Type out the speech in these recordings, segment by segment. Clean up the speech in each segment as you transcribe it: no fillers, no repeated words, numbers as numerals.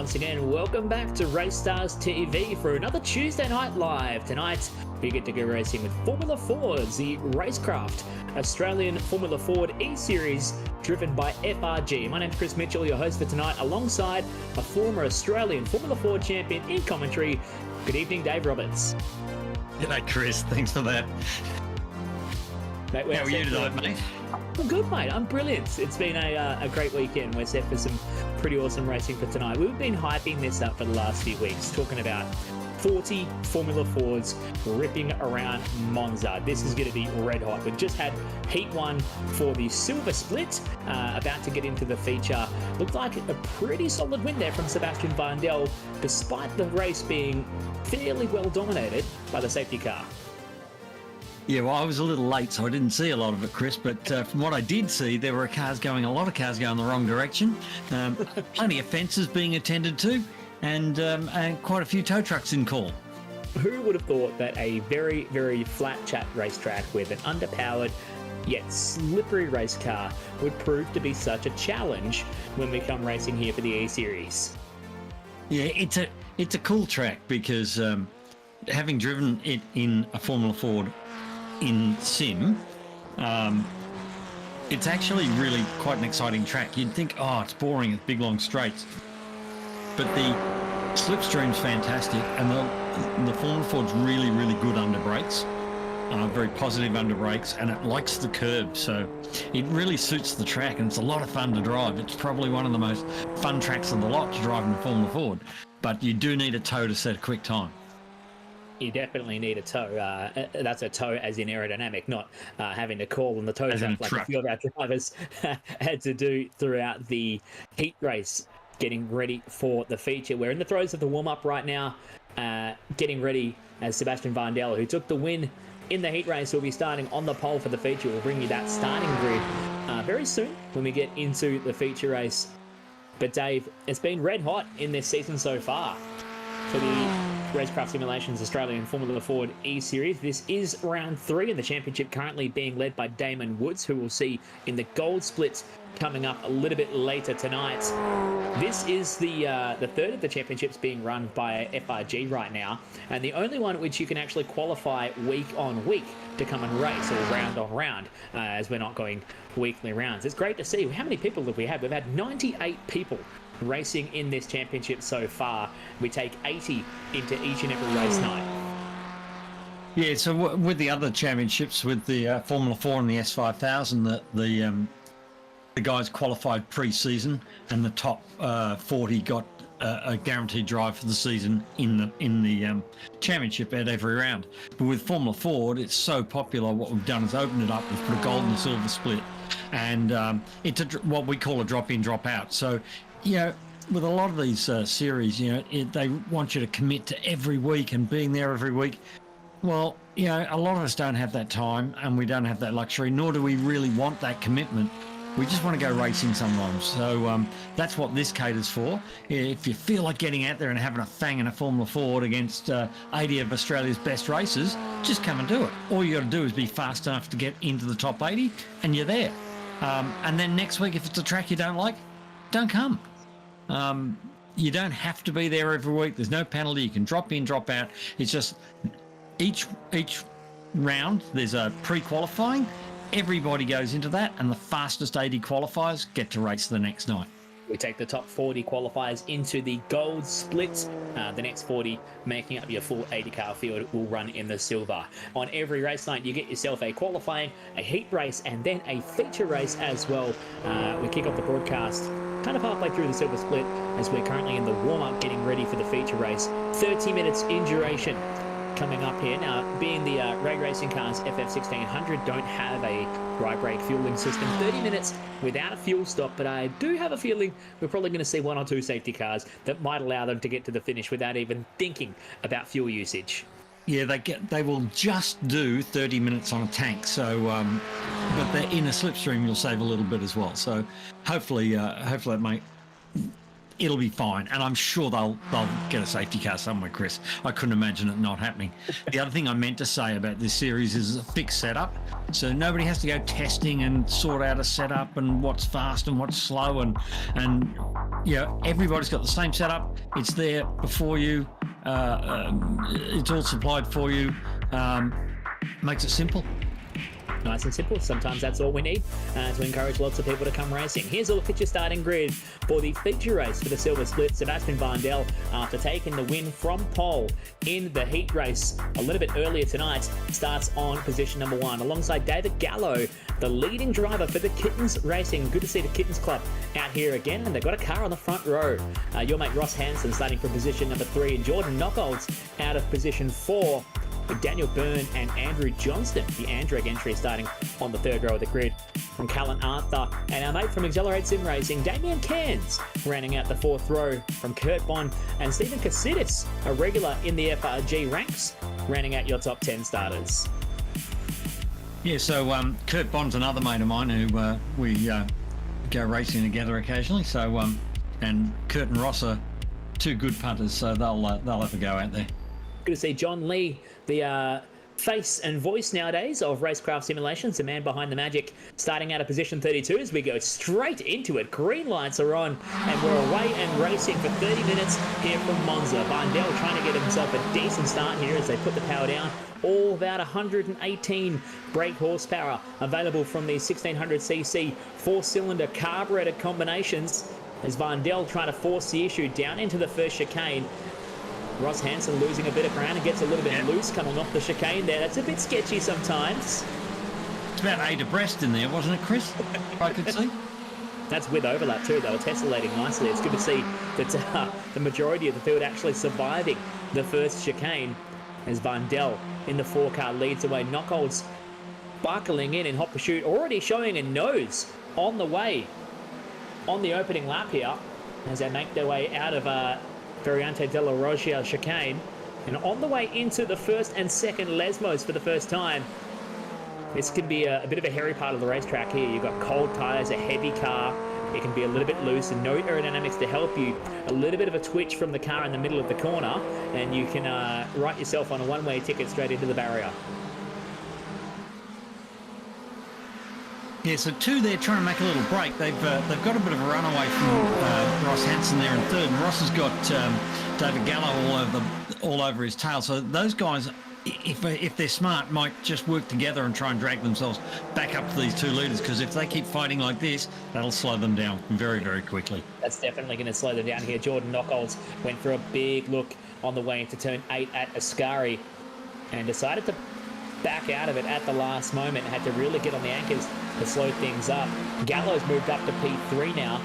once again, welcome back to Racestars TV for another Tuesday night live. Tonight, we get to go racing with Formula Fords, the RaceKraft Australian Formula Ford eSeries driven by FRG. My name's Chris Mitchell, your host for tonight, alongside a former Australian Formula Ford champion in commentary. Good evening, Dave Roberts. G'day, Chris. Thanks for that. Mate, how are you tonight, mate? I'm good, mate. I'm brilliant. It's been a great weekend. We're set for some pretty awesome racing for tonight. We've been hyping this up for the last few weeks, talking about 40 Formula Fords ripping around Monza. This is going to be red hot. We've just had Heat 1 for the Silver Split, about to get into the feature. Looked like a pretty solid win there from Sebastian Vettel, despite the race being fairly well dominated by the safety car. Yeah, well, I was a little late, so I didn't see a lot of it, Chris. But from what I did see, there were a lot of cars going the wrong direction. Plenty of fences being attended to, and quite a few tow trucks in call. Who would have thought that a very, very flat chat racetrack with an underpowered yet slippery race car would prove to be such a challenge when we come racing here for the eSeries? Yeah, it's a cool track because having driven it in a Formula Ford in sim, it's actually really quite an exciting track. You'd think, oh, it's boring, it's big long straights, but the slipstream's fantastic, and the Formula Ford's really, really good under brakes, very positive under brakes, and it likes the curb, so it really suits the track, and it's a lot of fun to drive. It's probably one of the most fun tracks of the lot to drive in a Formula Ford, but you do need a tow to set a quick time. You definitely need a tow. That's a tow as in aerodynamic, not having to call on the tow truck like a few of our drivers had to do throughout the heat race, getting ready for the feature. We're in the throes of the warm-up right now, getting ready as Sebastian Vettel, who took the win in the heat race, will be starting on the pole for the feature. We'll bring you that starting grid very soon when we get into the feature race. But Dave, it's been red hot in this season so far for the RaceKraft Simulations Australian Formula Ford eSeries. This is round 3 in the championship, currently being led by Damon Woods, who we'll see in the gold split coming up a little bit later tonight. This is the third of the championships being run by FRG right now, and the only one which you can actually qualify week on week to come and race, or round on round, as we're not going weekly rounds. It's great to see. How many people have we had? We've had 98 people racing in this championship so far. We take 80 into each and every race night. Yeah, so with the other championships, with the Formula 4 and the S5000, the guys qualified pre-season, and the top 40 got a guaranteed drive for the season in the championship at every round. But with Formula Ford, it's so popular. What we've done is opened it up. We've put a gold and silver split, and it's what we call a drop-in, drop-out. So, you know, with a lot of these series, you know, they want you to commit to every week and being there every week. Well, you know, a lot of us don't have that time, and we don't have that luxury, nor do we really want that commitment. We just want to go racing sometimes. So that's what this caters for. If you feel like getting out there and having a fang in a Formula Ford against 80 of Australia's best racers, just come and do it. All you got to do is be fast enough to get into the top 80, and you're there. And then next week, if it's a track you don't like, don't come. You don't have to be there every week. There's no penalty. You can drop in, drop out. It's just each round there's a pre-qualifying. Everybody goes into that, and the fastest 80 qualifiers get to race the next night. We take the top 40 qualifiers into the gold split. The next 40 making up your full 80 car field will run in the silver. On every race night, you get yourself a qualifying, a heat race, and then a feature race as well. We kick off the broadcast kind of halfway through the silver split, as we're currently in the warm-up getting ready for the feature race. 30 minutes in duration coming up here. Now, being the Ray Racing Cars FF1600 don't have a dry brake fueling system, 30 minutes without a fuel stop, but I do have a feeling we're probably going to see 1 or 2 safety cars that might allow them to get to the finish without even thinking about fuel usage. Yeah, they will just do 30 minutes on a tank. So, but they're in a slipstream, you'll save a little bit as well. So, hopefully, it'll be fine, and I'm sure they'll get a safety car somewhere, Chris. I couldn't imagine it not happening. The other thing I meant to say about this series is a fixed setup, so nobody has to go testing and sort out a setup and what's fast and what's slow, and everybody's got the same setup. It's there before you. It's all supplied for you. Makes it simple. Nice and simple. Sometimes that's all we need to encourage lots of people to come racing. Here's a look at your starting grid for the feature race for the Silver Split. Sebastian Vandel, after taking the win from pole in the heat race a little bit earlier tonight, starts on position number 1 alongside David Gallo, the leading driver for the Kittens Racing. Good to see the Kittens Club out here again, and they've got a car on the front row. Your mate Ross Hansen starting from position number 3, and Jordan Knockolds out of position 4. With Daniel Byrne and Andrew Johnston, the Andreg entry, starting on the 3rd row of the grid. From Callan Arthur and our mate from Accelerate Sim Racing, Damien Cairns, rounding out the 4th row. From Kurt Bond and Stephen Cassidis, a regular in the FRG ranks, rounding out your top 10 starters. Yeah, so Kurt Bond's another mate of mine who we go racing together occasionally. So and Kurt and Ross are 2 good punters, so they'll have a go out there. Good to see John Lee, the face and voice nowadays of RaceKraft Simulations, the man behind the magic, starting out of position 32 as we go straight into it. Green lights are on, and we're away and racing for 30 minutes here from Monza. Vandel trying to get himself a decent start here as they put the power down. All about 118 brake horsepower available from the 1600cc 4-cylinder carburetor combinations as Vandel trying to force the issue down into the first chicane. Ross Hansen losing a bit of ground and gets a little bit loose coming off the chicane there. That's a bit sketchy sometimes. It's about 8 abreast in there, wasn't it, Chris? I could see. That's with overlap too. They were tessellating nicely. It's good to see that the majority of the field actually surviving the first chicane as Vandel in the 4-car leads away. Knockolds buckling in hot pursuit, already showing a nose on the way on the opening lap here as they make their way out of Variante della Roggia chicane, and on the way into the first and second Lesmos for the first time. This could be a bit of a hairy part of the racetrack here. You've got cold tyres, a heavy car. It can be a little bit loose and no aerodynamics to help you. A little bit of a twitch from the car in the middle of the corner, and you can write yourself on a one-way ticket straight into the barrier. Yeah, so 2 there trying to make a little break. They've got a bit of a runaway from Ross Hansen there in 3rd, and Ross has got David Gallo all over his tail. So those guys, if they're smart, might just work together and try and drag themselves back up to these 2 leaders, because if they keep fighting like this, that'll slow them down very, very quickly. That's definitely going to slow them down here. Jordan Knockolds went for a big look on the way into turn 8 at Ascari and decided to back out of it at the last moment. Had to really get on the anchors to slow things up. Gallo's moved up to P3 now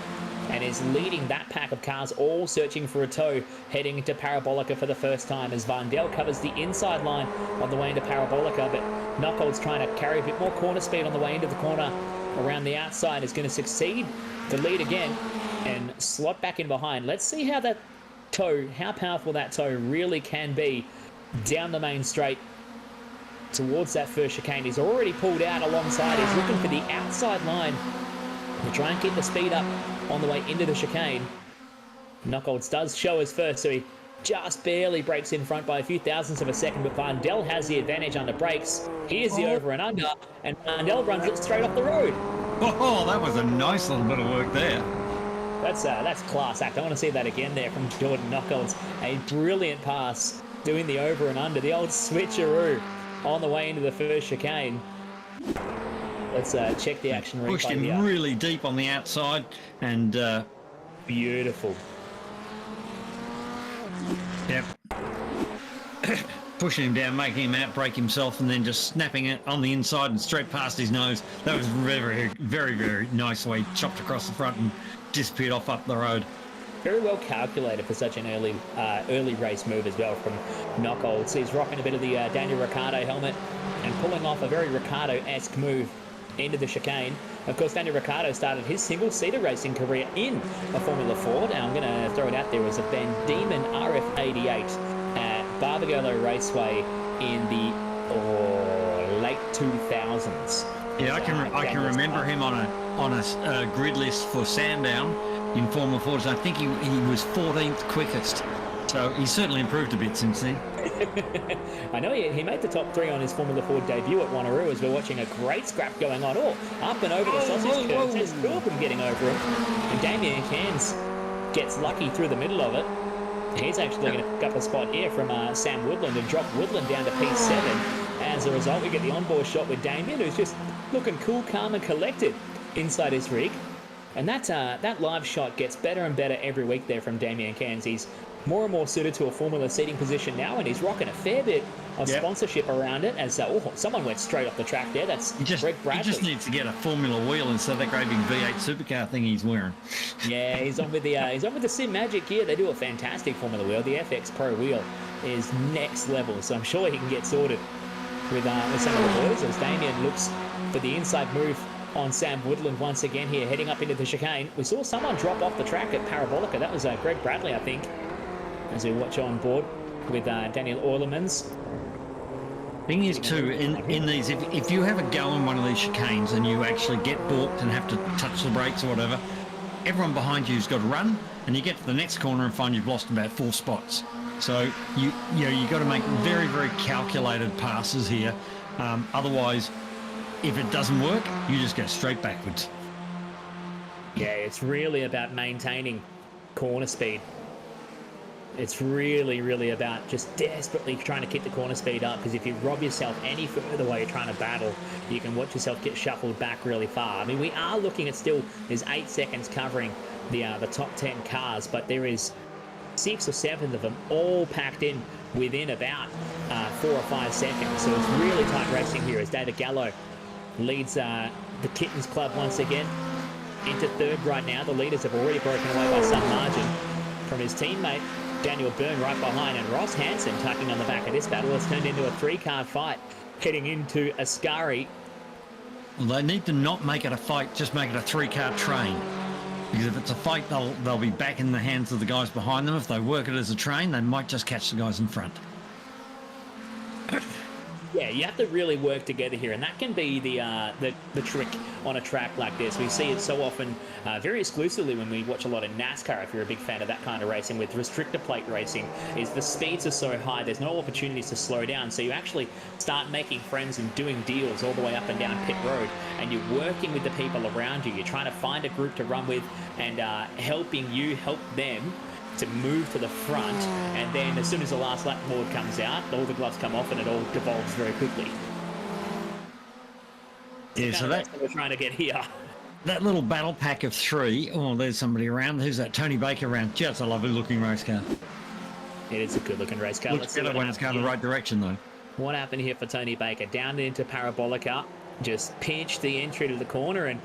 and is leading that pack of cars, all searching for a tow, heading into Parabolica for the first time as Vandel covers the inside line on the way into Parabolica, but Knockolds trying to carry a bit more corner speed on the way into the corner around the outside is going to succeed to lead again and slot back in behind. Let's see how that tow, how powerful that tow really can be down the main straight towards that first chicane. He's already pulled out alongside. He's looking for the outside line to try and keep the speed up on the way into the chicane. Knockolds does show us first, so he just barely breaks in front by a few thousandths of a second, but Vandel has the advantage under brakes. Here's the over and under, and Vandel runs it straight off the road. Oh, that was a nice little bit of work there. That's class act. I want to see that again there from Jordan Knockolds. A brilliant pass, doing the over and under, the old switcheroo on the way into the first chicane. Let's check the action replay. Pushed him here. Really deep on the outside, and beautiful. Yep. Pushing him down, making him outbrake himself, and then just snapping it on the inside and straight past his nose. That was very, very, very nice way. Chopped across the front and disappeared off up the road. Very well calculated for such an early race move as well from Knockolds. He's rocking a bit of the Daniel Ricciardo helmet and pulling off a very Ricciardo-esque move into the chicane. Of course, Daniel Ricciardo started his single-seater racing career in a Formula Ford, and I'm going to throw it out there as a Van Diemen RF88 at Barbagallo Raceway in the late 2000s. Yeah, I can remember him on a grid list for Sandown, in Formula 4. I think he was 14th quickest. So he's certainly improved a bit since then. I know he made the top 3 on his Formula 4 debut at Wanneroo as we're watching a great scrap going on. Oh, up and over the sausage curve. There's 2 of them getting over him. And Damien Cairns gets lucky through the middle of it. He's actually going to pick up a spot here from Sam Woodland and drop Woodland down to P7. As a result, we get the onboard shot with Damien, who's just looking cool, calm and collected inside his rig. And that live shot gets better and better every week there from Damien Cairns. He's more and more suited to a Formula seating position now, and he's rocking a fair bit of sponsorship around it. As someone went straight off the track there. That's Greg Bradley. He just needs to get a Formula wheel instead of that great big V8 supercar thing he's wearing. Yeah, he's on with the Sim Magic gear. They do a fantastic Formula wheel. The FX Pro wheel is next level, so I'm sure he can get sorted with some of the boys as Damien looks for the inside move on Sam Woodland once again here, heading up into the chicane. We saw someone drop off the track at Parabolica. That was Greg Bradley, I think, as we watch on board with Daniel Orlemans. Thing is too, in these, if you have a go in one of these chicanes and you actually get balked and have to touch the brakes or whatever, everyone behind you's got to run, and you get to the next corner and find you've lost about 4 spots. So you got to make very, very calculated passes here. Otherwise, if it doesn't work, you just go straight backwards. Yeah, it's really about maintaining corner speed. It's really, really about just desperately trying to keep the corner speed up, because if you rob yourself any further while you're trying to battle, you can watch yourself get shuffled back really far. I mean, we are looking at there's 8 seconds covering the top 10 cars, but there is 6 or 7 of them all packed in within about 4 or 5 seconds. So it's really tight racing here as David Gallo leads the Kittens Club once again into 3rd right now. The leaders have already broken away by some margin from his teammate Daniel Byrne right behind, and Ross Hansen tucking on the back of this battle has turned into a 3-car fight heading into Ascari. Well, they need to not make it a fight, just make it a 3-car train. Because if it's a fight, they'll be back in the hands of the guys behind them. If they work it as a train, they might just catch the guys in front. Yeah, you have to really work together here, and that can be the trick on a track like this. We see it so often, very exclusively when we watch a lot of NASCAR, if you're a big fan of that kind of racing, with restrictor plate racing, is the speeds are so high, there's no opportunities to slow down, so you actually start making friends and doing deals all the way up and down pit road, and you're working with the people around you. You're trying to find a group to run with and helping you help them to move to the front, and then as soon as the last lap board comes out, all the gloves come off and it all devolves very quickly. Yeah, so that's what we're trying to get here. That little battle pack of 3. Oh, there's somebody around. Who's that? Tony Baker around. Just a lovely looking race car. It is a good looking race car. Looks better when it's going the right direction though. What happened here for Tony Baker? Down into Parabolica, just pinched the entry to the corner and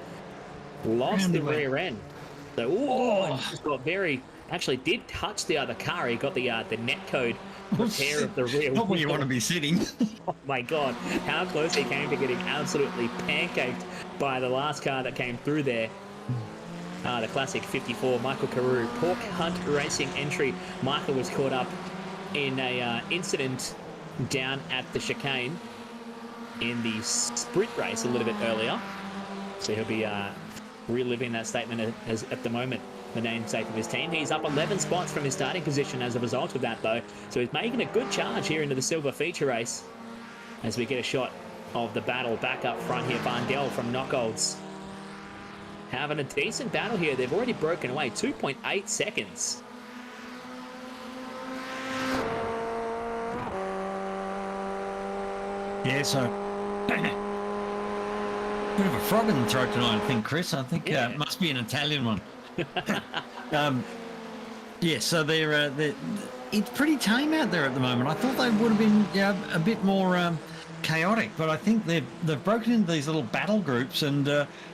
lost the rear end. So, just got actually did touch the other car. He got the net code repair of the rear. Not where you want to be sitting. Oh my God, how close he came to getting absolutely pancaked by the last car that came through there. The classic 54 Michael Carew Pork Hunt Racing entry. Michael was caught up in a incident down at the chicane in the sprint race a little bit earlier, so he'll be reliving that statement as at the moment the namesake of his team. He's up 11 spots from his starting position as a result of that though, so he's making a good charge here into the silver feature race as we get a shot of the battle back up front here. Barndell from Knockolds having a decent battle here. They've already broken away 2.8 seconds. Yeah, so bit of a frog in the throat tonight, I think, Chris. I think it must be an Italian one. Yeah, so they're it's pretty tame out there at the moment. I thought they would have been a bit more chaotic, but I think they've broken into these little battle groups, and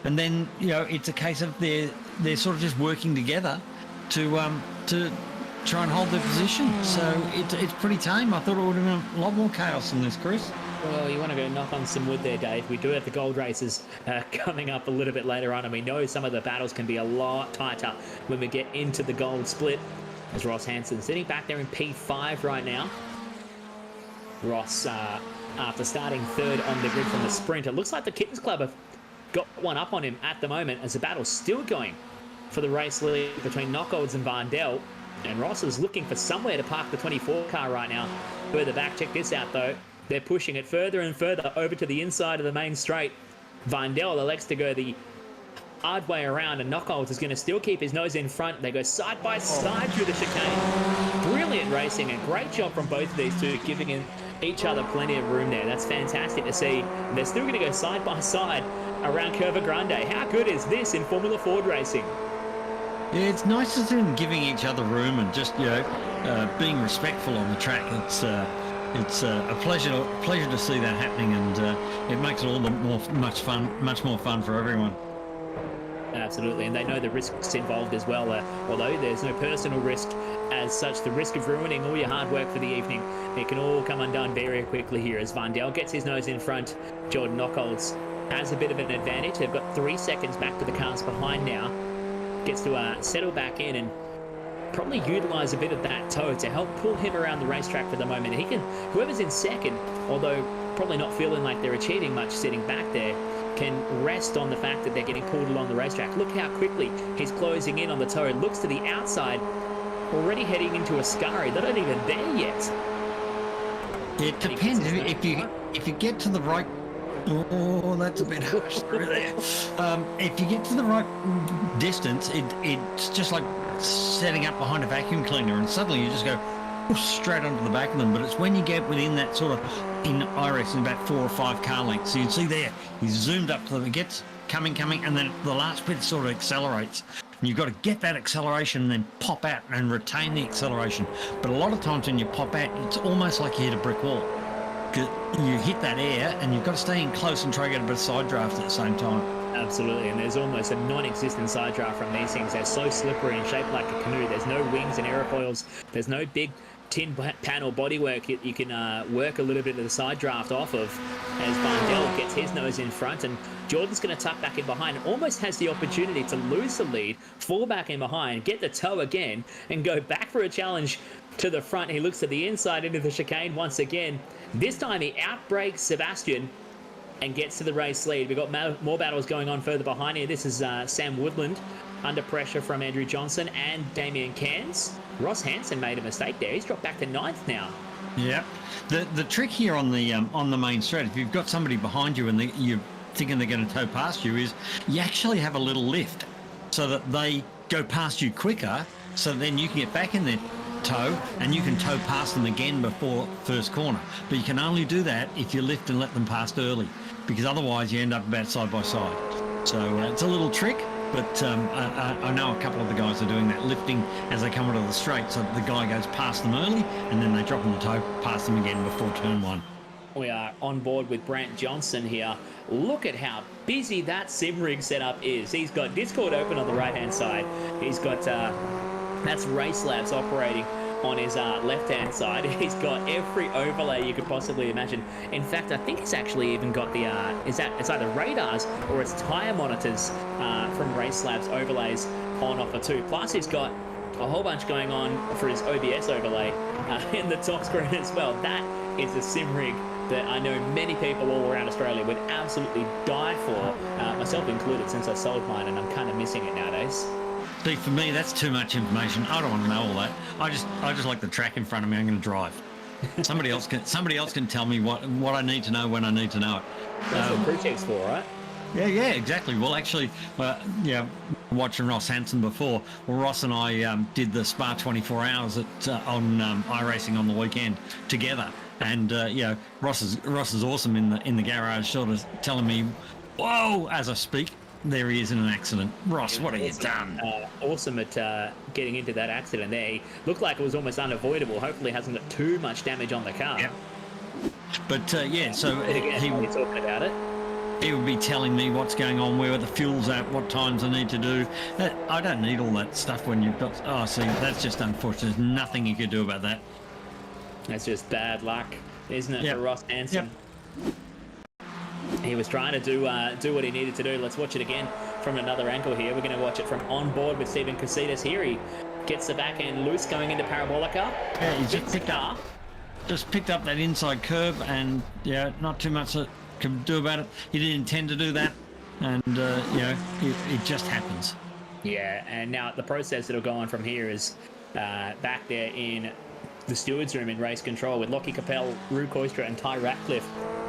then it's a case of they're sort of just working together to try and hold their position. So it's pretty tame. I thought it would have been a lot more chaos than this, Chris. Well, you want to go knock on some wood there, Dave. We do have the gold races coming up a little bit later on, and we know some of the battles can be a lot tighter when we get into the gold split. As Ross Hansen sitting back there in P5 right now. Ross, after starting 3rd on the grid from the sprint, it looks like the Kittens Club have got one up on him at the moment as the battle's still going for the race lead between Knockholds and Varndell. And Ross is looking for somewhere to park the 24 car right now. Further back, check this out though. They're pushing it further and further over to the inside of the main straight. Varndell elects to go the hard way around, and Knockholds is going to still keep his nose in front. They go side by side through the chicane. Brilliant racing and great job from both of these two, giving each other plenty of room there. That's fantastic to see. They're still going to go side by side around Curva Grande. How good is this in Formula Ford racing? Yeah, it's nice to see them giving each other room and just, you know, being respectful on the track. It's a pleasure to see that happening, and it makes it all the much more fun for everyone. Absolutely, and they know the risks involved as well. Although there's no personal risk as such, the risk of ruining all your hard work for the evening, it can all come undone very quickly here as Varndell gets his nose in front. Jordan Knockholds has a bit of an advantage. They've got 3 seconds back to the cars behind now. Gets to settle back in and probably utilise a bit of that toe to help pull him around the racetrack for the moment. He can, whoever's in second, although probably not feeling like they're achieving much sitting back there, can rest on the fact that they're getting pulled along the racetrack. Look how quickly he's closing in on the toe. Looks to the outside, already heading into a scurry. They're not even there yet. It depends. If you get to the right... Oh, that's a bit harsh through there. If you get to the right distance, it's just like setting up behind a vacuum cleaner, and suddenly you just go straight onto the back of them. But it's when you get within that sort of, I reckon, about 4 or 5 car lengths. So you can see there, he's zoomed up to them. It gets coming, and then the last bit sort of accelerates. And you've got to get that acceleration and then pop out and retain the acceleration. But a lot of times when you pop out, it's almost like you hit a brick wall. You hit that air and you've got to stay in close and try to get a bit of side draft at the same time. Absolutely, and there's almost a non-existent side draft from these things. They're so slippery and shaped like a canoe. There's no wings and aerofoils. There's no big tin panel bodywork you can work a little bit of the side draft off of, as Varndell gets his nose in front, and Jordan's going to tuck back in behind. Almost has the opportunity to lose the lead, fall back in behind, get the toe again, and go back for a challenge to the front. He looks to the inside into the chicane once again. This time he outbrakes Sebastian and gets to the race lead. We've got more battles going on further behind here. This is Sam Woodland under pressure from Andrew Johnson and Damien Cairns. Ross Hansen made a mistake there. He's dropped back to 9th now. Yeah. The trick here on the main straight, if you've got somebody behind you and you're thinking they're going to tow past you, is you actually have a little lift so that they go past you quicker, so then you can get back in their tow and you can tow past them again before first corner. But you can only do that if you lift and let them past early, because otherwise you end up about side by side. So it's a little trick, but I know a couple of the guys are doing that, lifting as they come onto the straight, so the guy goes past them early and then they drop in the tow past them again before turn 1. We are on board with Brant Johnson here. Look at how busy that sim rig setup is. He's got Discord open on the right hand side. He's got that's Race Labs operating on his left-hand side. He's got every overlay you could possibly imagine. In fact, I think he's actually even got the, it's either radars or it's tyre monitors from Race Labs overlays on offer too. Plus, he's got a whole bunch going on for his OBS overlay in the top screen as well. That is a sim rig that I know many people all around Australia would absolutely die for, myself included, since I sold mine, and I'm kind of missing it nowadays. See, for me, that's too much information. I don't want to know all that. I just like the track in front of me. I'm going to drive. Somebody else can tell me what I need to know when I need to know it. That's what crew check's for, right? Yeah, exactly. Well, actually, watching Ross Hansen before. Well, Ross and I did the Spa 24 hours on iRacing on the weekend together, and Ross is awesome in the garage, sort of telling me, "Whoa!" as I speak. There he is in an accident. Ross, what have you done? Awesome at getting into that accident there. He looked like it was almost unavoidable. Hopefully hasn't got too much damage on the car. Yep. But so he was talking about it. He would be telling me what's going on, where the fuel's at, what times I need to do. I don't need all that stuff when you've got... Oh, see, that's just unfortunate. There's nothing you could do about that. That's just bad luck, isn't it, for Ross Hansen? Yep. He was trying to do what he needed to do. Let's watch it again from another angle here. We're going to watch it from on board with Stephen Casitas. Here he gets the back end loose going into Parabolica. Yeah, he just picked up that inside curve, and not too much that can do about it. He didn't intend to do that, and it just happens. Yeah, and now the process that'll go on from here is back there in the stewards room in race control with Lockie Capel, Rue Koistra and Ty Ratcliffe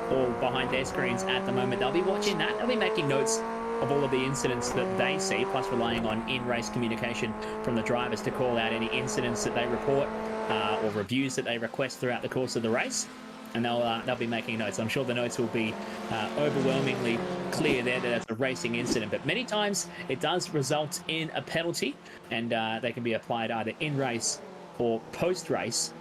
all behind their screens at the moment. They'll be watching that. They'll be making notes of all of the incidents that they see, plus relying on in-race communication from the drivers to call out any incidents that they report or reviews that they request throughout the course of the race. And they'll be making notes. I'm sure the notes will be overwhelmingly clear there that it's a racing incident. But many times it does result in a penalty, and they can be applied either in race or post race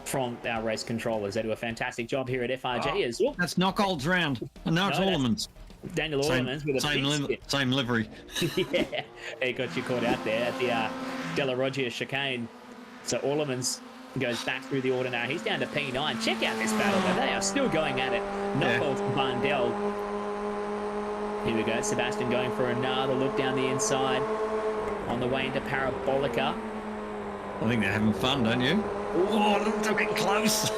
from our race controllers. They do a fantastic job here at FRG as well. That's Knockolds round. And now it's Orlemans. Daniel Orlemans with a same livery. Yeah, he got you caught out there at the De La Roggia chicane. So Orlemans goes back through the order now. He's down to P9. Check out this battle, though. They are still going at it. Knockolds and Barndell. Here we go. Sebastian going for another look down the inside on the way into Parabolica. I think they're having fun, don't you? Oh, looked a bit close.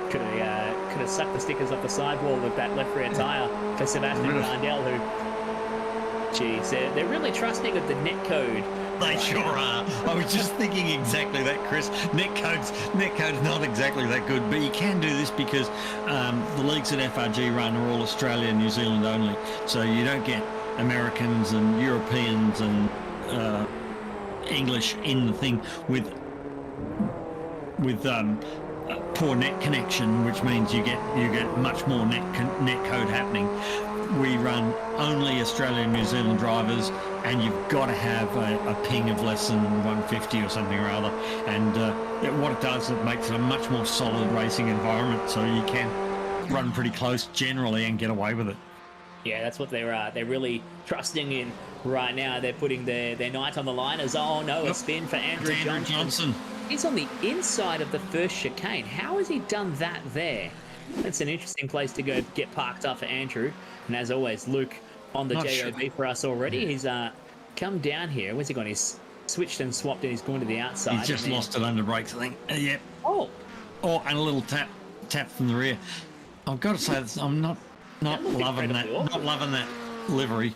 Could have sucked the stickers off the sidewall with that left rear tyre for Sebastian Barndell, who, geez, they're really trusting of the net code. They sure are. I was just thinking exactly that, Chris. Netcode's not exactly that good, but you can do this because the leagues that FRG run are all Australia and New Zealand only. So you don't get Americans and Europeans and English in the thing with poor net connection, which means you get much more net code happening. We run only Australian and New Zealand drivers, and you've got to have a ping of less than 150 or something or other. And what it does, it makes it a much more solid racing environment, so you can run pretty close generally and get away with it. Yeah, that's what they're really trusting in right now. They're putting their night on the line as, oh no, a spin for Andrew Johnson. He's on the inside of the first chicane. How has he done that there? That's an interesting place to go get parked up for Andrew. And as always, Luke on the JOB for us already. He's come down here. Where's he gone? He's switched and swapped and he's gone to the outside. He's just lost it under brakes, I think. Yep. Oh, and a little tap from the rear. I've got to say, I'm not loving that. Not loving that livery.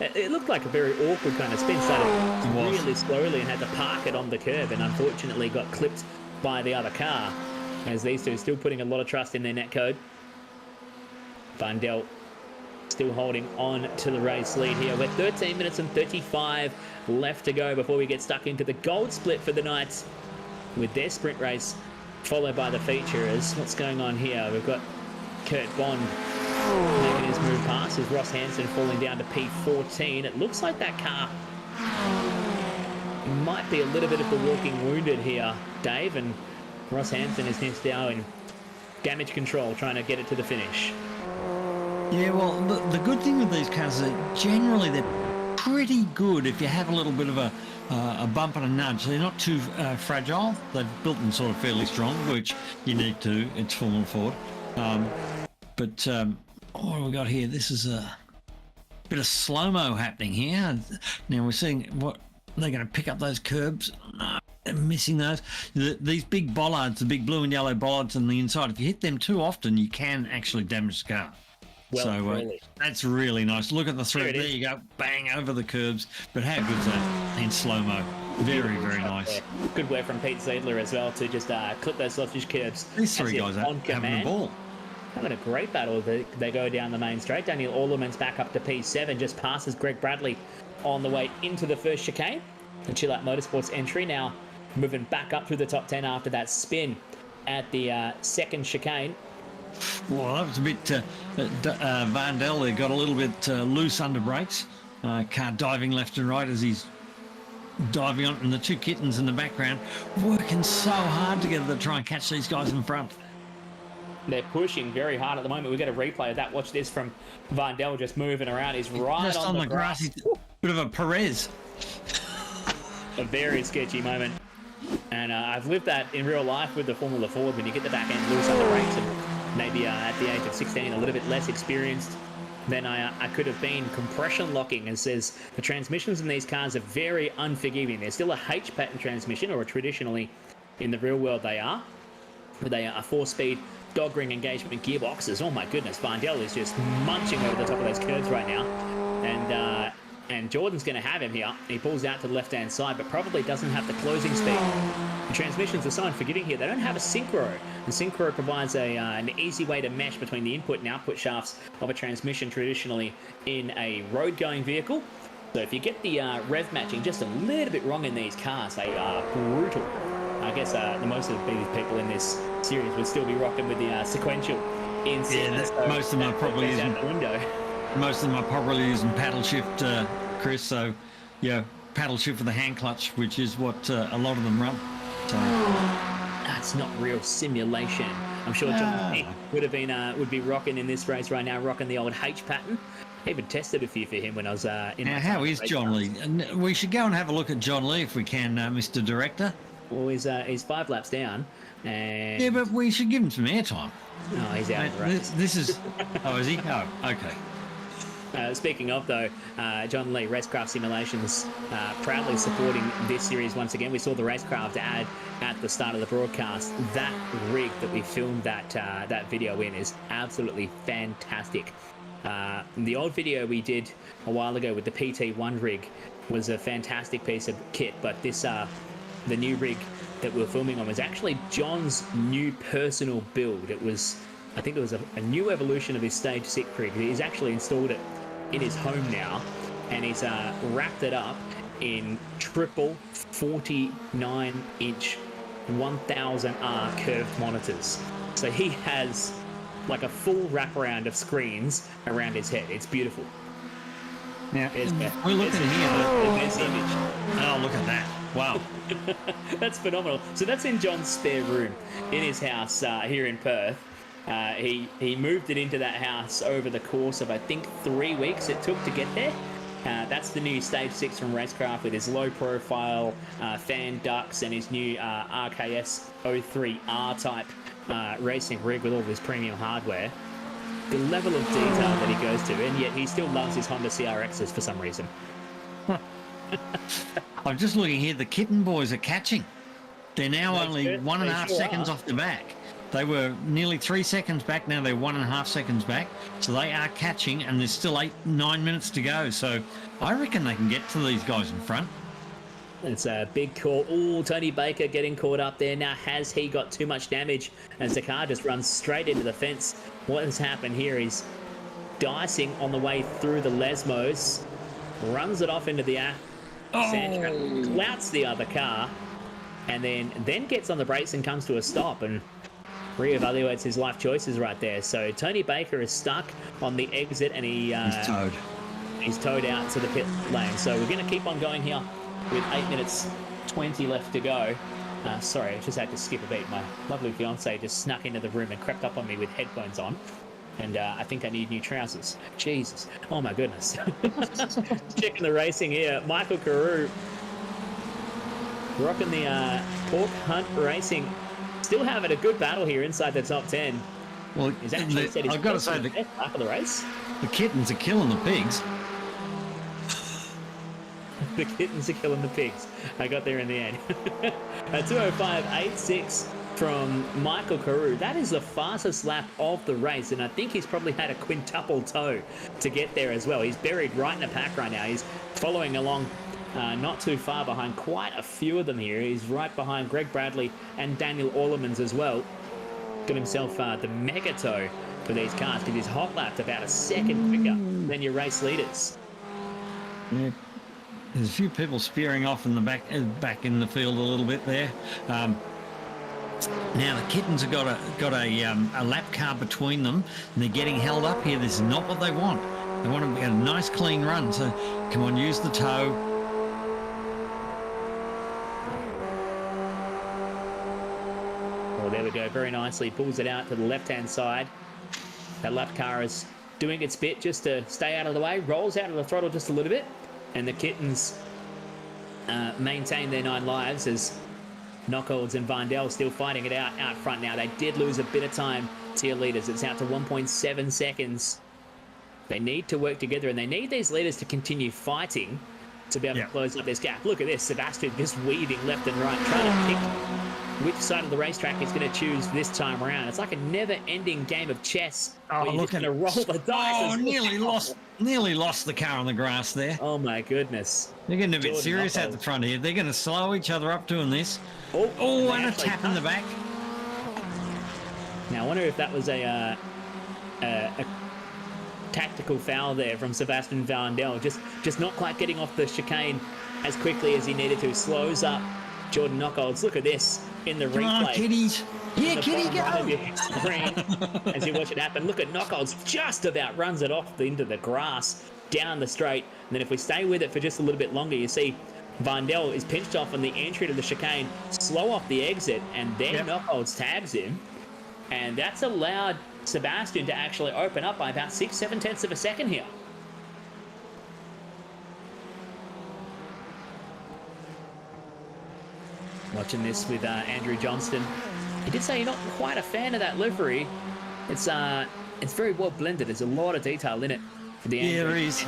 It looked like a very awkward kind of spin. Started really slowly and had to park it on the curb, and unfortunately got clipped by the other car. As these two still putting a lot of trust in their net code. Barndell still holding on to the race lead here. We're 13 minutes and 35 left to go before we get stuck into the gold split for the night with their sprint race, followed by the featurers. What's going on here? We've got Kurt Bond making his move past, as Ross Hansen falling down to P14. It looks like that car might be a little bit of the walking wounded here, Dave, and Ross Hansen is now in damage control, trying to get it to the finish. Yeah, well, the good thing with these cars is that generally they're pretty good if you have a little bit of a bump and a nudge. They're not too fragile. They've built them sort of fairly strong, which you need to. It's Formula Ford. What have we got here? This is a bit of slow-mo happening here. Now we're seeing what they're going to pick up those curbs. No, they're missing those. These big bollards, the big blue and yellow bollards on the inside, if you hit them too often, you can actually damage the car. Well, so that's really nice. Look at the thread. There you go. Bang over the curbs. But how good's that in slow-mo? Very, very nice. Good work from Pete Ziedler as well to just clip those sausage curbs. These three guys are having the ball. Having a great battle. They go down the main straight. Daniel Orlemans back up to P7, just passes Greg Bradley on the way into the first chicane. The Chill Out Motorsports entry now moving back up through the top 10 after that spin at the second chicane. Well, that was a bit Vandel there got a little bit loose under brakes. Car diving left and right as he's diving on, and the two kittens in the background working so hard together to try and catch these guys in front. They're pushing very hard at the moment. We've got a replay of that. Watch this from Vandel just moving around. He's right just on the grass. Bit of a Perez. A very sketchy moment. And I've lived that in real life with the Formula Ford when you get the back end loose under brakes, and maybe at the age of 16 a little bit less experienced than I could have been. Compression locking, as says, the transmissions in these cars are very unforgiving. They're still a H pattern transmission, or traditionally in the real world they are. They are a 4-speed dog ring engagement gearboxes. Oh my goodness, Vindell is just munching over the top of those curves right now. And Jordan's going to have him here. He pulls out to the left-hand side, but probably doesn't have the closing speed. The transmissions are so unforgiving here. They don't have a synchro. The synchro provides an easy way to mesh between the input and output shafts of a transmission traditionally in a road-going vehicle. So if you get the rev matching just a little bit wrong in these cars, they are brutal. I guess the most of these people in this series would still be rocking with the sequential in. Yeah, so most of them are probably using out the window. Most of them are probably using paddle shift, Chris. So, yeah, paddle shift with the hand clutch, which is what a lot of them run. So that's not real simulation. I'm sure John would be rocking in this race right now, rocking the old H pattern. I even tested a few for him when I was in. Now, how is John Lee? We should go and have a look at John Lee if we can, Mr. Director. Well, he's 5 laps down, and yeah, but we should give him some airtime. Oh, he's out of the race. This is. Oh, is he? Oh, okay. Speaking of, though, John Lee, RaceKraft Simulations, proudly supporting this series once again. We saw the RaceKraft ad at the start of the broadcast. That rig that we filmed that video in is absolutely fantastic. The old video we did a while ago with the PT1 rig was a fantastic piece of kit, but this the new rig that we were filming on was actually John's new personal build. It was, I think it was a new evolution of his Stage 6 rig. He's actually installed it in his home now, and he's wrapped it up in triple 49-inch 1000R curved monitors. So he has like a full wraparound of screens around his head. It's beautiful. Now, we're looking here. There's the image. Oh, look at that. Wow. That's phenomenal. So that's in John's spare room in his house here in Perth. He moved it into that house over the course of, I think, 3 weeks it took to get there. That's the new Stage 6 from RaceKraft with his low-profile fan ducts and his new RKS 03R type racing rig with all this premium hardware. The level of detail that he goes to, and yet he still loves his Honda CRXs for some reason. I'm just looking here. The Kitten boys are catching. They're now only 1.5 seconds off the back. They were nearly 3 seconds back. Now they're 1.5 seconds back. So they are catching, and there's still 9 minutes to go. So I reckon they can get to these guys in front. It's a big call. Oh, Tony Baker getting caught up there. Now, has he got too much damage as the car just runs straight into the fence? What has happened here is dicing on the way through the Lesmos, runs it off into the Sandra, clouts the other car, and then gets on the brakes and comes to a stop and reevaluates his life choices right there. So Tony Baker is stuck on the exit, and he's towed. He's towed out to the pit lane. So we're going to keep on going here with 8 minutes 20 left to go. Sorry, I just had to skip a beat. My lovely fiance just snuck into the room and crept up on me with headphones on. And I think I need new trousers. Jesus. Oh, my goodness. Checking the racing here. Michael Carew rocking the Pork Hunt Racing. Still having a good battle here inside the top 10. Well, I've got to say, the lap of the race. The kittens are killing the pigs. The kittens are killing the pigs. I got there in the end. A 2:05.86 from Michael Carew. That is the fastest lap of the race, and I think he's probably had a quintuple tow to get there as well. He's buried right in the pack right now. He's following along not too far behind quite a few of them here. He's right behind Greg Bradley and Daniel Orlemans as well. Got himself the mega tow for these cars because he's hot lapped about a second quicker than your race leaders. Yeah. There's a few people spearing off in the back in the field a little bit there. Now the kittens have got a lap car between them, and they're getting held up here. This is not what they want. They want to get a nice clean run. So come on, use the tow. Well, there we go. Very nicely pulls it out to the left-hand side. That lap car is doing its bit just to stay out of the way. Rolls out of the throttle just a little bit. And the kittens maintain their 9 lives as Knockholds and Vindell still fighting it out front now. They did lose a bit of time to your leaders. It's out to 1.7 seconds. They need to work together, and they need these leaders to continue fighting to be able to close up this gap. Look at this, Sebastian just weaving left and right, trying to pick which side of the racetrack he's going to choose this time around. It's like a never-ending game of chess. Oh, look at roll the dice. Oh, nearly lost the car on the grass there. Oh my goodness! They're getting a bit serious out the front here. They're going to slow each other up doing this. Oh, and a tap in the back. Now I wonder if that was a tactical foul there from Sebastian Vandel. Just not quite getting off the chicane as quickly as he needed to. Slows up Jordan Knockholds. Look at this in the replay. Come on, kiddies. Yeah, kitty, go! As you watch it happen, look at Knockholds, just about runs it off into the grass, down the straight. And then if we stay with it for just a little bit longer, you see Vandel is pinched off on the entry to the chicane, slow off the exit, and then Knockholds tags him. And that's allowed Sebastian to actually open up by about 6-7 tenths of a second here. Watching this with Andrew Johnston. He did say you're not quite a fan of that livery. It's very well blended. There's a lot of detail in it for the Andrew. Yeah, there is.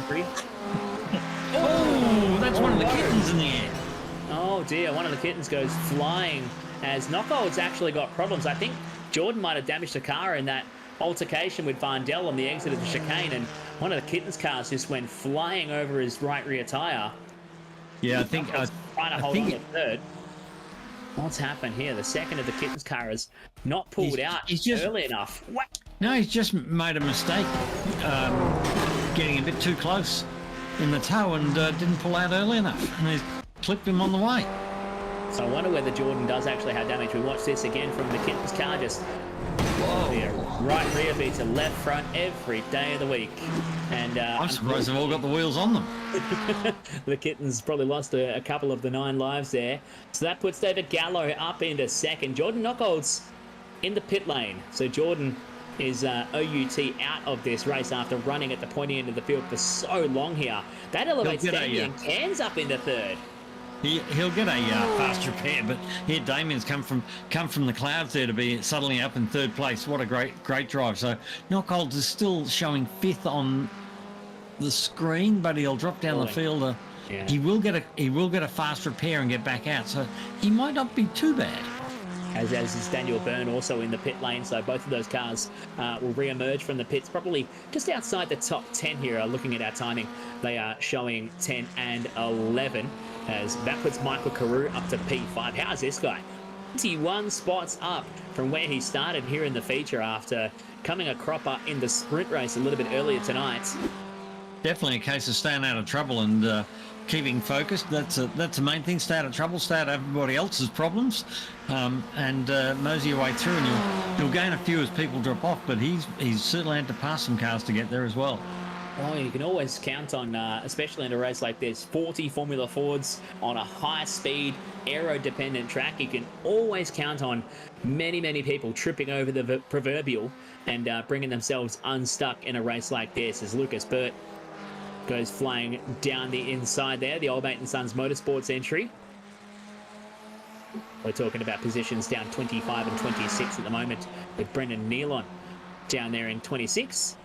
Oh, that's one of the kittens in the air. Oh dear, one of the kittens goes flying as Knockholds actually got problems. I think Jordan might have damaged the car in that altercation with Vandel on the exit of the chicane, and one of the kittens' cars just went flying over his right rear tyre. Yeah, I think trying to hold on to third. What's happened here? The second of the kitten's car is not pulled out early enough. What? No, he's just made a mistake, getting a bit too close in the toe and didn't pull out early enough, and he's clipped him on the way. So I wonder whether Jordan does actually have damage. We watch this again from the kitten's car, just right rear beats a left front every day of the week. And I'm surprised they've all got the wheels on them. The kittens probably lost a couple of the 9 lives there. So that puts David Gallo up into second. Jordan Knockholds in the pit lane. So Jordan is OUT out of this race after running at the pointy end of the field for so long here. That elevates Damien Cairns up into third. He'll get a fast repair, but here Damien's come from the clouds there to be suddenly up in third place. What a great drive. So Knockholds is still showing 5th on the screen, but he'll drop down the field. He will get a fast repair and get back out, so he might not be too bad. As is Daniel Byrne also in the pit lane, so both of those cars will re-emerge from the pits probably just outside the top 10 here. Looking at our timing, they are showing 10 and 11, as that puts Michael Carew up to P5. How's this guy? 21 spots up from where he started here in the feature after coming a cropper in the sprint race a little bit earlier tonight. Definitely a case of staying out of trouble and keeping focused. That's the main thing. Stay out of trouble, stay out of everybody else's problems, and mosey your way through, and you'll gain a few as people drop off, but he's certainly had to pass some cars to get there as well. Oh, you can always count on, especially in a race like this, 40 Formula Fords on a high-speed, aero-dependent track. You can always count on many people tripping over the proverbial and bringing themselves unstuck in a race like this, as Lucas Burt goes flying down the inside there, the Old Mate & Sons Motorsports entry. We're talking about positions down 25 and 26 at the moment, with Brendan Nealon down there in 26.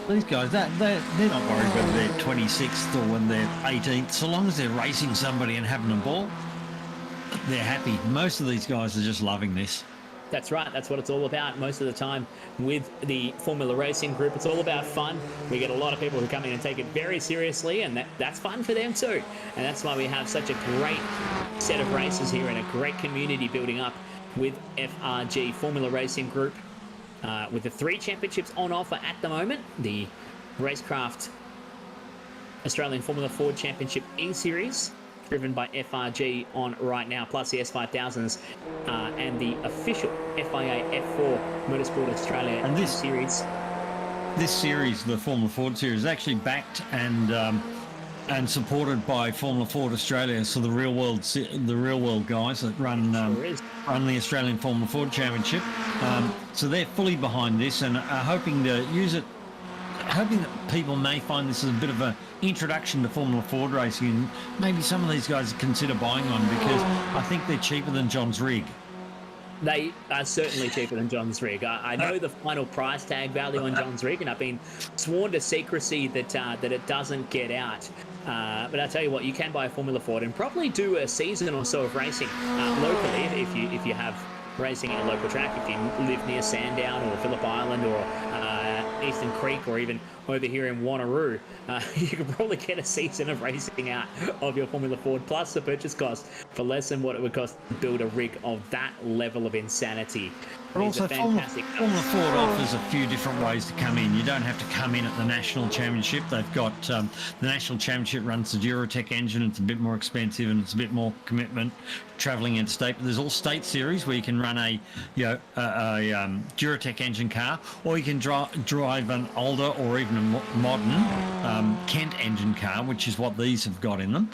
These guys, they're not worried whether they're 26th or when they're 18th. So long as they're racing somebody and having a ball, they're happy. Most of these guys are just loving this. That's right. That's what it's all about most of the time with the Formula Racing group. It's all about fun. We get a lot of people who come in and take it very seriously, and that's fun for them too. And that's why we have such a great set of races here and a great community building up with FRG Formula Racing Group. With the 3 championships on offer at the moment, the RaceKraft Australian Formula Ford Championship eSeries, driven by FRG on right now, plus the S5000s and the official FIA F4 Motorsport Australia and this series. This series, the Formula Ford series, is actually backed and supported by Formula Ford Australia. So the real world guys that run the Australian Formula Ford Championship. So they're fully behind this and are hoping to use it. Hoping that people may find this as a bit of an introduction to Formula Ford racing, and maybe some of these guys consider buying one because I think they're cheaper than John's rig. They are certainly cheaper than John's rig. I know the final price tag value on John's rig, and I've been sworn to secrecy that that it doesn't get out. But I tell you what, you can buy a Formula Ford and probably do a season or so of racing locally if you have racing at a local track. If you live near Sandown or Phillip Island or Eastern Creek or even over here in Wanneroo, you could probably get a season of racing out of your Formula Ford plus the purchase cost for less than what it would cost to build a rig of that level of insanity. But also, Formula Ford offers a few different ways to come in. You don't have to come in at the National Championship. They've got the National Championship runs the Duratec engine. It's a bit more expensive and it's a bit more commitment travelling interstate. But there's all state series where you can run a Duratec engine car, or you can drive an older or even a modern Kent engine car, which is what these have got in them.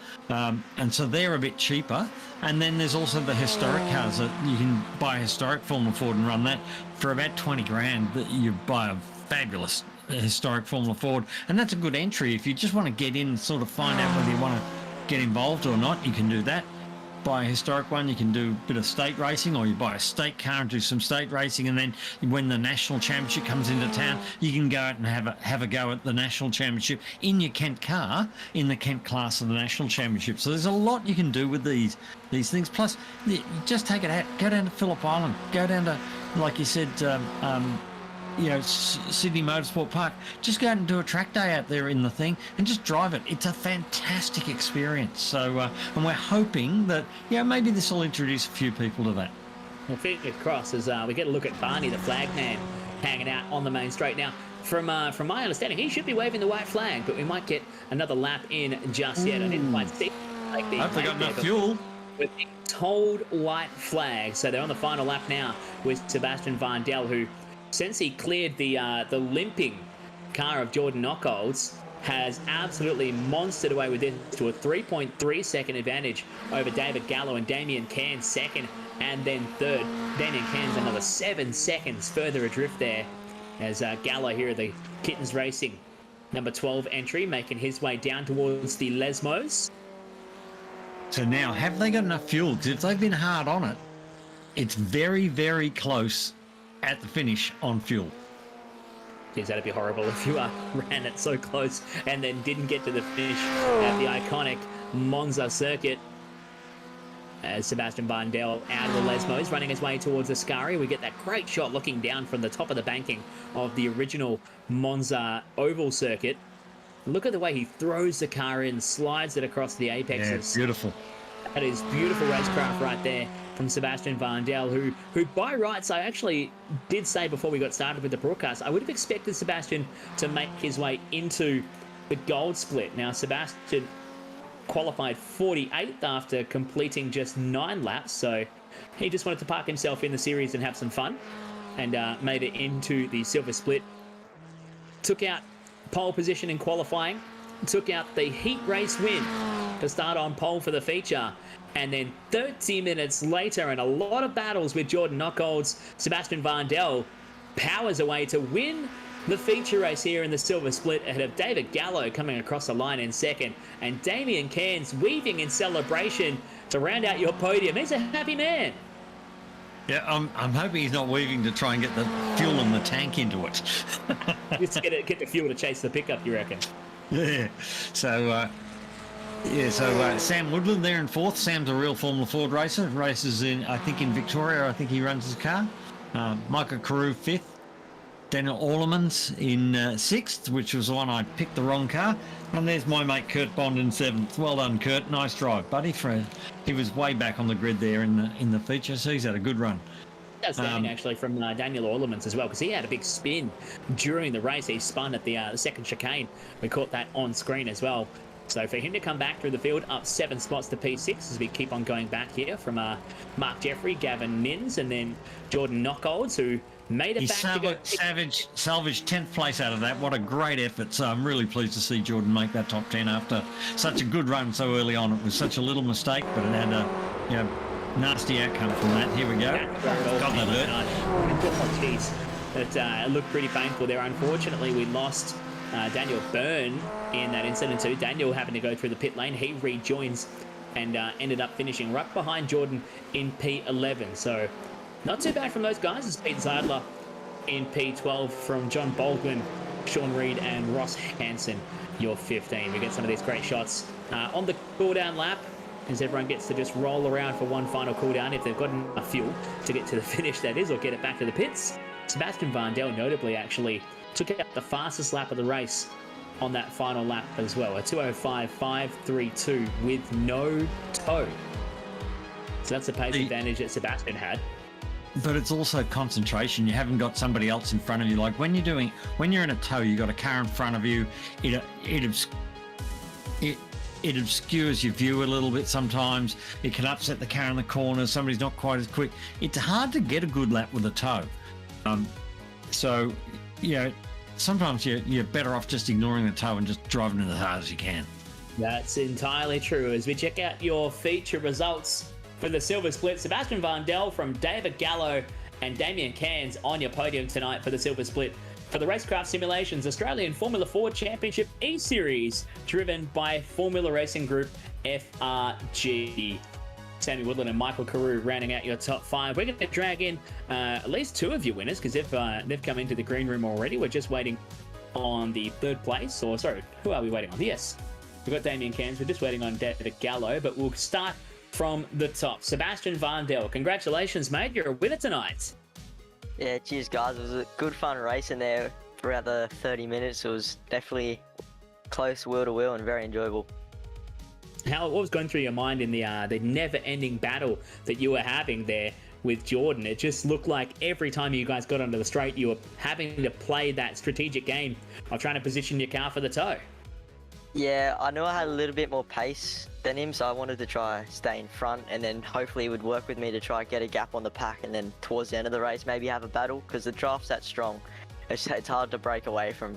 And so they're a bit cheaper. And then there's also the historic cars that you can buy a historic Formula Ford and run that for about 20 grand. That you buy a fabulous historic Formula Ford, and that's a good entry. If you just want to get in and sort of find out whether you want to get involved or not, you can do that. Buy a historic one, you can do a bit of state racing, or you buy a state car and do some state racing, and then when the national championship comes into town, you can go out and have a go at the national championship in your Kent car, in the Kent class of the national championship. So there's a lot you can do with these things. Plus, you just take it out, go down to Phillip Island, go down to, like you said, Sydney Motorsport Park. Just go out and do a track day out there in the thing and just drive it. It's a fantastic experience. So, and we're hoping that, maybe this will introduce a few people to that. Well, fingers crossed as we get a look at Barney, the flag man, hanging out on the main straight. Now, from my understanding, he should be waving the white flag, but we might get another lap in just yet. I didn't quite see. I hope they got enough fuel. With the told white flag. So they're on the final lap now with Sebastian Varndell, who, since he cleared the limping car of Jordan Knockolds, has absolutely monstered away with this to a 3.3 second advantage over David Gallo and Damien Cairns second and then third. Damien Cairns another 7 seconds further adrift there as Gallo here at the Kittens Racing number 12 entry, making his way down towards the Lesmos. So now, have they got enough fuel? Because if they've been hard on it, it's very, very close at the finish on fuel. Geez, that'd be horrible if you ran it so close and then didn't get to the finish at the iconic Monza circuit. As Sebastian Varndell out of the Lesmos, running his way towards Ascari. We get that great shot looking down from the top of the banking of the original Monza oval circuit. Look at the way he throws the car in, slides it across the apexes. Yeah, beautiful. That is beautiful racecraft right there from Sebastian Varndell, who by rights, I actually did say before we got started with the broadcast, I would have expected Sebastian to make his way into the gold split. Now, Sebastian qualified 48th after completing just 9 laps, so he just wanted to park himself in the series and have some fun, and made it into the silver split. Took out pole position in qualifying, took out the heat race win to start on pole for the feature, and then 30 minutes later and a lot of battles with Jordan Knockolds, Sebastian Varndell powers away to win the feature race here in the silver split ahead of David Gallo coming across the line in second, and Damien Cairns weaving in celebration to round out your podium. He's a happy man. Yeah, I'm hoping he's not weaving to try and get the fuel in the tank into it. Just get the fuel to chase the pickup, you reckon? Yeah. So, Sam Woodland there in fourth. Sam's a real Formula Ford racer. Races in, I think, in Victoria. I think he runs his car. Michael Carew fifth. Daniel Orlemans in sixth, which was the one I picked the wrong car. And there's my mate Kurt Bond in seventh. Well done, Kurt. Nice drive, buddy. He was way back on the grid there in the feature, so he's had a good run. Outstanding, actually, from Daniel Orlemans as well, because he had a big spin during the race. He spun at the second chicane. We caught that on screen as well. So for him to come back through the field, up 7 spots to P6 as we keep on going back here from Mark Jeffrey, Gavin Mins, and then Jordan Knockolds, who made it back. Salvaged 10th place out of that. What a great effort. So I'm really pleased to see Jordan make that top 10 after such a good run so early on. It was such a little mistake, but it had a nasty outcome from that. Here we go. God, that hurt. Oh, jeez. It looked pretty painful there. Unfortunately, we lost Daniel Byrne in that incident too. Daniel having to go through the pit lane. He rejoins and ended up finishing right behind Jordan in P11. So Not too bad from those guys. It's Pete Zeidler in P12 from John Baldwin, Sean Reed, and Ross Hansen, your 15. We get some of these great shots on the cooldown lap, as everyone gets to just roll around for one final cooldown if they've got enough fuel to get to the finish, that is, or get it back to the pits. Sebastian Vandel notably actually took out the fastest lap of the race on that final lap as well, a 2:05.532 with no toe. So that's the pace advantage that Sebastian had. But it's also concentration. You haven't got somebody else in front of you. Like when you're in a tow, you've got a car in front of you. It obscures your view a little bit sometimes. It can upset the car in the corner. Somebody's not quite as quick. It's hard to get a good lap with a tow. So, sometimes you're better off just ignoring the tow and just driving it as hard as you can. That's entirely true. As we check out your feature results for the silver split, Sebastian Vandel from David Gallo and Damien Cairns on your podium tonight for the silver split for the RaceKraft Simulations Australian Formula 4 Championship E-Series, driven by Formula Racing Group FRG. Sammy Woodland and Michael Carew rounding out your top 5. We're going to drag in at least 2 of your winners because they've come into the green room already. We're just waiting on the 3rd place. Or, sorry, who are we waiting on? Yes, we've got Damien Cairns. We're just waiting on David Gallo, but we'll start from the top. Sebastian Vandel, congratulations, mate. You're a winner tonight. Yeah, cheers, guys. It was a good fun racing there throughout the 30 minutes. It was definitely close wheel to wheel and very enjoyable. What was going through your mind in the never-ending battle that you were having there with Jordan? It just looked like every time you guys got onto the straight, you were having to play that strategic game of trying to position your car for the tow. Yeah, I knew I had a little bit more pace than him, so I wanted to try stay in front, and then hopefully he would work with me to try get a gap on the pack, and then towards the end of the race maybe have a battle, because the draft's that strong. It's hard to break away from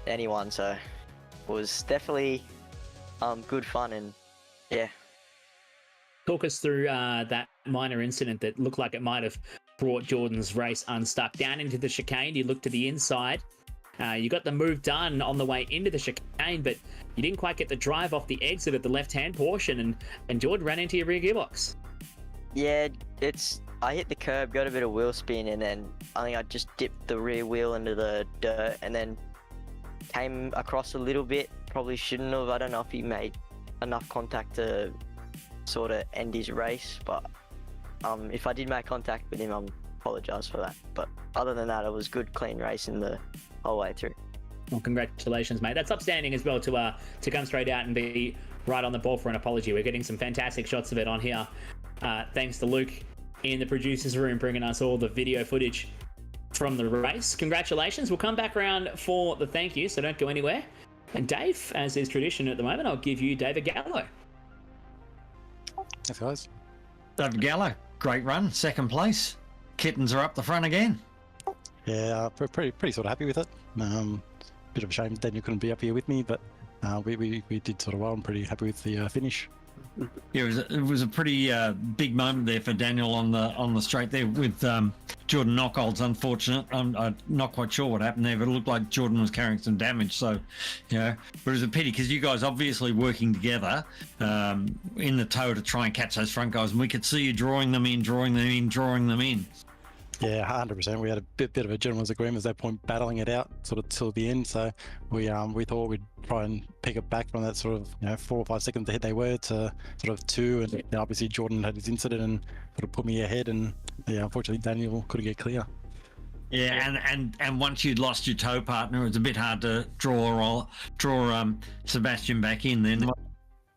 anyone, so it was definitely good fun. And yeah, talk us through that minor incident that looked like it might have brought Jordan's race unstuck. Down into the chicane, you looked to the inside. You got the move done on the way into the chicane, but you didn't quite get the drive off the exit of the left-hand portion, and Jordan ran into your rear gearbox. Yeah, I hit the curb, got a bit of wheel spin, and then I think I just dipped the rear wheel into the dirt, and then came across a little bit. Probably shouldn't have. I don't know if he made enough contact to sort of end his race, but if I did make contact with him, I apologise for that. But other than that, it was good, clean racing the whole way through. Well, congratulations, mate. That's upstanding as well to come straight out and be right on the ball for an apology. We're getting some fantastic shots of it on here. Thanks to Luke in the producer's room bringing us all the video footage from the race. Congratulations. We'll come back around for the thank you, so don't go anywhere. And Dave, as is tradition at the moment, I'll give you David Gallo. Thanks, guys. David Gallo, great run, 2nd place. Kittens are up the front again. Yeah, pretty sort of happy with it. Bit of a shame Daniel couldn't be up here with me, but we did sort of well. I'm pretty happy with the finish. Yeah, it was a pretty big moment there for Daniel on the straight there with Jordan Knockhold's unfortunate. I'm not quite sure what happened there, but it looked like Jordan was carrying some damage. So, but it was a pity because you guys obviously working together in the tow to try and catch those front guys, and we could see you drawing them in. Yeah, 100%. We had a bit of a gentleman's agreement at that point, battling it out sort of till the end. So we thought we'd try and pick it back from that sort of 4 or 5 seconds ahead they were to sort of 2, and obviously Jordan had his incident and sort of put me ahead, and unfortunately Daniel couldn't get clear. Yeah, and once you'd lost your tow partner, it was a bit hard to draw Sebastian back in then.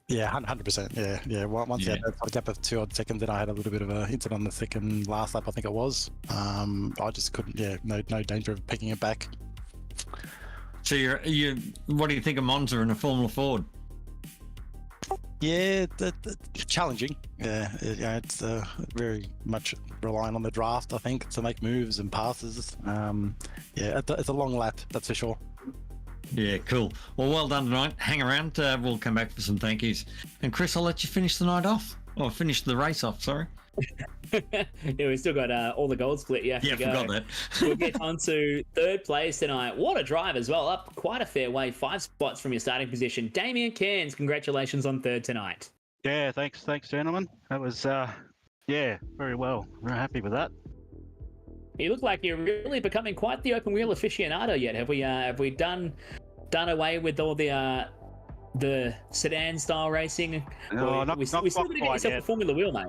Yeah, 100%. Yeah. Once you had that gap of 2 odd seconds, then I had a little bit of an incident on the second last lap, I think it was. I just couldn't. Yeah, no danger of picking it back. So you what do you think of Monza in a Formula Ford? Yeah, challenging. Yeah, it's very much relying on the draft, I think, to make moves and passes. It's a long lap, that's for sure. Yeah, cool. Well done tonight. Hang around. We'll come back for some thank yous. And Chris, I'll let you finish the night off. Or finish the race off, sorry. Yeah, we've still got all the gold split. Yeah, forgot that. We'll get on to 3rd place tonight. What a drive as well. Up quite a fair way. 5 spots from your starting position. Damien Cairns, congratulations on 3rd tonight. Yeah, thanks, gentlemen. That was Yeah, very well. Very happy with that. You look like you're really becoming quite the open wheel aficionado yet. Have we done away with all the sedan style racing? No, not we still got to get quite yourself yet. a Formula Wheel, mate.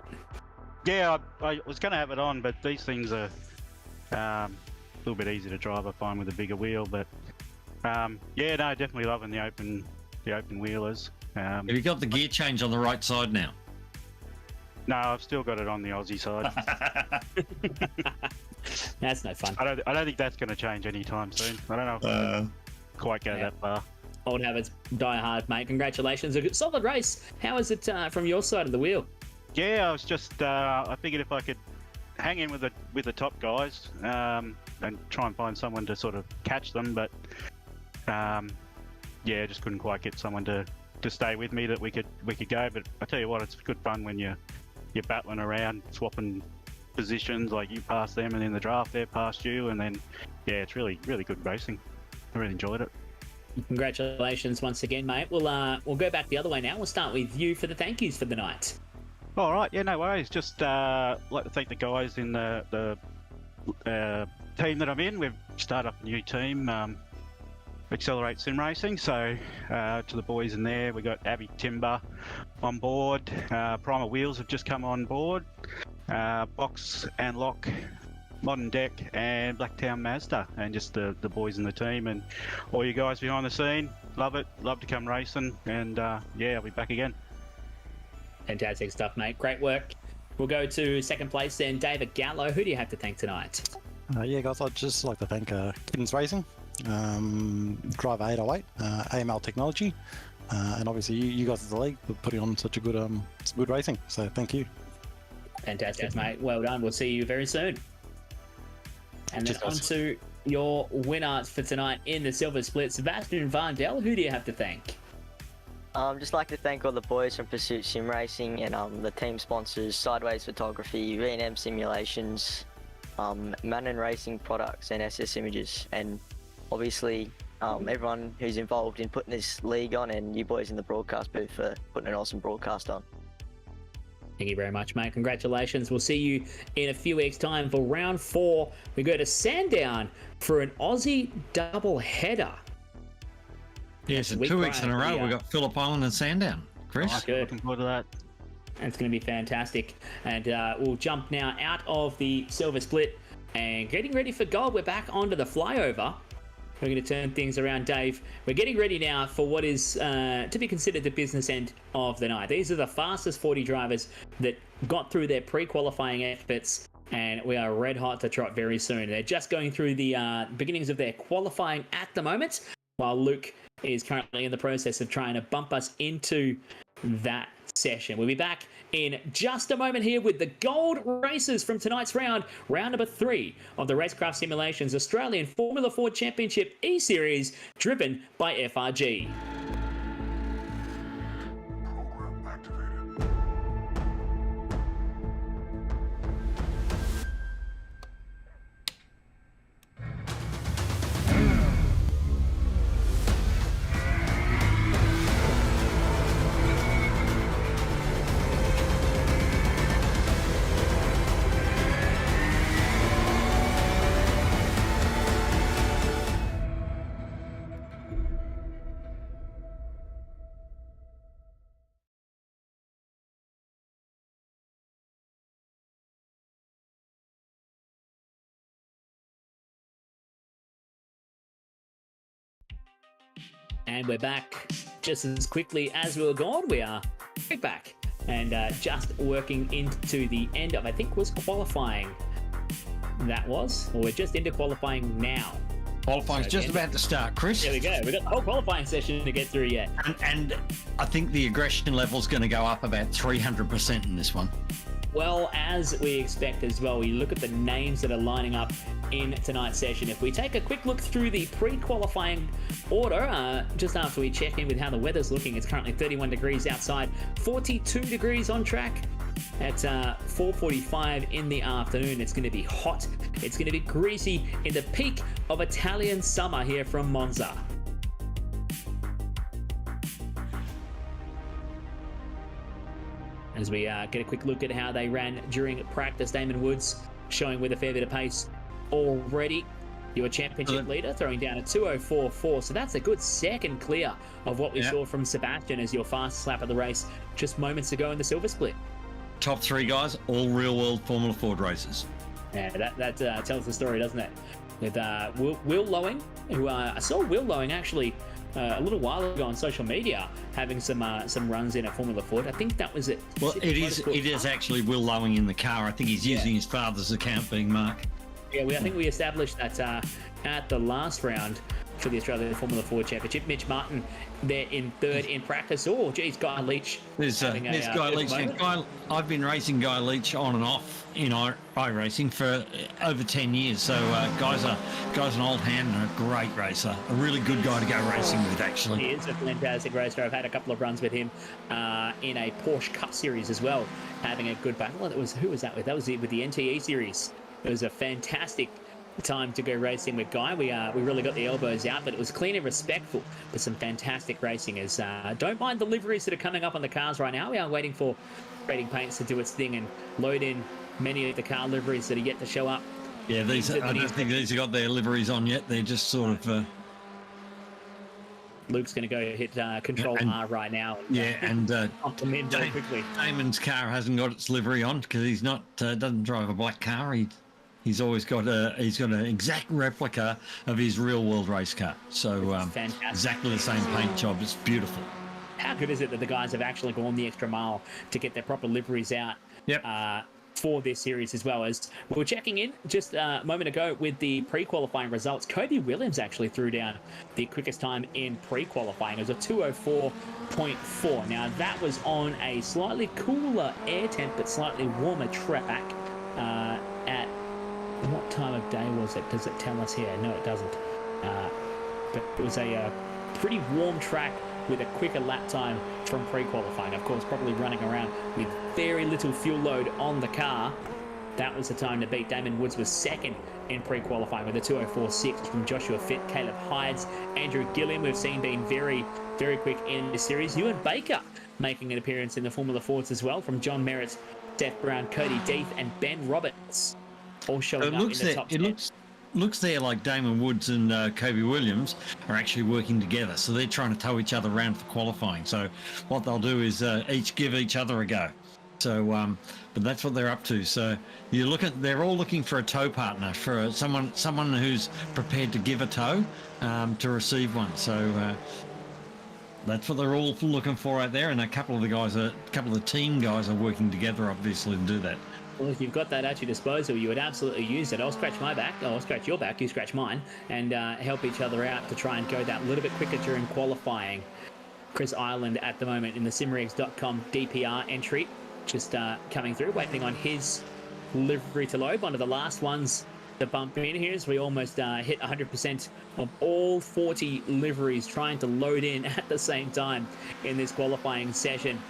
Yeah, I was going to have it on, but these things are a little bit easier to drive, I find, with a bigger wheel. But yeah, no, definitely loving the open wheelers. Have you got the gear change on the right side now? No, I've still got it on the Aussie side. That's no fun. I don't think that's going to change anytime soon. I don't know if I'll quite go that far. Old habits die hard, mate. Congratulations. A solid race. How is it from your side of the wheel? Yeah, I was just I figured if I could hang in with the top guys and try and find someone to sort of catch them, but yeah, just couldn't quite get someone to stay with me that we could go. But I tell you what, it's good fun when you're battling around, swapping positions, like you pass them and in the draft they're past you, and then yeah, it's really good racing. I really enjoyed it. Congratulations once again, mate. We'll go back the other way now. We'll start with you for the thank yous for the night. All right, yeah, no worries. Just like to thank the guys in the team that I'm in. We've started up a new team, Accelerate Sim Racing. So to the boys in there, we got Abby Timber on board. Primer Wheels have just come on board. Box and Lock, Modern Deck, and Blacktown Mazda, and just the boys in the team and all you guys behind the scene. Love it. Love to come racing, and yeah, I'll be back again. Fantastic stuff, mate. Great work. We'll go to second place then, David Gallo. Who do you have to thank tonight? Yeah, guys, I'd just like to thank Kittens Racing, Driver 808, AML Technology, and obviously you guys as the league for putting on such a good racing. So thank you. Fantastic, mate. Well done. We'll see you very soon. And then on to your winner for tonight in the silver split, Sebastian Vardell. Who do you have to thank? Just like to thank all the boys from Pursuit Sim Racing and the team sponsors, Sideways Photography, V&M Simulations, Manon Racing Products, and SS Images, and obviously everyone who's involved in putting this league on, and you boys in the broadcast booth for putting an awesome broadcast on. Thank you very much, mate. Congratulations. We'll see you in a few weeks' time for round 4. We go to Sandown for an Aussie double header. Yes, and 2 weeks in a row, we've got Phillip Island and Sandown. Chris? Oh, good. Looking forward to that. It's going to be fantastic. And we'll jump now out of the silver split and getting ready for gold. We're back onto the flyover. We're going to turn things around, Dave. We're getting ready now for what is to be considered the business end of the night. These are the fastest 40 drivers that got through their pre-qualifying efforts, and we are red hot to trot very soon. They're just going through the beginnings of their qualifying at the moment, while Luke is currently in the process of trying to bump us into that session. We'll be back in just a moment here with the gold races from tonight's round number 3 of the RaceKraft Simulations Australian Formula 4 Championship eSeries, driven by FRG. And we're back just as quickly as we were gone. We are right back and just working into the end of, I think, was qualifying. That was, or we're just into qualifying now. Qualifying's just about to start, Chris. There we go. We've got the whole qualifying session to get through yet. And I think the aggression level's going to go up about 300% in this one. Well, as we expect as well, you look at the names that are lining up in tonight's session. If we take a quick look through the pre-qualifying order, just after we check in with how the weather's looking, it's currently 31 degrees outside, 42 degrees on track. At 4:45 in the afternoon. It's going to be hot. It's going to be greasy in the peak of Italian summer here from Monza. as we get a quick look at how they ran during practice. Damon Woods showing with a fair bit of pace already. Your championship leader throwing down a 2:04.4, so that's a good second clear of what we saw from Sebastian as your fastest lap of the race just moments ago in the silver split. Top 3 guys, all real-world Formula Ford races. Yeah, that tells the story, doesn't it? With Will Lowing, who I saw Will Lowing actually a little while ago on social media having some runs in at Formula Ford. I think that was it. Well, it is actually Will Lowing in the car. I think he's using his father's account, being Mark. Yeah, I think we established that at the last round for the Australian Formula Ford Championship. Mitch Martin there in third in practice. Oh, geez, Guy Leach. There's Guy Leach. I've been racing Guy Leach on and off in iRacing for over 10 years. So Guy's an old hand and a great racer. A really good guy to go racing with, actually. He is a fantastic racer. I've had a couple of runs with him in a Porsche Cup Series as well, having a good battle. Who was that with? That was with the NTE Series. It was a fantastic time to go racing with Guy. We really got the elbows out, but it was clean and respectful, but some fantastic racing. As don't mind the liveries that are coming up on the cars right now. We are waiting for Trading Paints to do its thing and load in many of the car liveries that are yet to show up. Yeah, I don't think these have got their liveries on yet. They're just sort of... Luke's going to go hit Control R right now. And come in very quickly. Damon's car hasn't got its livery on because he's not doesn't drive a black car. He's always got an exact replica of his real world race car. So exactly the same paint job. It's beautiful. How good is it that the guys have actually gone the extra mile to get their proper liveries out? Yep. For this series, as well as we were checking in just a moment ago with the pre-qualifying results. Kobe Williams actually threw down the quickest time in pre-qualifying. It was a 2:04.4. Now that was on a slightly cooler air temp but slightly warmer track. At what time of day was it? Does it tell us here? No, it doesn't. But it was a pretty warm track with a quicker lap time from pre-qualifying. Of course, probably running around with very little fuel load on the car. That was the time to beat. Damon Woods was second in pre-qualifying with a 2:04.6 from Joshua Fitt, Caleb Hydes, Andrew Gilliam, we've seen being very, very quick in this series. Ewan Baker making an appearance in the Formula Fords as well, from John Merritt, Seth Brown, Cody Deeth, and Ben Roberts, all showing up in the top 10. Looks there like Damon Woods and Kobe Williams are actually working together. So they're trying to tow each other around for qualifying. So what they'll do is each give each other a go. So, but that's what they're up to. So they're all looking for a tow partner, for someone who's prepared to give a tow, to receive one. So that's what they're all looking for out there. And a couple of the team guys are working together, obviously, to do that. Well, if you've got that at your disposal, you would absolutely use it. I'll scratch my back, I'll scratch your back, you scratch mine, and help each other out to try and go that little bit quicker during qualifying. Chris Ireland at the moment in the simrigs.com DPR entry, just coming through, waiting on his livery to load. One of the last ones to bump in here as we almost hit 100% of all 40 liveries trying to load in at the same time in this qualifying session.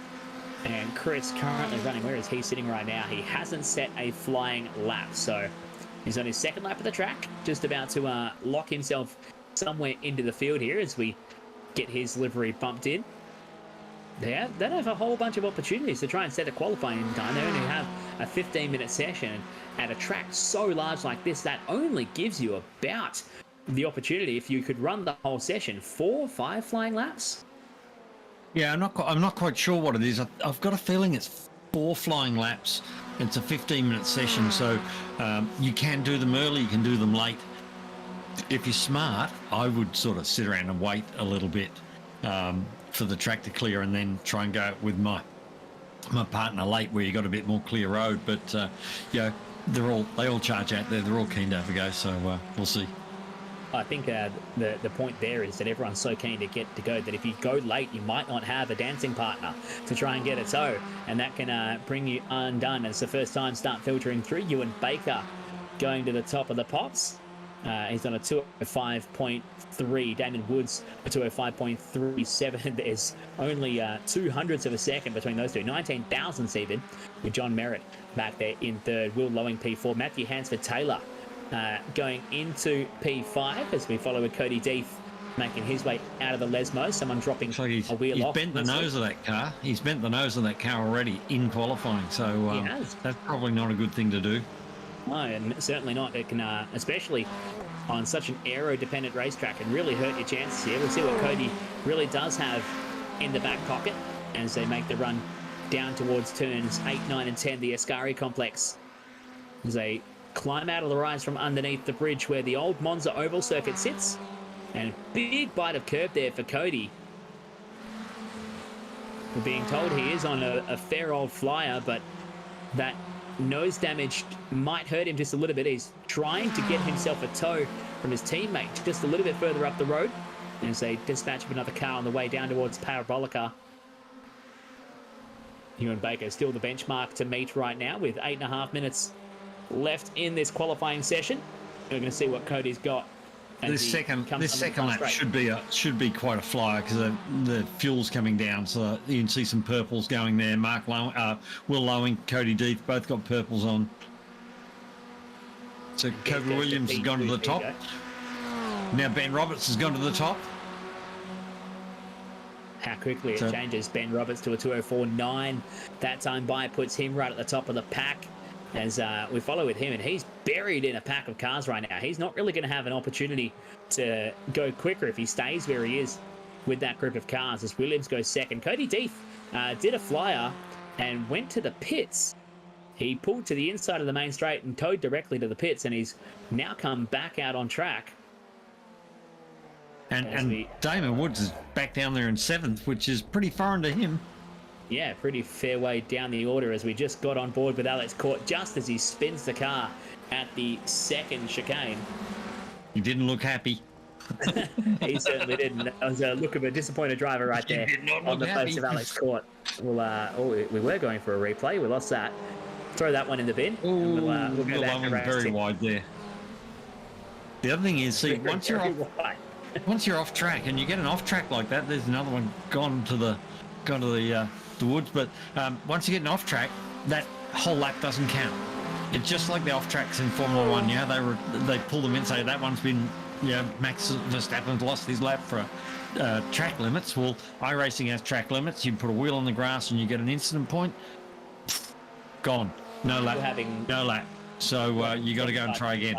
And Chris currently running, where is he sitting right now? He hasn't set a flying lap, so he's on his second lap of the track, just about to lock himself somewhere into the field here as we get his livery bumped in. They have a whole bunch of opportunities to try and set a qualifying time. They only have a 15-minute session at a track so large like this. That only gives you about the opportunity, if you could run the whole session, 4 or 5 flying laps. Yeah, I'm not quite sure what it is. I've got a feeling it's 4 flying laps. It's a 15-minute session, so you can do them early, you can do them late. If you're smart, I would sort of sit around and wait a little bit for the track to clear, and then try and go with my partner late, where you got a bit more clear road. But they all charge out there. They're all keen to have a go, so we'll see. I think the point there is that everyone's so keen to get to go that if you go late, you might not have a dancing partner to try and get a tow, and that can bring you undone as the first time start filtering through. Ewan Baker going to the top of the pops. He's on a 2:05.3. Damon Woods a 2:05.37. There's only 0.02 of a second between those two. 19 thousandths even, with John Merritt back there in third. Will Lowing P4. Matthew Hansford Taylor going into P5 as we follow with Cody Deeth making his way out of the Lesmo. Someone dropping So a wheel he's off. bent the nose of that car. He's bent the nose of that car already in qualifying. So He has. that's probably not a good thing to do. No, and certainly not. It can, especially on such an aero-dependent racetrack, and really hurt your chances here. We'll see what Cody really does have in the back pocket as they make the run down towards turns 8, 9, and 10, the Ascari complex. As they climb out of the rise from underneath the bridge where the old Monza oval circuit sits. And big bite of curb there for Cody. We're being told he is on a fair old flyer, but that nose damage might hurt him just a little bit. He's trying to get himself a tow from his teammate just a little bit further up the road as they dispatch of another car on the way down towards Parabolica. Ewan Baker still the benchmark to meet right now with 8.5 minutes left in this qualifying session. We're going to see what Cody's got. This second lap should be quite a flyer because the fuel's coming down, so you can see some purples going there. Will Lowing, Cody Deeth both got purples on. So Cody Williams has gone to the top. Now Ben Roberts has gone to the top. How quickly it changes. Ben Roberts to a 2:04.9. That time by puts him right at the top of the pack as we follow with him, and he's buried in a pack of cars right now. He's not really going to have an opportunity to go quicker if he stays where he is with that group of cars as Williams goes second. Cody Deeth did a flyer and went to the pits. He pulled to the inside of the main straight and towed directly to the pits, and he's now come back out on track. And Damon Woods is back down there in 7th, which is pretty foreign to him. Yeah, pretty fair way down the order as we just got on board with Alex Court just as he spins the car at the second chicane. He didn't look happy. He certainly didn't. That was a look of a disappointed driver right there on the post of Alex Court. We were going for a replay. We lost that. Throw that one in the bin. Ooh, we'll go back to very wide there. The other thing is, see, once you're off track and you get an off track like that, there's another one gone to the woods. But once you get an off track, that whole lap doesn't count. It's just like the off tracks in Formula One. Yeah, they pull them in, say that one's been, Max Verstappen's lost his lap for track limits. Well, iRacing has track limits. You put a wheel on the grass and you get an incident point. Gone. No lap. No lap. So you got to go and try again.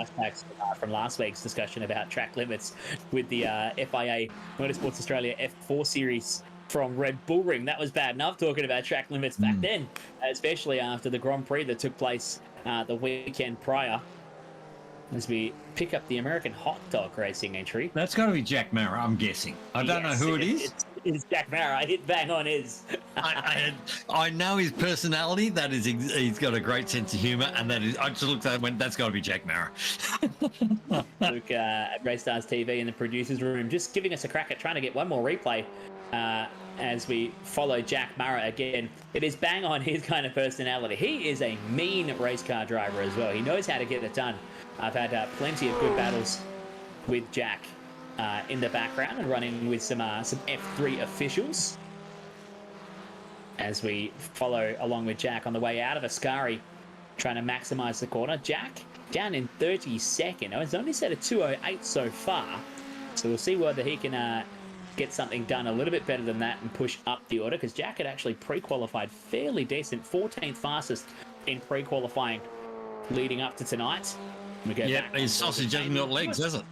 From last week's discussion about track limits with the FIA Motorsports Australia F4 series from Red Bull Ring. That was bad enough talking about track limits back then, especially after the Grand Prix that took place the weekend prior. As we pick up the American hot dog racing entry. That's got to be Jack Mara, I'm guessing. I don't know who it is. It's Jack Mara. Hit bang on his. I know his personality. That is, he's got a great sense of humour, and that is. I just looked at it and went, that's got to be Jack Mara. Luke at Racestars TV in the producers' room, just giving us a crack at trying to get one more replay. As we follow Jack Mara again. It is bang on his kind of personality. He is a mean race car driver as well. He knows how to get it done. I've had plenty of good battles with Jack in the background and running with some F3 officials. As we follow along with Jack on the way out of Ascari, trying to maximise the corner. Jack down in 32nd. He's only set a 2:08 so far. So we'll see whether he can get something done a little bit better than that and push up the order, because Jack had actually pre-qualified fairly decent, 14th fastest in pre-qualifying leading up to tonight. We go back his sausage hasn't got legs, has it?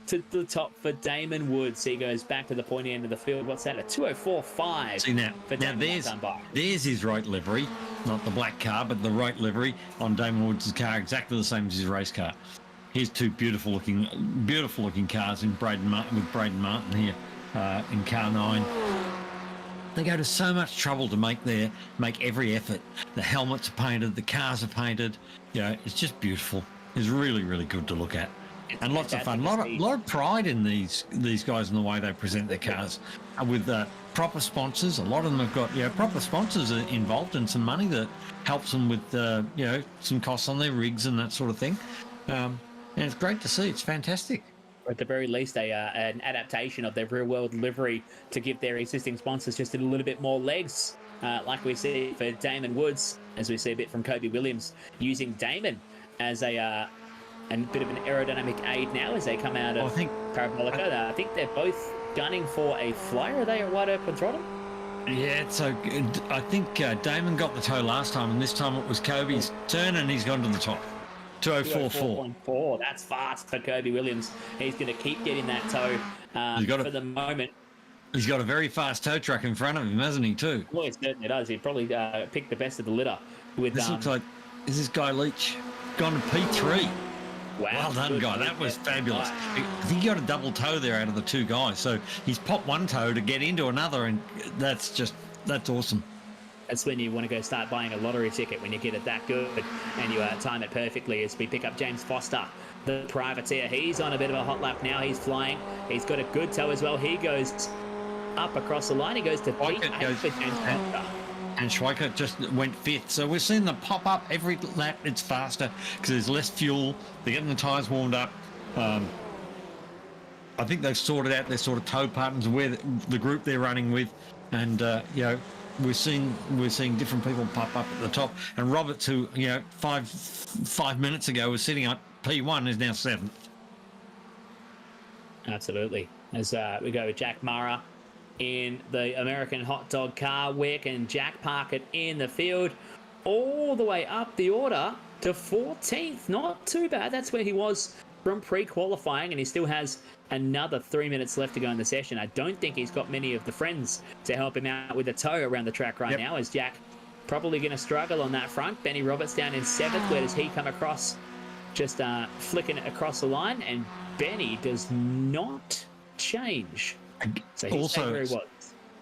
To the top for Damon Woods. He goes back to the pointy end of the field. What's that? A 2:04.5. See now there's his right livery, not the black car, but the right livery on Damon Woods' car, exactly the same as his race car. Here's two beautiful looking cars in Braden Martin here. In car 9, they go to so much trouble to make every effort. The helmets are painted, the cars are painted. It's just beautiful. It's really, really good to look at, and lots of fun. A lot of pride in these guys in the way they present their cars, with proper sponsors. A lot of them have got proper sponsors involved and some money that helps them with some costs on their rigs and that sort of thing. And it's great to see. It's fantastic. Or at the very least, an adaptation of their real-world livery to give their existing sponsors just a little bit more legs, like we see for Damon Woods, as we see a bit from Kobe Williams, using Damon as a a bit of an aerodynamic aid now as they come out of Parabolica. I think they're both gunning for a flyer. Are they at wide open throttle? Yeah, so I think Damon got the toe last time, and this time it was Kobe's turn, and he's gone to the top. 204.4. That's fast for Kobe Williams. He's going to keep getting that toe for the moment. He's got a very fast tow truck in front of him, hasn't he, too? Well, he certainly does. He probably picked the best of the litter. With this looks like, is this Guy Leach gone to P3? Wow. Well done, Guy. That was fabulous. I think he got a double toe there out of the two guys. So he's popped one toe to get into another, and that's awesome. That's when you want to go start buying a lottery ticket, when you get it that good and you time it perfectly. As we pick up James Foster, the privateer. He's on a bit of a hot lap now. He's flying. He's got a good toe as well. He goes up across the line. He goes to P8 for James Foster. And Schweiker just went fifth. So we're seeing them pop up every lap. It's faster because there's less fuel. They're getting the tyres warmed up. I think they've sorted out their sort of tow patterns where the group they're running with, and we're seeing different people pop up at the top. And Roberts, who 5 minutes ago was sitting at P1, is now 7th. Absolutely. As we go with Jack Mara in the American hot dog car. Where can Jack park it in the field? All the way up the order to 14th. Not too bad. That's where he was from pre-qualifying, and he still has another 3 minutes left to go in the session. I don't think he's got many of the friends to help him out with the tow around the track right now, as Jack probably going to struggle on that front. Benny Roberts down in 7th. Where does he come across? Just flicking it across the line, and Benny does not change. So he's also where he was.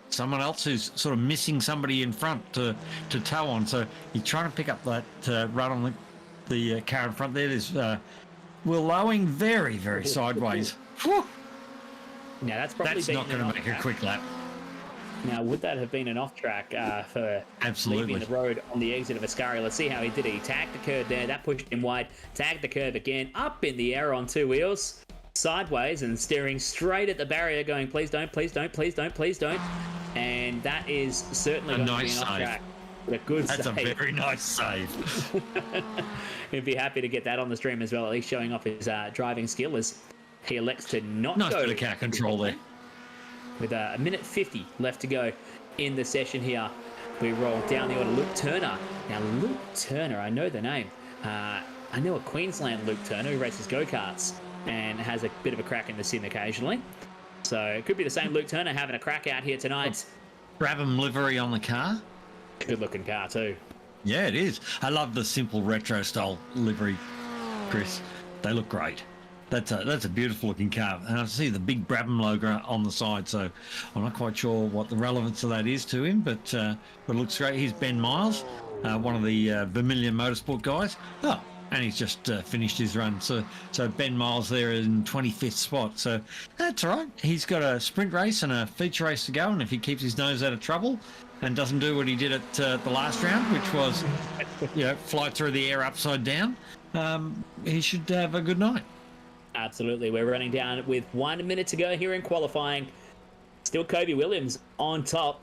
Someone else who's sort of missing somebody in front to tow on. So he's trying to pick up that run on the car in front there. There's Will Lowing very, very sideways. Now that's not going to make a quick lap. Now, would that have been an off track for leaving the road on the exit of Ascari? Let's see how he did it. He tagged the curb there. That pushed him wide. Tagged the curb again. Up in the air on two wheels. Sideways and steering straight at the barrier, going, please don't, please don't, please don't, please don't. And that is certainly going to be an off track. A good save. That's a very nice save. He'd be happy to get that on the stream as well, at least showing off his driving skill, as he elects to not nice go. Nice bit of car control there. With a minute 50 left to go in the session here, we roll down the order. Luke Turner. Now, Luke Turner, I know the name. I know a Queensland Luke Turner who races go-karts and has a bit of a crack in the sim occasionally. So it could be the same Luke Turner having a crack out here tonight. Brabham livery on the car. Good looking car too. Yeah, it is. I love the simple retro style livery, Chris. They look great. That's a beautiful looking car. And I see the big Brabham logo on the side, so I'm not quite sure what the relevance of that is to him, but it looks great. Here's Ben Miles, one of the Vermilion Motorsport guys. Oh, and he's just finished his run. So Ben Miles there in 25th spot. So that's all right. He's got a sprint race and a feature race to go, and if he keeps his nose out of trouble and doesn't do what he did at the last round, which was fly through the air upside down, he should have a good night. Absolutely. We're running down with 1 minute to go here in qualifying. Still Kobe Williams on top.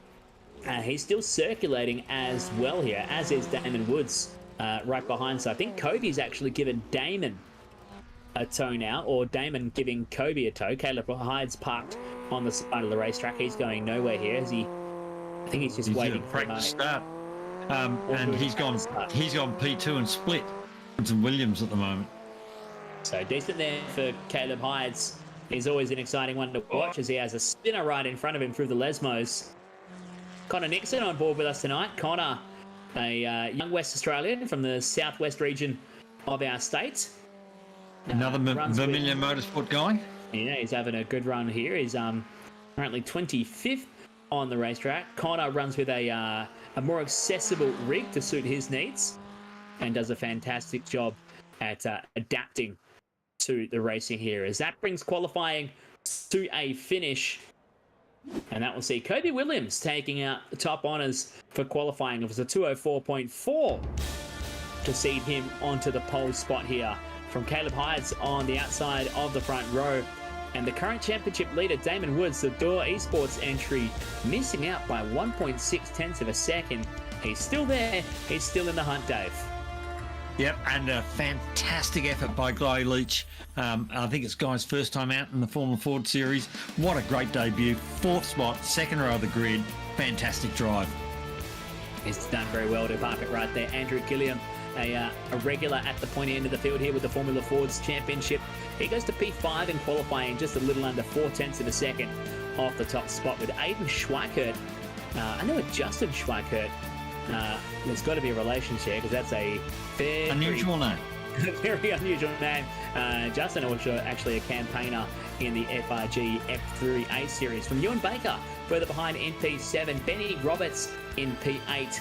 He's still circulating as well here, as is Damon Woods right behind. So I think Kobe's actually given Damon a tow now, or Damon giving Kobe a tow. Caleb Hyde's parked on the side of the racetrack. He's going nowhere here. I think he's just waiting for a start. And he's gone P2 and split. It's Williams at the moment. So decent there for Caleb Hydes. He's always an exciting one to watch, as he has a spinner right in front of him through the Lesmos. Connor Nixon on board with us tonight. Connor, a young West Australian from the southwest region of our state. Another Vermilion Motorsport guy. Yeah, he's having a good run here. He's currently 25th on the racetrack. Connor runs with a more accessible rig to suit his needs and does a fantastic job at adapting to the racing here, as that brings qualifying to a finish, and that will see Kobe Williams taking out the top honours for qualifying. It was a 204.4 to seed him onto the pole spot here, from Caleb Hydes on the outside of the front row, and the current championship leader Damon Woods, the Door Esports entry, missing out by 1.6 tenths of a second. He's still there. He's still in the hunt, Dave. Yep, and a fantastic effort by Guy Leach. I think it's Guy's first time out in the Formula Ford series. What a great debut. 4th spot, 2nd row of the grid. Fantastic drive. He's done very well to park it right there. Andrew Gilliam, a regular at the pointy end of the field here with the Formula Ford's Championship. He goes to P5 in qualifying, just a little under 4/10 of a second off the top spot with Aiden Schweikert. I know with Justin Schweikert, there's got to be a relationship because that's a very unusual name. Very unusual name. Justin also actually a campaigner in the FRG F3 A Series. From Ewan Baker, further behind in P7, Benny Roberts in P8,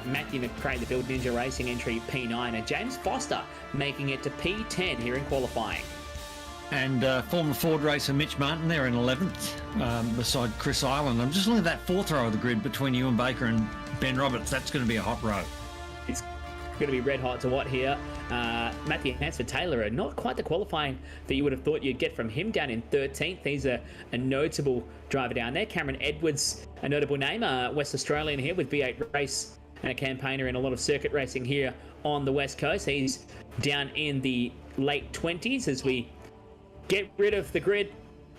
Matthew McRae, the Build Ninja Racing entry P9, and James Foster making it to P10 here in qualifying. And Formula Ford racer Mitch Martin there in 11th, beside Chris Island. I'm just looking at that 4th row of the grid between Ewan Baker and Ben Roberts. That's going to be a hot row. It's going to be red hot to what here. Matthew Hansford-Taylor, not quite the qualifying that you would have thought you'd get from him down in 13th. He's a notable driver down there. Cameron Edwards, a notable name, West Australian here with B8 Race and a campaigner in a lot of circuit racing here on the West Coast. He's down in the late 20s as we get rid of the grid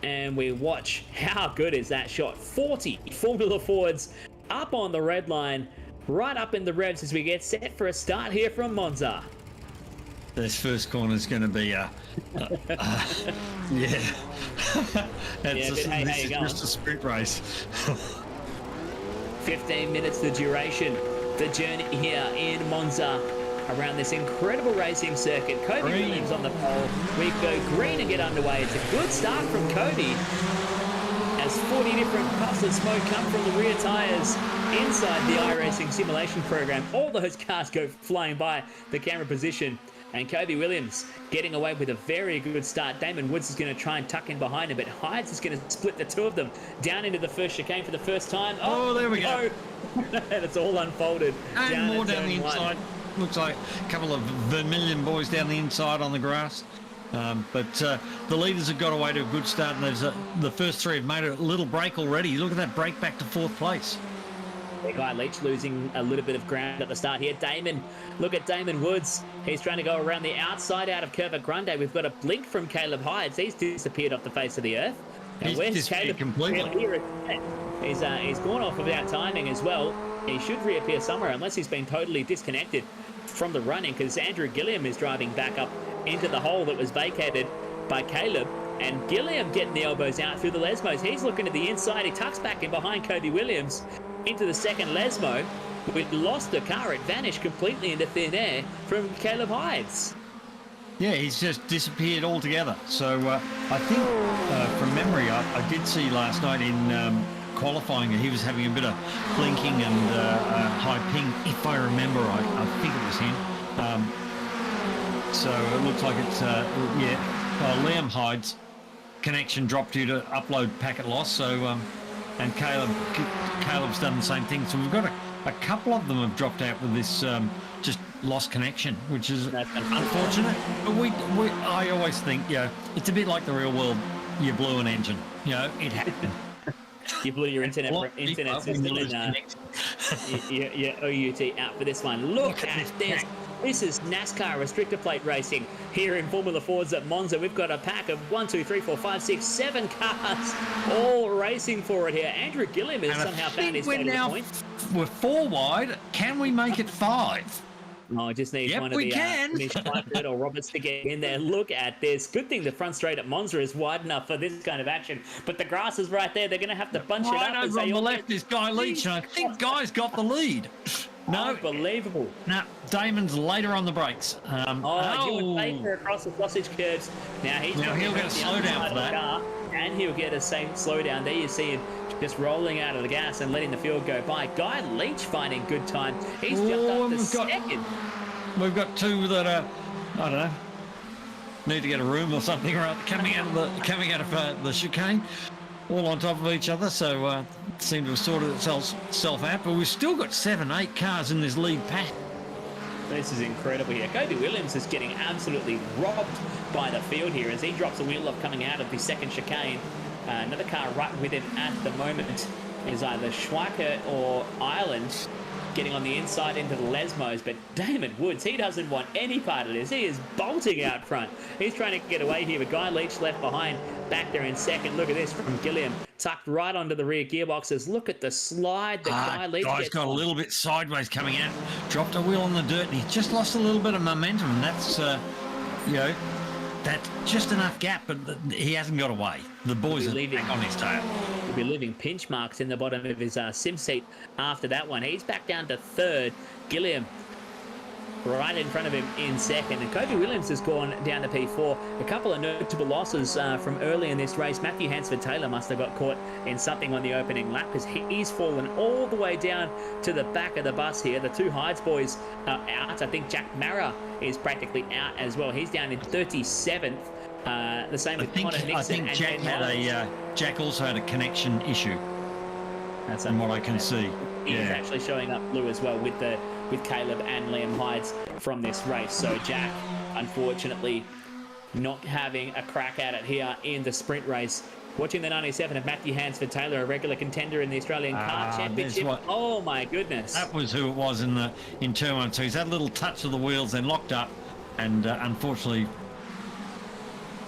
and we watch how good is that shot. 40 Formula Fords up on the red line, right up in the revs as we get set for a start here from Monza. This first corner is going to be yeah. Hey, This is just a sprint race. 15 minutes the duration, the journey here in Monza around this incredible racing circuit. Kobe Williams on the pole. We go green and get underway. It's a good start from Kobe as 40 different puffs of smoke come from the rear tyres inside the iRacing simulation program. All those cars go flying by the camera position. And Kobe Williams getting away with a very good start. Damon Woods is going to try and tuck in behind him, but Hides is going to split the two of them down into the first chicane for the first time. Oh, there we go. And it's all unfolded. And more down the inside. Looks like a couple of Vermilion boys down the inside on the grass. But the leaders have got away to a good start, and there's the first three have made a little break already. Look at that break back to 4th place. Guy Leach losing a little bit of ground at the start here. Damon, look at Damon Woods. He's trying to go around the outside out of Curva Grande. We've got a blink from Caleb Hides. He's disappeared off the face of the earth. And He's where's disappeared Caleb? completely. He's gone off without timing as well. He should reappear somewhere unless he's been totally disconnected from the running, because Andrew Gilliam is driving back up into the hole that was vacated by Caleb. And Gilliam getting the elbows out through the Lesmos. He's looking to the inside. He tucks back in behind Kobe Williams into the second Lesmo. We lost the car. It vanished completely into thin air from Caleb Hides. Yeah, he's just disappeared altogether. So I think from memory, I did see last night in qualifying he was having a bit of blinking and high ping, if I remember right. I think it was him. So it looks like it's, Liam Hyde's connection dropped due to upload packet loss. So, and Caleb's done the same thing. So we've got a couple of them have dropped out with this just lost connection, which is unfortunate. But I always think, it's a bit like the real world. You blew an engine, it happened. You blew your internet system and your OUT out for this one. Look at this. This is NASCAR restrictor plate racing here in Formula Fords at Monza. We've got a pack of 1, 2, 3, 4, 5, 6, 7 cars all racing for it here. Andrew Gilliam has somehow found his way to the point. We're 4 wide. Can we make it 5? Oh, just need one of the or Roberts to get in there. Look at this. Good thing the front straight at Monza is wide enough for this kind of action. But the grass is right there. They're going to have to bunch it up. Right over on the left is Guy Leach, and I think Guy's got the lead. No, unbelievable. No, Damon's later on the brakes. Ewan Baker across the sausage curves. Now he'll get a slowdown for that. Car, and he'll get a same slowdown. There you see him just rolling out of the gas and letting the field go by. Guy Leach finding good time. He's jumped up to second. We've got two that are, I don't know, need to get a room or something, right? Coming out of the chicane, all on top of each other. So seem to have sorted itself out. But we've still got 7, 8 cars in this lead pack. This is incredible here. Kobe Williams is getting absolutely robbed by the field here as he drops a wheel off coming out of the second chicane. Another car right with him at the moment is either Schweikert or Ireland. getting on the inside into the Lesmos, but Damon Woods, he doesn't want any part of this. He is bolting out front. He's trying to get away here, but Guy Leach left behind back there in second. Look at this from Gilliam, tucked right onto the rear gearboxes. Look at the slide that Guy Leach Guy's got a little bit sideways coming out, dropped a wheel on the dirt, and he's just lost a little bit of momentum, and that's, that's just enough gap, but he hasn't got away. The boys are back on his tail. He'll be leaving pinch marks in the bottom of his sim seat after that one. He's back down to third. Gilliam right in front of him in second. And Kobe Williams has gone down to P4. A couple of notable losses from early in this race. Matthew Hansford-Taylor must have got caught in something on the opening lap because he's fallen all the way down to the back of the bus here. The two Hides boys are out. I think Jack Mara is practically out as well. He's down in 37th. The same with Connor Nixon. I think Jack also had a connection issue. That's from what I can see. He's actually showing up blue as well with Caleb and Liam Hides from this race. So Jack, unfortunately, not having a crack at it here in the sprint race. Watching the 97 of Matthew Hansford-Taylor, a regular contender in the Australian Car Championship. Oh my goodness! That was who it was in turn 1. So he's had a little touch of the wheels, then locked up, and unfortunately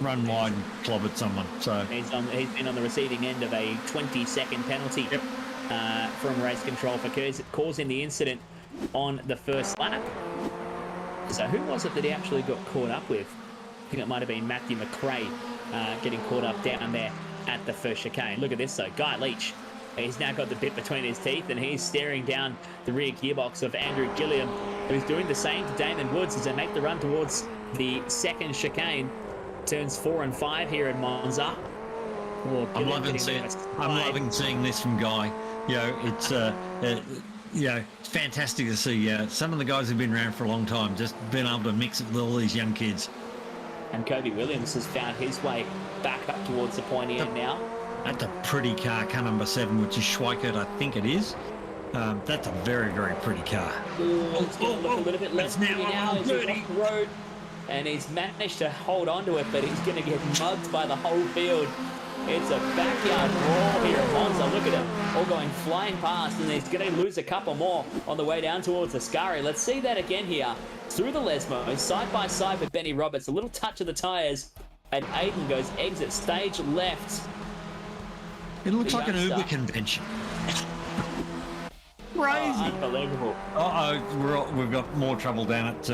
run wide and clobbered someone. So he's been on the receiving end of a 20-second penalty from race control for causing the incident on the first lap. So who was it that he actually got caught up with? I think it might have been Matthew McRae getting caught up down there at the first chicane. Look at this though, Guy Leach. He's now got the bit between his teeth and he's staring down the rear gearbox of Andrew Gilliam, who's doing the same to Damon Woods as they make the run towards the second chicane. Turns 4 and 5 here in Monza. I'm loving seeing this from Guy. It's it's fantastic to see. Some of the guys have been around for a long time, just been able to mix it with all these young kids. And Kobe Williams has found his way back up towards the pointy end now. That's a pretty car number 7, which is Schweikert, I think it is. That's a very, very pretty car. It's going to look a little bit less pretty now as he's off the road. And he's managed to hold on to it, but he's going to get mugged by the whole field. It's a backyard brawl here at Monza. Look at him, all going flying past, and he's going to lose a couple more on the way down towards Ascari. Let's see that again here. Through the Lesmo, side by side with Benny Roberts. A little touch of the tyres, and Aiden goes exit stage left. It looks like an Uber convention. Crazy. Unbelievable. We've got more trouble down at...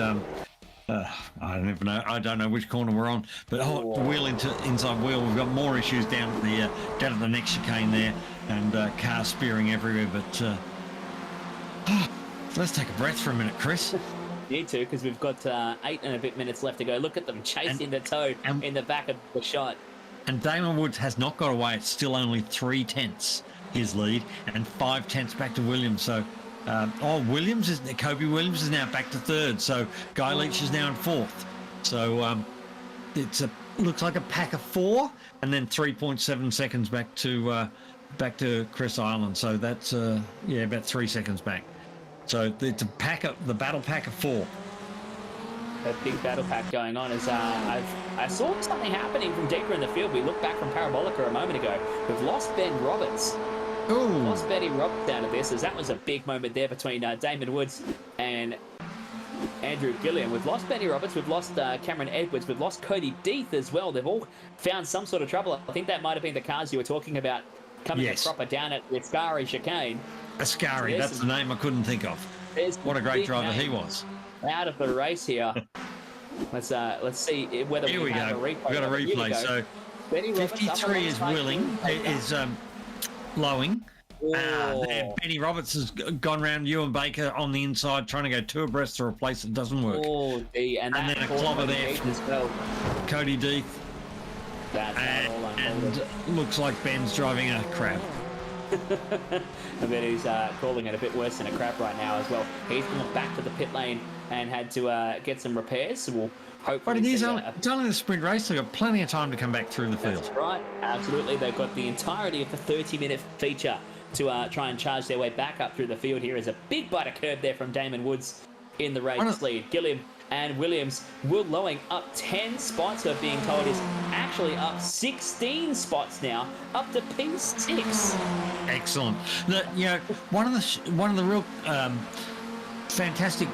I don't know which corner we're on, but wheel inside wheel. We've got more issues down at the next chicane there, and cars spearing everywhere. But let's take a breath for a minute, Chris. Need to, because we've got 8 and a bit minutes left to go. Look at them chasing the toad in the back of the shot. And Damon Woods has not got away. It's still only 3/10 his lead, and 5/10 back to Williams. So. Kobe Williams is now back to third, so Guy Leach is now in fourth. So looks like a pack of 4, and then 3.7 seconds back to Chris Island. So that's about 3 seconds back. So it's the battle pack of 4. A big battle pack going on as I saw something happening from deeper in the field. We looked back from Parabolica a moment ago. We've lost Ben Roberts. Lost Betty Roberts down to this, as that was a big moment there between Damon Woods and Andrew Gilliam. We've lost Benny Roberts, we've lost Cameron Edwards, we've lost Cody Deeth as well. They've all found some sort of trouble. I think that might have been the cars you were talking about coming proper down at the Ascari chicane. Ascari, so that's the name I couldn't think of. What a great driver he was. Out of the race here. Let's see whether we have a replay. We've got a replay. So 53 is Willing, is Lowing. And Benny Roberts has gone round Ewan Baker on the inside, trying to go 2 abreast to a place that doesn't work. And then a clobber there as well. Cody Deeth. And looks like Ben's driving a crab. I bet he's calling it a bit worse than a crap right now as well. He's gone back to the pit lane and had to get some repairs. So we'll hopefully. But it's only a sprint race. They've got plenty of time to come back through the field. That's right. Absolutely. They've got the entirety of the 30-minute feature to try and charge their way back up through the field. Here is a big bite of curb there from Damon Woods in the race lead. Gilliam and Williams. Will Lowing up 10 spots, we're being told, is actually up 16 spots now, up to P6. Excellent. One of the real fantastic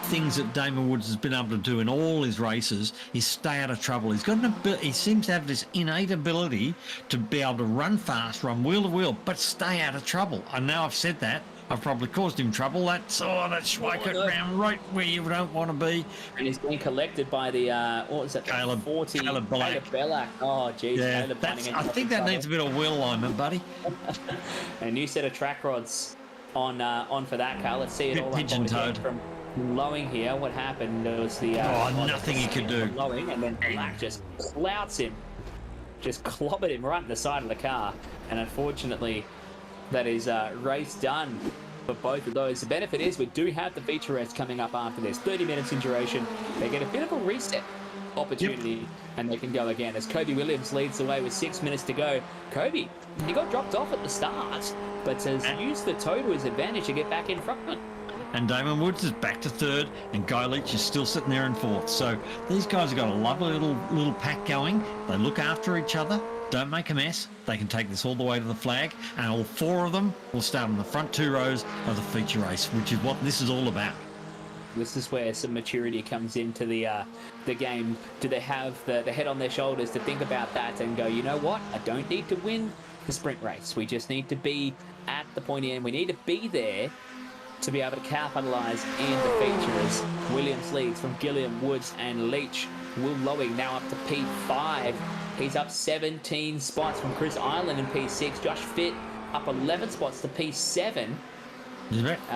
things that Damon Woods has been able to do in all his races is stay out of trouble. He seems to have this innate ability to be able to run fast, run wheel to wheel, but stay out of trouble. And now I've said that, I've probably caused him trouble. That's Schweikert round right where you don't want to be. And he's being collected by the what was that? Caleb Bellac. Oh, geez. Yeah, I think that needs a bit of wheel alignment, buddy. A new set of track rods on for that car. Let's see it all pigeon-toed from Lowing here. What happened was the nothing he could do. Lowing, and then Black just clouts him, just clobbered him right in the side of the car, and unfortunately, that is race done for both of those. The benefit is we do have the feature race coming up after this. 30 minutes in duration. They get a bit of a reset opportunity, and they can go again as Kobe Williams leads the way with 6 minutes to go. Kobe, he got dropped off at the start, but has used the toe to his advantage to get back in front. And Damon Woods is back to third, and Guy Leach is still sitting there in fourth. So these guys have got a lovely little pack going. They look after each other, don't make a mess. They can take this all the way to the flag, and all four of them will start on the front two rows of the feature race, which is what this is all about. This is where some maturity comes into the game. Do they have the head on their shoulders to think about that and go, you know what? I don't need to win the sprint race. We just need to be at the pointy end. We need to be there to be able to capitalise in the features. Williams leads from Gilliam, Woods and Leach. Will Lowing now up to P5. He's up 17 spots from Chris Island in P6. Josh Fitt up 11 spots to P7.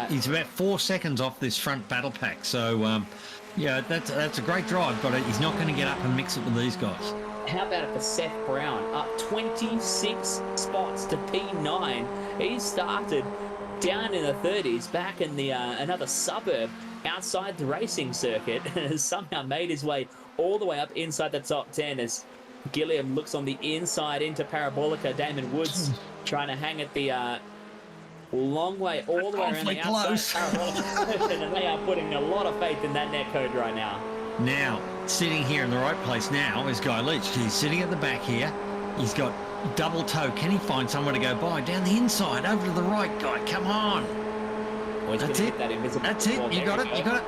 He's about 4 seconds off this front battle pack. So, that's a great drive, but he's not going to get up and mix it with these guys. How about it for Seth Brown? Up 26 spots to P9. He started down in the 30s, back in the another suburb outside the racing circuit, and has somehow made his way all the way up inside the top 10 as Gilliam looks on the inside into Parabolica. Damon Woods trying to hang at the long way, all the way around the outside Parabolica, and they are putting a lot of faith in that netcode right now. Now, sitting here in the right place now is Guy Leach. He's sitting at the back here. He's got double toe. Can he find somewhere to go by? Down the inside, over to the right, Guy. Come on. That's it. That's it. You got it. You got it.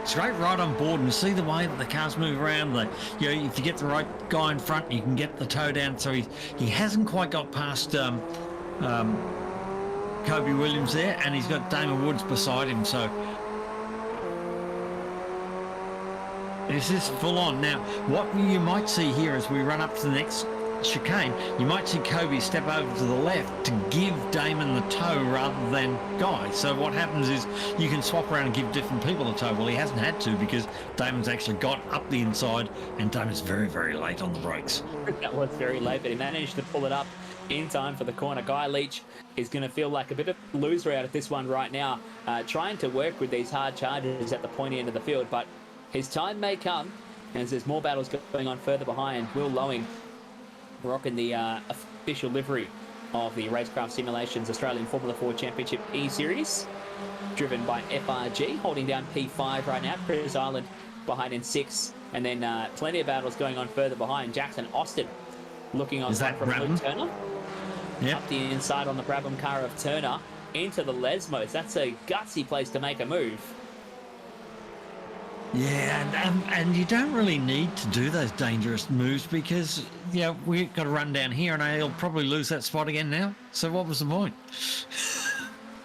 Straight right on board, and see the way that the cars move around. If you get the right guy in front, you can get the toe down. So he hasn't quite got past Kobe Williams there, and he's got Damon Woods beside him. So this is full on. Now, what you might see here as we run up to the next chicane, you might see Kobe step over to the left to give Damon the toe rather than Guy. So what happens is you can swap around and give different people the toe. Well, he hasn't had to because Damon's actually got up the inside, and Damon's very, very late on the brakes. That was very late, but he managed to pull it up in time for the corner. Guy Leach is going to feel like a bit of a loser out of this one right now, trying to work with these hard charges at the pointy end of the field, but his time may come as there's more battles going on further behind. Will Lowing rocking the official livery of the RaceKraft Simulations Australian Formula 4 Championship eSeries, driven by FRG, holding down P5 right now. Chris Island behind in 6, and then plenty of battles going on further behind. Jackson Austin looking on from Luke Turner. Yep. Up the inside on the Brabham car of Turner into the Lesmos. That's a gutsy place to make a move. Yeah, and you don't really need to do those dangerous moves because, we've got to run down here and he'll probably lose that spot again now. So what was the point?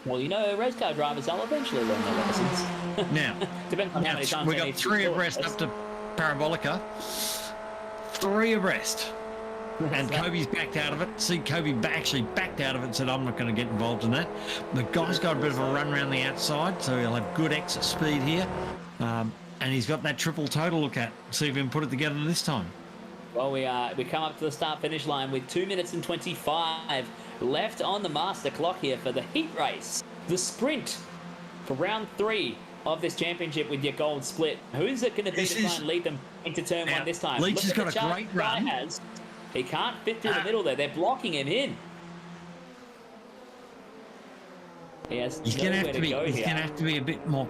Well, race car drivers, they'll eventually learn their lessons. Now, depending on how many times we got 3 abreast up to Parabolica. 3 abreast. And Kobe's backed out of it. See, Kobe actually backed out of it and said, I'm not going to get involved in that. The guy's got a bit of a run around the outside, so he'll have good exit speed here. And he's got that triple toe to look at. See if he can put it together this time. Well, we come up to the start-finish line with 2 minutes and 25 left on the master clock here for the heat race. The sprint for round 3 of this championship with your gold split. Who's it going to be to try and lead them into turn 1 this time? Leach has got a great run. He can't fit through the middle there. They're blocking him in. He has He's going to nowhere have to be. go He's here. going to have to be a bit more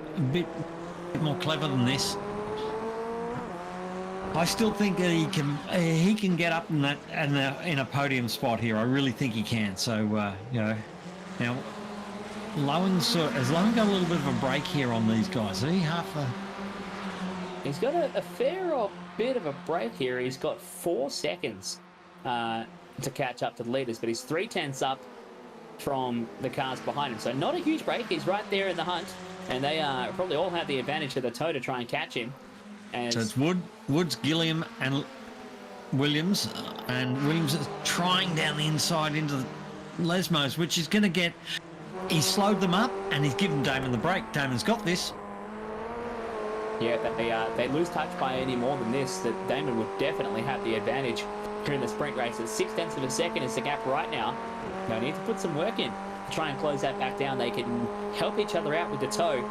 clever than this. I still think that he can get up in that in a podium spot here. I really think he can. So you know, now Lowen's has Lowen got a little bit of a break here on these guys. Is he half a? He's got a fair bit of a break here. He's got 4 seconds to catch up to the leaders, but he's 3/10 up from the cars behind him. So not a huge break. He's right there in the hunt, and they probably all have the advantage of the toe to try and catch him. So it's Woods, Gilliam, and Williams, is trying down the inside into the Lesmos, which is going to get. He's slowed them up, and he's given Damon the break. Damon's got this. Yeah, they lose touch by any more than this, that Damon would definitely have the advantage here in the sprint race. At 0.6 of a second is the gap right now. They need to put some work in to try and close that back down. They can help each other out with the toe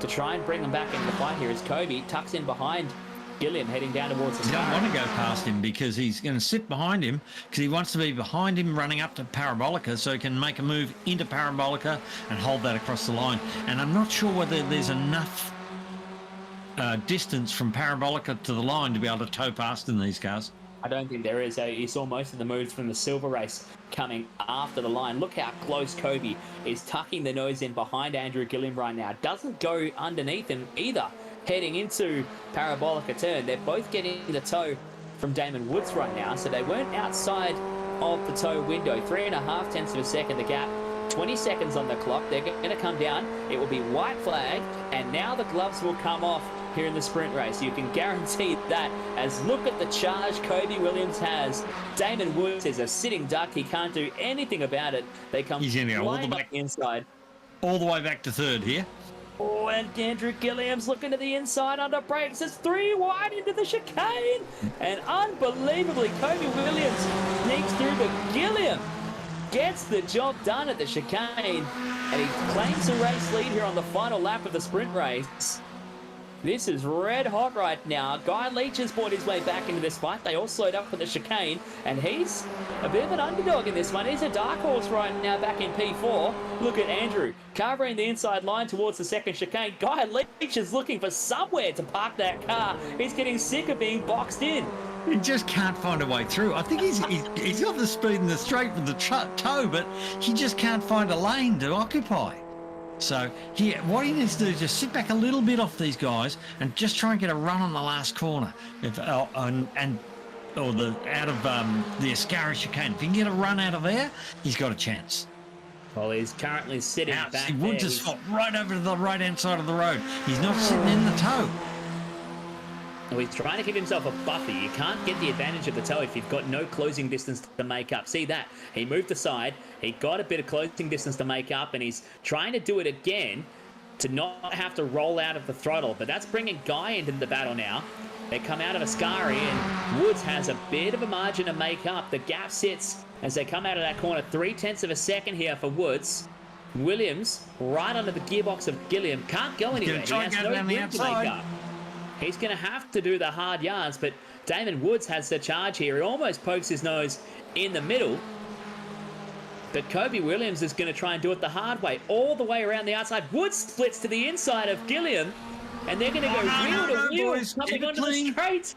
to try and bring them back into the fight here as Kobe tucks in behind Gilliam heading down towards the He start. don't want to go past him because he's going to sit behind him because he wants to be behind him running up to Parabolica so he can make a move into Parabolica and hold that across the line. And I'm not sure whether there's enough distance from Parabolica to the line to be able to tow past in these cars. I don't think there is. You saw most of the moves from the silver race coming after the line. Look how close Kobe is tucking the nose in behind Andrew Gilliam right now. Doesn't go underneath him either. Heading into Parabolica turn. They're both getting the toe from Damon Woods right now, so they weren't outside of the toe window. 3.5 of a second the gap. 20 seconds on the clock. They're going to come down. It will be white flag, and now the gloves will come off here in the sprint race. You can guarantee that, as look at the charge Kobe Williams has. Damon Woods is a sitting duck. He can't do anything about it. They come flying up inside. All the way back to third here. Oh, and Andrew Gilliam's looking to the inside under brakes. It's 3 wide into the chicane. And unbelievably, Kobe Williams sneaks through, but Gilliam gets the job done at the chicane. And he claims the race lead here on the final lap of the sprint race. This is red hot right now. Guy Leach has brought his way back into this fight. They all slowed up for the chicane, and he's a bit of an underdog in this one. He's a dark horse right now back in P4. Look at Andrew covering the inside line towards the second chicane. Guy Leach is looking for somewhere to park that car. He's getting sick of being boxed in. He just can't find a way through. I think he's got the speed in the straight with the toe, but he just can't find a lane to occupy. So what he needs to do is just sit back a little bit off these guys and just try and get a run on the last corner, out of the Ascara chicane. If he can get a run out of there, he's got a chance. Well, he's currently sitting back there. Woods has got right over to the right-hand side of the road. He's not sitting in the toe. Well, he's trying to give himself a buffer. You can't get the advantage of the toe if you've got no closing distance to make up. See that? He moved aside. He got a bit of closing distance to make up, and he's trying to do it again to not have to roll out of the throttle. But that's bringing Guy into the battle now. They come out of Ascari, and Woods has a bit of a margin to make up. The gap sits as they come out of that corner. 0.3 of a second here for Woods. Williams right under the gearbox of Gilliam. Can't go anywhere. He has no room to make up. He's going to have to do the hard yards, but Damon Woods has the charge here. He almost pokes his nose in the middle. But Kobe Williams is going to try and do it the hard way, all the way around the outside. Woods splits to the inside of Gilliam, and they're going to go wheel to wheel, coming onto the straight.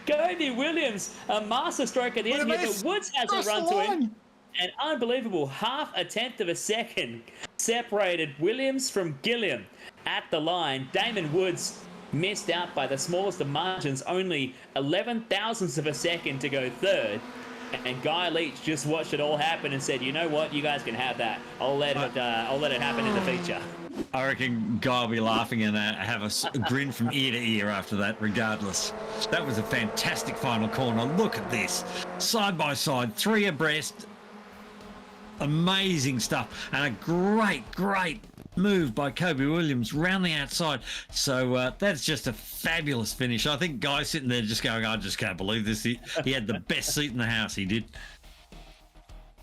Kobe Williams, a master stroke at the end here, but Woods has a run to him. An unbelievable 0.5 of a second separated Williams from Gilliam at the line. Damon Woods missed out by the smallest of margins, only 0.11 of a second to go third. And Guy Leach just watched it all happen and said, "You know what? You guys can have that. I'll let it happen in the feature." I reckon Guy will be laughing and have a grin from ear to ear after that, regardless. That was a fantastic final corner. Look at this. Side by side, 3 abreast. Amazing stuff. And a great move by Kobe Williams round the outside. So that's just a fabulous finish. I think Guy's sitting there just going, I just can't believe this. He had the best seat in the house, he did.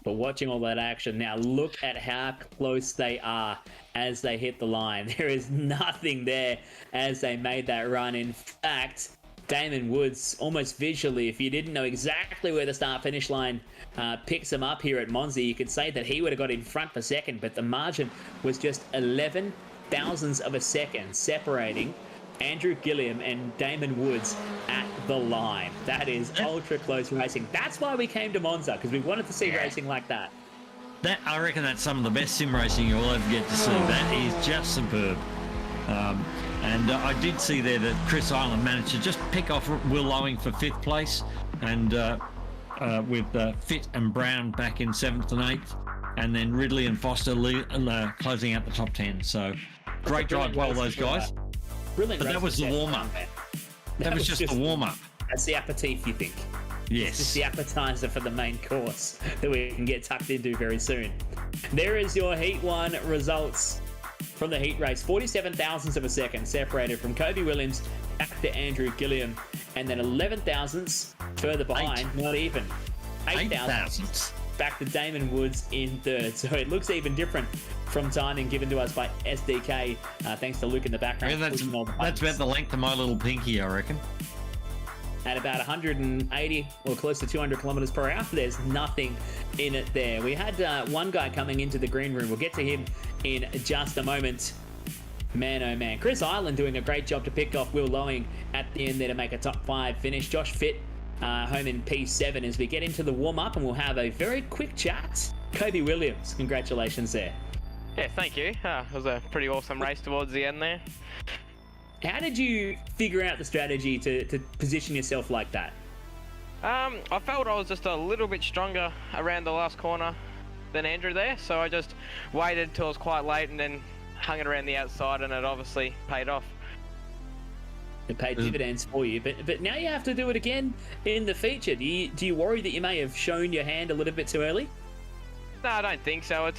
But watching all that action now, look at how close they are as they hit the line. There is nothing there as they made that run. In fact, Damon Woods, almost visually, if you didn't know exactly where the start-finish line picks him up here at Monza, you could say that he would have got in front for second, but the margin was just 11 thousandths of a second separating Andrew Gilliam and Damon Woods at the line. That is ultra close racing. That's why we came to Monza, because we wanted to see racing like that. I reckon that's some of the best sim racing you'll ever get to see. That is just superb. And I did see there that Chris Island managed to just pick off Will Lowing for 5th place, and with Fitt and Brown back in 7th and 8th, and then Ridley and Foster closing out the top 10. So great drive by all those guys. Brilliant. But that was the warm-up. That was just the warm-up. That's the aperitif, you think? Yes. It's just the appetizer for the main course that we can get tucked into very soon. There is your Heat 1 results from the heat race. 47 thousandths of a second separated from Kobe Williams back to Andrew Gilliam, and then 11 thousandths further behind, not even. 8 thousandths back to Damon Woods in 3rd. So it looks even different from timing given to us by SDK, thanks to Luke in the background. Yeah, that's about the length of my little pinky, I reckon. At about 180 or close to 200 kilometers per hour, there's nothing in it there. We had one guy coming into the green room. We'll get to him in just a moment. Man, oh man. Chris Island doing a great job to pick off Will Lowing at the end there to make a top 5 finish. Josh Fitt home in P7 as we get into the warm-up, and we'll have a very quick chat. Kobe Williams, congratulations there. Yeah, thank you. It was a pretty awesome race towards the end there. How did you figure out the strategy to position yourself like that? I felt I was just a little bit stronger around the last corner than Andrew there, so I just waited till it was quite late and then hung it around the outside, and it obviously paid off. It paid dividends for you, but now you have to do it again in the feature. Do you worry that you may have shown your hand a little bit too early? No, I don't think so. It's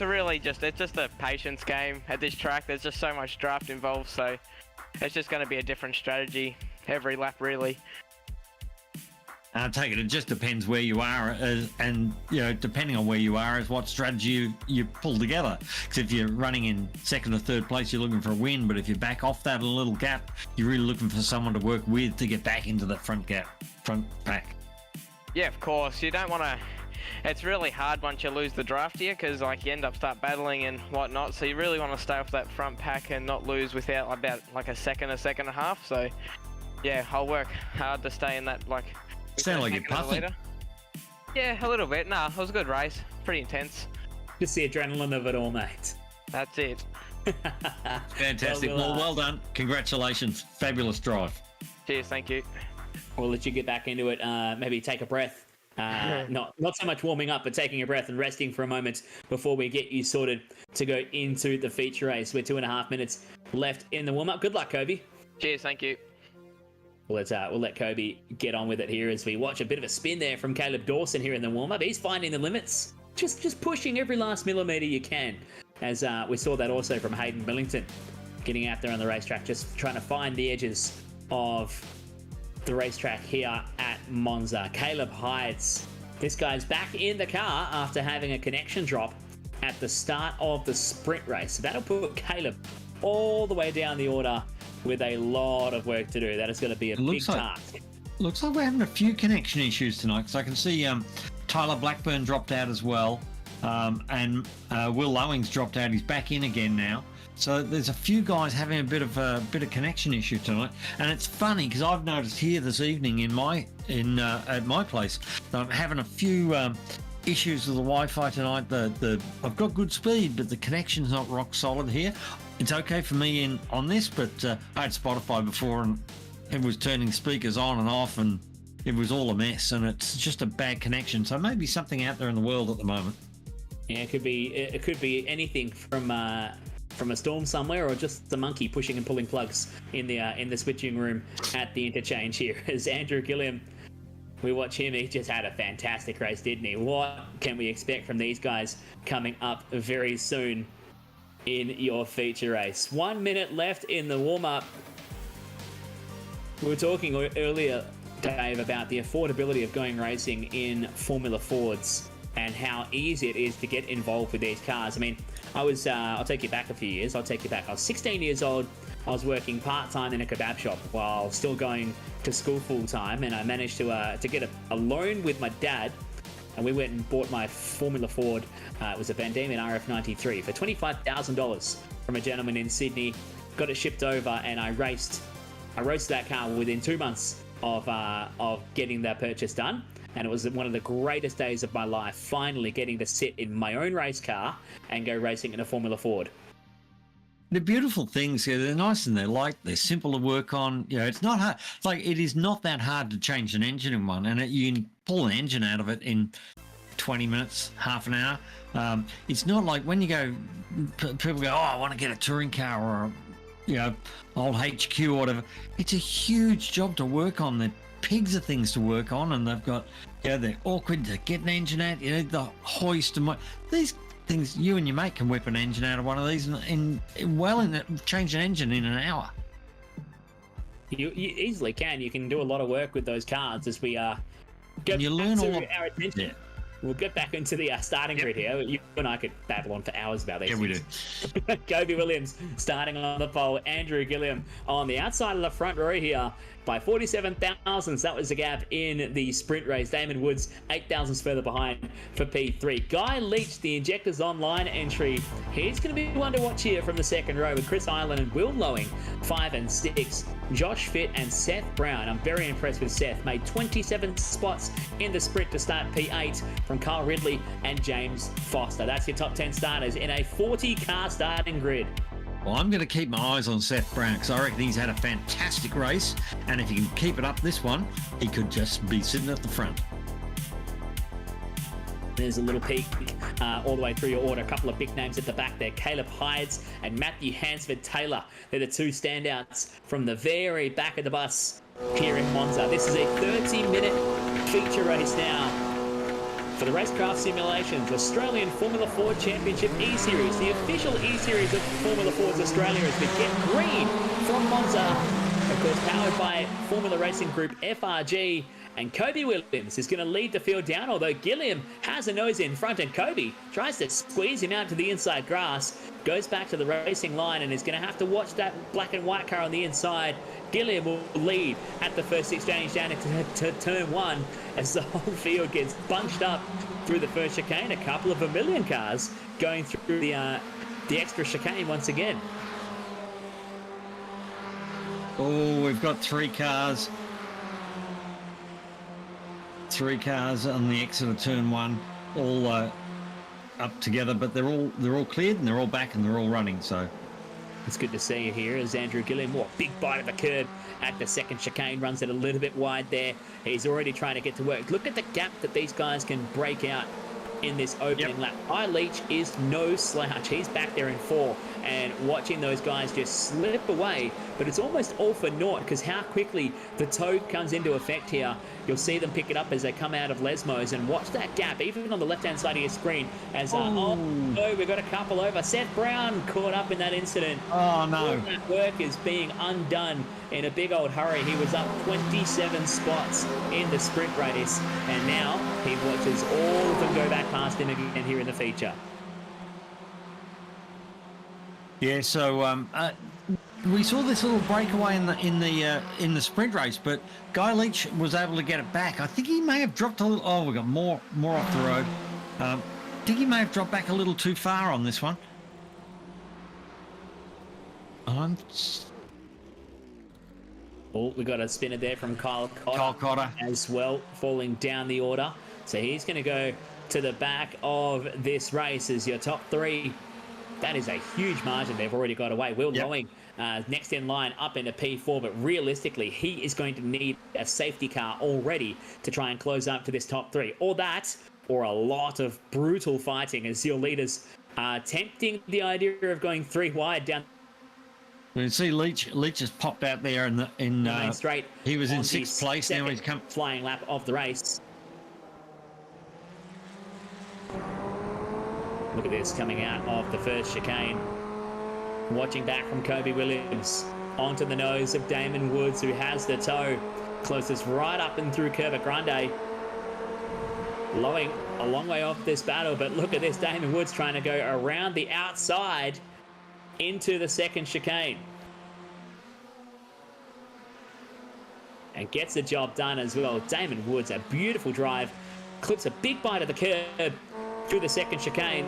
just a patience game at this track. There's just so much draft involved, so it's just going to be a different strategy every lap, really. I take it just depends where you are, and depending on where you are is what strategy you pull together. Because if you're running in 2nd or 3rd place, you're looking for a win. But if you back off that a little gap, you're really looking for someone to work with to get back into that front pack. Yeah, of course. You don't want to. It's really hard once you lose the draft here, because you end up start battling and whatnot. So you really want to stay off that front pack and not lose without about a second and a half. So yeah, I'll work hard to stay in that Sound like you're puffing. Yeah, a little bit. Nah, it was a good race. Pretty intense. Just the adrenaline of it all, mate. That's it. Fantastic. Well done. Congratulations. Fabulous drive. Cheers. Thank you. We'll let you get back into it. Maybe take a breath. Not so much warming up, but taking a breath and resting for a moment before we get you sorted to go into the feature race. We're 2.5 minutes left in the warm-up. Good luck, Kobe. Cheers. Thank you. We'll let Kobe get on with it here as we watch a bit of a spin there from Caleb Dawson here in the warm-up. He's finding the limits, just pushing every last millimetre you can, as we saw that also from Hayden Millington, getting out there on the racetrack, just trying to find the edges of the racetrack here at Monza. Caleb hides. This guy's back in the car after having a connection drop at the start of the sprint race. So that'll put Caleb all the way down the order with a lot of work to do. That is going to be a big task. Looks like we're having a few connection issues tonight, because I can see Tyler Blackburn dropped out as well, and Will Lowing's dropped out. He's back in again now. So there's a few guys having a bit of connection issue tonight, and it's funny because I've noticed here this evening at my place that I'm having a few issues with the Wi-Fi tonight. I've got good speed, but the connection's not rock solid here. It's okay for me on this, but I had Spotify before, and it was turning speakers on and off, and it was all a mess, and it's just a bad connection. So maybe something out there in the world at the moment. Yeah, it could be anything from a storm somewhere, or just the monkey pushing and pulling plugs in the switching room at the interchange here. As Andrew Gilliam, we watch him. He just had a fantastic race, didn't he? What can we expect from these guys coming up very soon in your feature race? 1 minute left in the warm-up. We were talking earlier, Dave, about the affordability of going racing in Formula Fords and how easy it is to get involved with these cars. I mean, I'll take you back a few years. I'll take you back. I was 16 years old. I was working part-time in a kebab shop while still going to school full-time, and I managed to get a loan with my dad, and we went and bought my Formula Ford. It was a Van Diemen RF93 for $25,000 from a gentleman in Sydney. Got it shipped over, and I raced that car within 2 months of getting that purchase done. And it was one of the greatest days of my life, finally getting to sit in my own race car and go racing in a Formula Ford. They're beautiful things. Yeah, they're nice and they're light. They're simple to work on. You know, it's not hard. It's like, it is not that hard to change an engine in one, and you can pull an engine out of it in 20 minutes, half an hour. It's not like when you go, people go, oh, I want to get a touring car or old HQ or whatever. It's a huge job to work on. They're pigs of things to work on, and they've got, they're awkward to get an engine out. The hoist and these things. You and your mate can whip an engine out of one of these change an engine in an hour. You easily can. You can do a lot of work with those cars as we go back to our attention. Yeah. We'll get back into the starting grid here. You and I could babble on for hours about these things. We do. Kobe Williams starting on the pole. Andrew Gilliam on the outside of the front row here by 47 thousandths. That was the gap in the sprint race. Damon Woods 8 thousandths further behind for P3. Guy Leach, the Injectors Online entry. He's going to be one to watch here from the second row with Chris Island and Will Lowing 5 and 6. Josh Fitt and Seth Brown. I'm very impressed with Seth. Made 27 spots in the sprint to start P8 from Carl Ridley and James Foster. That's your top 10 starters in a 40-car starting grid. Well, I'm going to keep my eyes on Seth Brown because I reckon he's had a fantastic race, and if he can keep it up this one, he could just be sitting at the front. There's a little peek all the way through your order. A couple of big names at the back there. Caleb Hydes and Matthew Hansford-Taylor. They're the two standouts from the very back of the bus here in Monza. This is a 30-minute feature race now for the RaceKraft Simulations Australian Formula Ford Championship eSeries, the official eSeries of Formula Ford's Australia, as we get green from Monza. Of course, powered by Formula Racing Group FRG. And Kobe Williams is going to lead the field down, although Gilliam has a nose in front, and Kobe tries to squeeze him out to the inside grass, goes back to the racing line, and is going to have to watch that black and white car on the inside. Gilliam will lead at the first exchange down into turn 1 as the whole field gets bunched up through the first chicane. A couple of Vermilion cars going through the extra chicane once again. Oh, we've got 3 cars. 3 cars on the exit of turn 1, all up together, but they're all cleared and they're all back and they're all running. So it's good to see you here as Andrew Gilliam. What big bite of the curb at the second chicane, runs it a little bit wide there. He's already trying to get to work. Look at the gap that these guys can break out in this opening lap. Guy Leach is no slouch. He's back there in 4 and watching those guys just slip away, but it's almost all for naught because how quickly the toe comes into effect here. You'll see them pick it up as they come out of Lesmos, and watch that gap even on the left hand side of your screen as oh no, we've got a couple over. Seth Brown caught up in that incident. Oh no, all that work is being undone in a big old hurry. He was up 27 spots in the sprint race, and now he watches all of them go back past him again here in the feature. Yeah, so we saw this little breakaway in the sprint race, but Guy Leach was able to get it back. I think he may have dropped a little. Oh, we got more off the road. I think he may have dropped back a little too far on this one. Oh, we got a spinner there from Kyle Cotter as well, falling down the order. So he's going to go to the back of this race as your top 3. That is a huge margin they've already got away. Will Lowing next in line up into P4, but realistically, he is going to need a safety car already to try and close up to this top 3. Or that, or a lot of brutal fighting as your leaders are tempting the idea of going 3 wide down. We can see Leach has popped out there in main straight. He was in 6th place. Now he's come flying lap of the race. Look at this coming out of the first chicane. Watching back from Kobe Williams onto the nose of Damon Woods, who has the toe. Closest right up and through Curva Grande. Lowing a long way off this battle, but look at this. Damon Woods trying to go around the outside into the second chicane. And gets the job done as well. Damon Woods, a beautiful drive. Clips a big bite of the curb through the second chicane.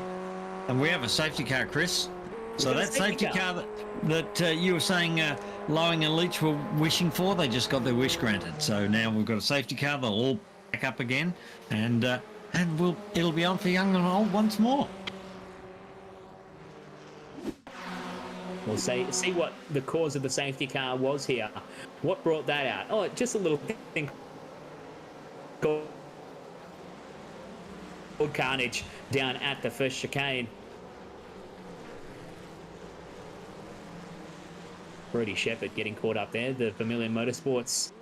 And we have a safety car, Chris. So that safety car that you were saying Lowing and Leach were wishing for, they just got their wish granted. So now we've got a safety car. They'll all back up again, and it'll be on for young and old once more. We'll see what the cause of the safety car was here. What brought that out? Oh, just a little thing called carnage down at the first chicane. Brody Shepherd getting caught up there, the Vermilion Motorsports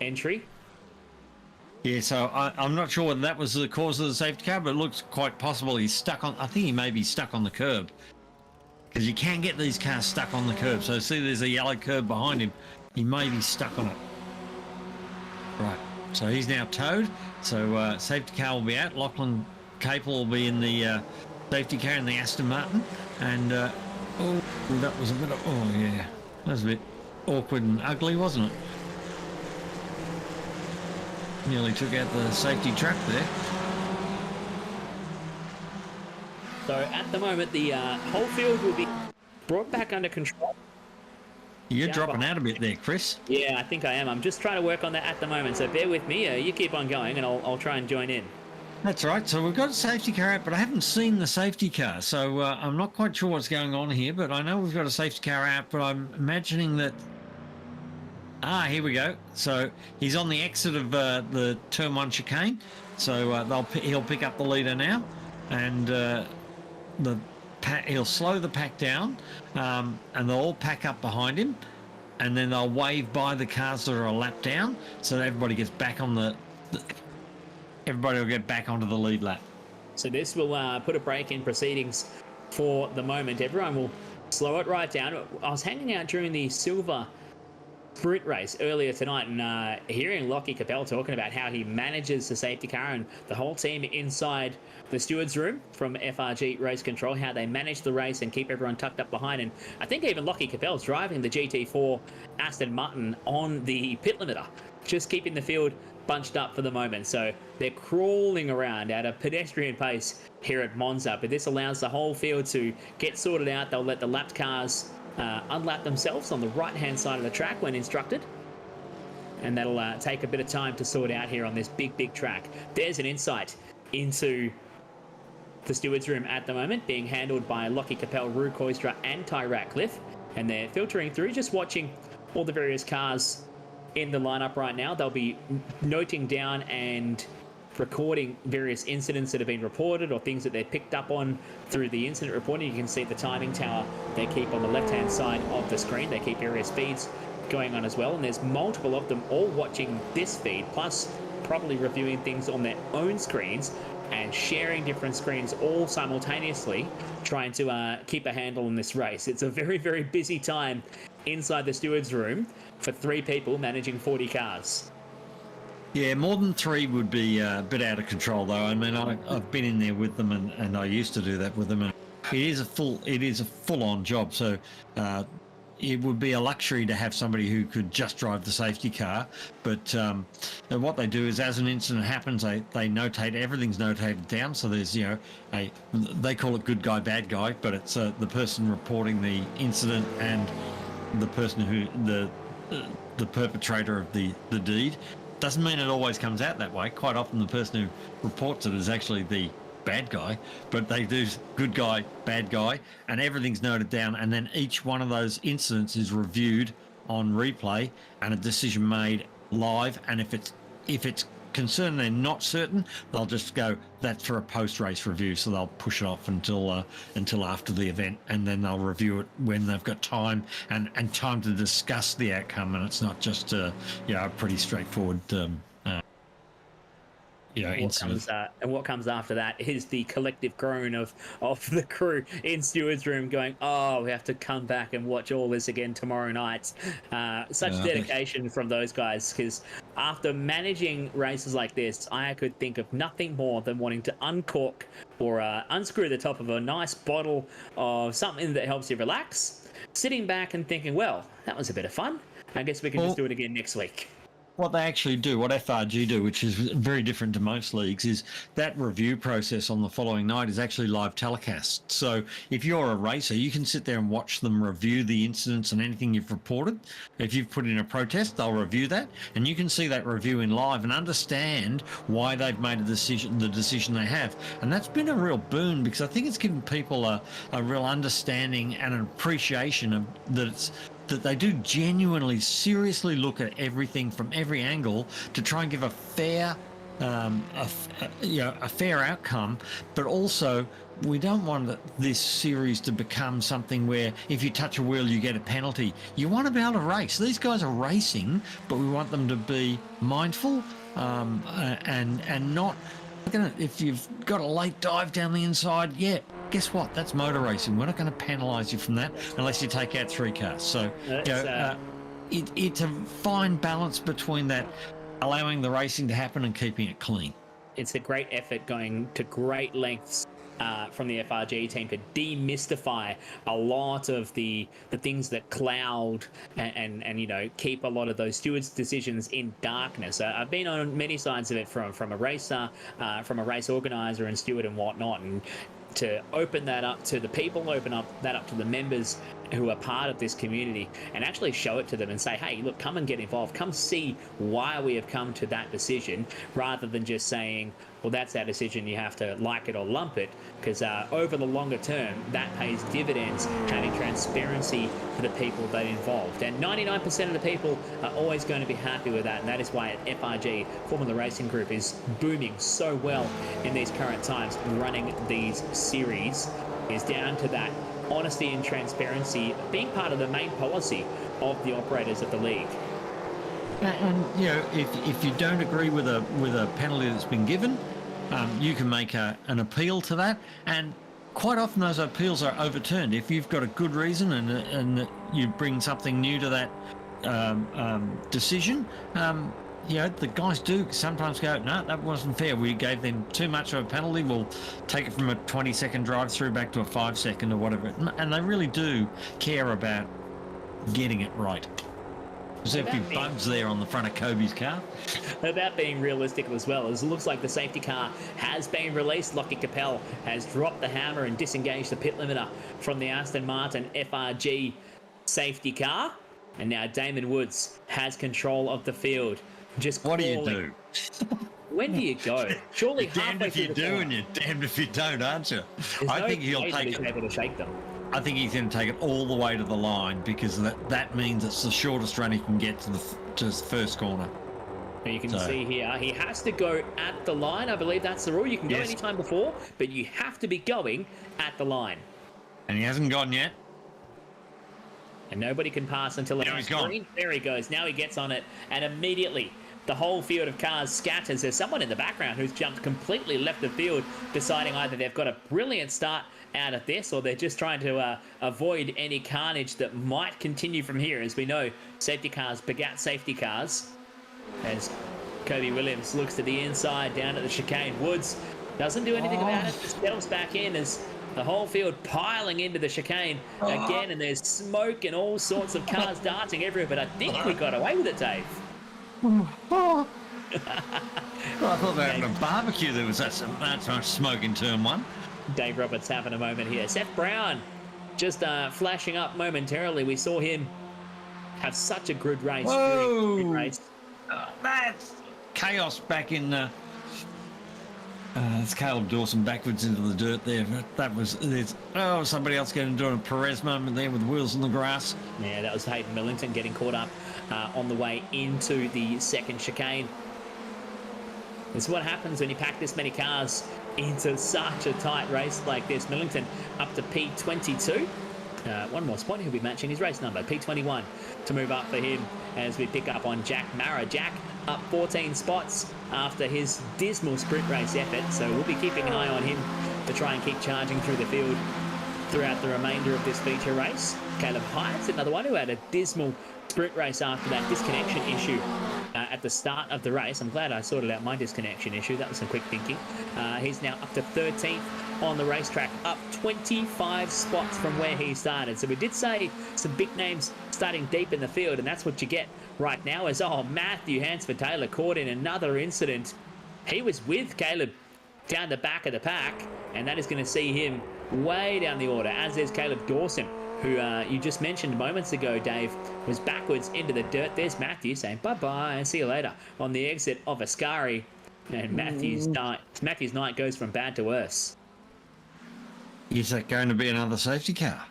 entry. Yeah, so I'm not sure whether that was the cause of the safety car, but it looks quite possible he's stuck on, I think he may be stuck on the curb. Because you can get these cars stuck on the curb. So see there's a yellow curb behind him. He may be stuck on it. Right, so he's now towed. So safety car will be out. Lachlan Capel will be in the safety car in the Aston Martin. And, oh, that was a bit of, oh yeah. That was a bit awkward and ugly, wasn't it? Nearly took out the safety truck there. So at the moment, the whole field will be brought back under control. You're dropping out a bit there, Chris. Yeah, I think I am. I'm just trying to work on that at the moment. So bear with me. You keep on going and I'll try and join in. That's right. So we've got a safety car out, but I haven't seen the safety car. So I'm not quite sure what's going on here, but I know we've got a safety car out, but I'm imagining that... Ah, here we go. So he's on the exit of the turn 1 chicane. So he'll pick up the leader now, and he'll slow the pack down, and they'll all pack up behind him, and then they'll wave by the cars that are a lap down, so that everybody gets back on everybody will get back onto the lead lap. So this will put a break in proceedings for the moment. Everyone will slow it right down. I was hanging out during the silver sprint race earlier tonight and hearing Lockie Capel talking about how he manages the safety car and the whole team inside the stewards room from FRG Race Control, how they manage the race and keep everyone tucked up behind. And I think even Lockie Capel's driving the GT4 Aston Martin on the pit limiter, just keeping the field bunched up for the moment. So they're crawling around at a pedestrian pace here at Monza, but this allows the whole field to get sorted out. They'll let the lapped cars unlap themselves on the right-hand side of the track when instructed. And that'll take a bit of time to sort out here on this big track. There's an insight into the stewards room at the moment, being handled by Lockie Capel, Rue Koistra and Ty Ratcliffe. And they're filtering through, just watching all the various cars in the lineup right now. They'll be noting down and recording various incidents that have been reported or things that they've picked up on through the incident reporting. You can see the timing tower they keep on the left-hand side of the screen. They keep various feeds going on as well, and there's multiple of them all watching this feed, plus probably reviewing things on their own screens and sharing different screens all simultaneously, trying to keep a handle on this race. It's a very busy time inside the stewards room for 3 people managing 40 cars. Yeah, more than 3 would be a bit out of control, though. I mean, I've been in there with them, and I used to do that with them. And it is a full-on job. So it would be a luxury to have somebody who could just drive the safety car. But what they do is, as an incident happens, they notate, everything's notated down. So there's, they call it good guy, bad guy, but it's the person reporting the incident and the person who the perpetrator of the deed. Doesn't mean it always comes out that way. Quite often the person who reports it is actually the bad guy, but they do good guy, bad guy, and everything's noted down, and then each one of those incidents is reviewed on replay and a decision made live. And if it's concerned they're not certain, they'll just go, that's for a post-race review, so they'll push it off until after the event, and then they'll review it when they've got time and time to discuss the outcome, and it's not just a pretty straightforward And what comes after that is the collective groan of the crew in stewards room going, oh, we have to come back and watch all this again tomorrow night. Such dedication from those guys, because after managing races like this, I could think of nothing more than wanting to uncork or unscrew the top of a nice bottle of something that helps you relax, sitting back and thinking, well, that was a bit of fun. I guess we can just do it again next week. What they actually do, what FRG do, which is very different to most leagues, is that review process on the following night is actually live telecast. So if you're a racer, you can sit there and watch them review the incidents and anything you've reported. If you've put in a protest, they'll review that, and you can see that review in live and understand why they've made the decision they have. And that's been a real boon, because I think it's given people a real understanding and an appreciation of that they do genuinely, seriously look at everything from every angle to try and give a fair, a fair outcome. But also, we don't want this series to become something where if you touch a wheel, you get a penalty. You want to be able to race. These guys are racing, but we want them to be mindful and not. If you've got a late dive down the inside, guess what? That's motor racing. We're not going to penalise you from that unless you take out 3 cars. So, it's a fine balance between that, allowing the racing to happen and keeping it clean. It's a great effort going to great lengths from the FRG team to demystify a lot of the things that cloud and keep a lot of those stewards' decisions in darkness. I've been on many sides of it from a racer, from a race organizer and steward and whatnot, and to open that up to the people, open up to the members who are part of this community, and actually show it to them and say, hey, look, come and get involved, come see why we have come to that decision, rather than just saying, well, that's our decision, you have to like it or lump it, because over the longer term, that pays dividends, having transparency for the people that are involved. And 99% of the people are always going to be happy with that, and that is why FRG, Formula Racing Group, is booming so well in these current times. Running these series is down to that honesty and transparency being part of the main policy of the operators of the league. And if you don't agree with a penalty that's been given, you can make an appeal to that, and quite often those appeals are overturned if you've got a good reason and you bring something new to that decision. The guys do sometimes go, no, that wasn't fair. We gave them too much of a penalty. We'll take it from a 20-second drive through back to a 5-second or whatever. And they really do care about getting it right. There's a few bugs there on the front of Kobe's car. About being realistic as well, as it looks like the safety car has been released. Lockie Capel has dropped the hammer and disengaged the pit limiter from the Aston Martin FRG safety car. And now Damon Woods has control of the field. Just what do you do? When do you go? Surely you're damned if you do and you're damned if you don't, aren't you? I think he'll take it. Able to shake them. I think he's going to take it all the way to the line, because that means it's the shortest run he can get to the first corner. And you can see here, he has to go at the line. I believe that's the rule. You can go anytime before, but you have to be going at the line. And he hasn't gone yet. And nobody can pass until it's green. There he goes. Now he gets on it, and immediately the whole field of cars scatters. There's someone in the background who's jumped completely left the field, deciding either they've got a brilliant start out of this, or they're just trying to avoid any carnage that might continue from here. As we know, safety cars begat safety cars. As Kobe Williams looks to the inside, down at the chicane. Woods doesn't do anything about it, just settles back in as the whole field piling into the chicane again, and there's smoke and all sorts of cars darting everywhere, but I think we got away with it, Dave. I thought they were having a barbecue. There was that much smoke in turn 1. Dave Roberts having a moment here. Seth Brown just flashing up momentarily. We saw him have such a good race. Whoa! That's chaos back in... it's Caleb Dawson backwards into the dirt there. Somebody else getting doing a Perez moment there with wheels in the grass. Yeah, that was Hayden Millington getting caught up on the way into the second chicane. This is what happens when you pack this many cars into such a tight race like this. Millington up to P22. one more spot. He'll be matching his race number, P21, to move up for him as we pick up on Jack Mara. Jack up 14 spots after his dismal sprint race effort, so we'll be keeping an eye on him to try and keep charging through the field throughout the remainder of this feature race. Caleb Hyde's another one who had a dismal sprint race after that disconnection issue at the start of the race. I'm glad I sorted out my disconnection issue. That was some quick thinking. He's now up to 13th on the racetrack, up 25 spots from where he started. So we did say some big names starting deep in the field, and that's what you get right now as, Matthew Hansford-Taylor caught in another incident. He was with Caleb down the back of the pack, and that is going to see him way down the order, as is Caleb Dawson, who you just mentioned moments ago, Dave, was backwards into the dirt. There's Matthew saying bye-bye, see you later, on the exit of Ascari. And Matthew's night goes from bad to worse. Is that going to be another safety car?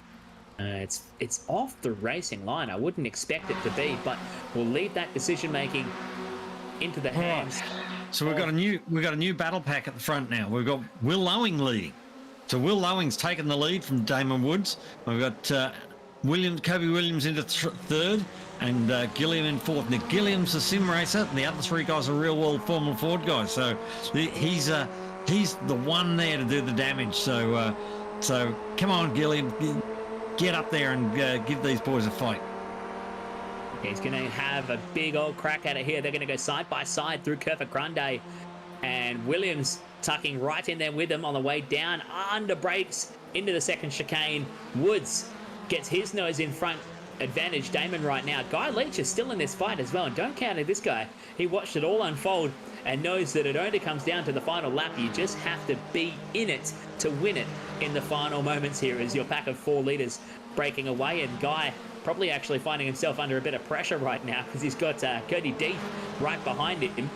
It's off the racing line. I wouldn't expect it to be, but we'll leave that decision-making into the hands. So we've got a new battle pack at the front now. We've got Will Lowing leading. So Will Lowing's taken the lead from Damon Woods. We've got Kobe Williams into third, and Gilliam in fourth. Now Gilliam's a sim racer, and the other three guys are real-world Formula Ford guys. So he's the one there to do the damage. So come on, Gilliam, get up there and give these boys a fight. He's going to have a big old crack at it here. They're going to go side by side through Curva Grande, and Williams tucking right in there with him on the way down, under brakes into the second chicane. Woods gets his nose in front, advantage Damon right now. Guy Leach is still in this fight as well, and don't counter this guy. He watched it all unfold and knows that it only comes down to the final lap. You just have to be in it to win it in the final moments here, as your pack of 4 leaders breaking away, and Guy probably actually finding himself under a bit of pressure right now because he's got Cody Deeth right behind him.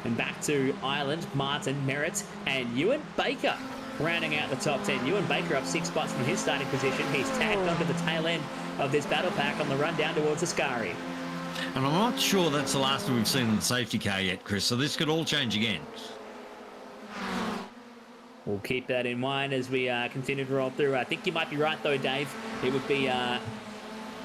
And back to Ireland, Martin, Merritt, and Ewan Baker rounding out the top 10. Ewan Baker up 6 spots from his starting position. He's tagged onto the tail end of this battle pack on the run down towards Ascari. And I'm not sure that's the last we've seen in the safety car yet, Chris, so this could all change again. We'll keep that in mind as we continue to roll through. I think you might be right, though, Dave. It would be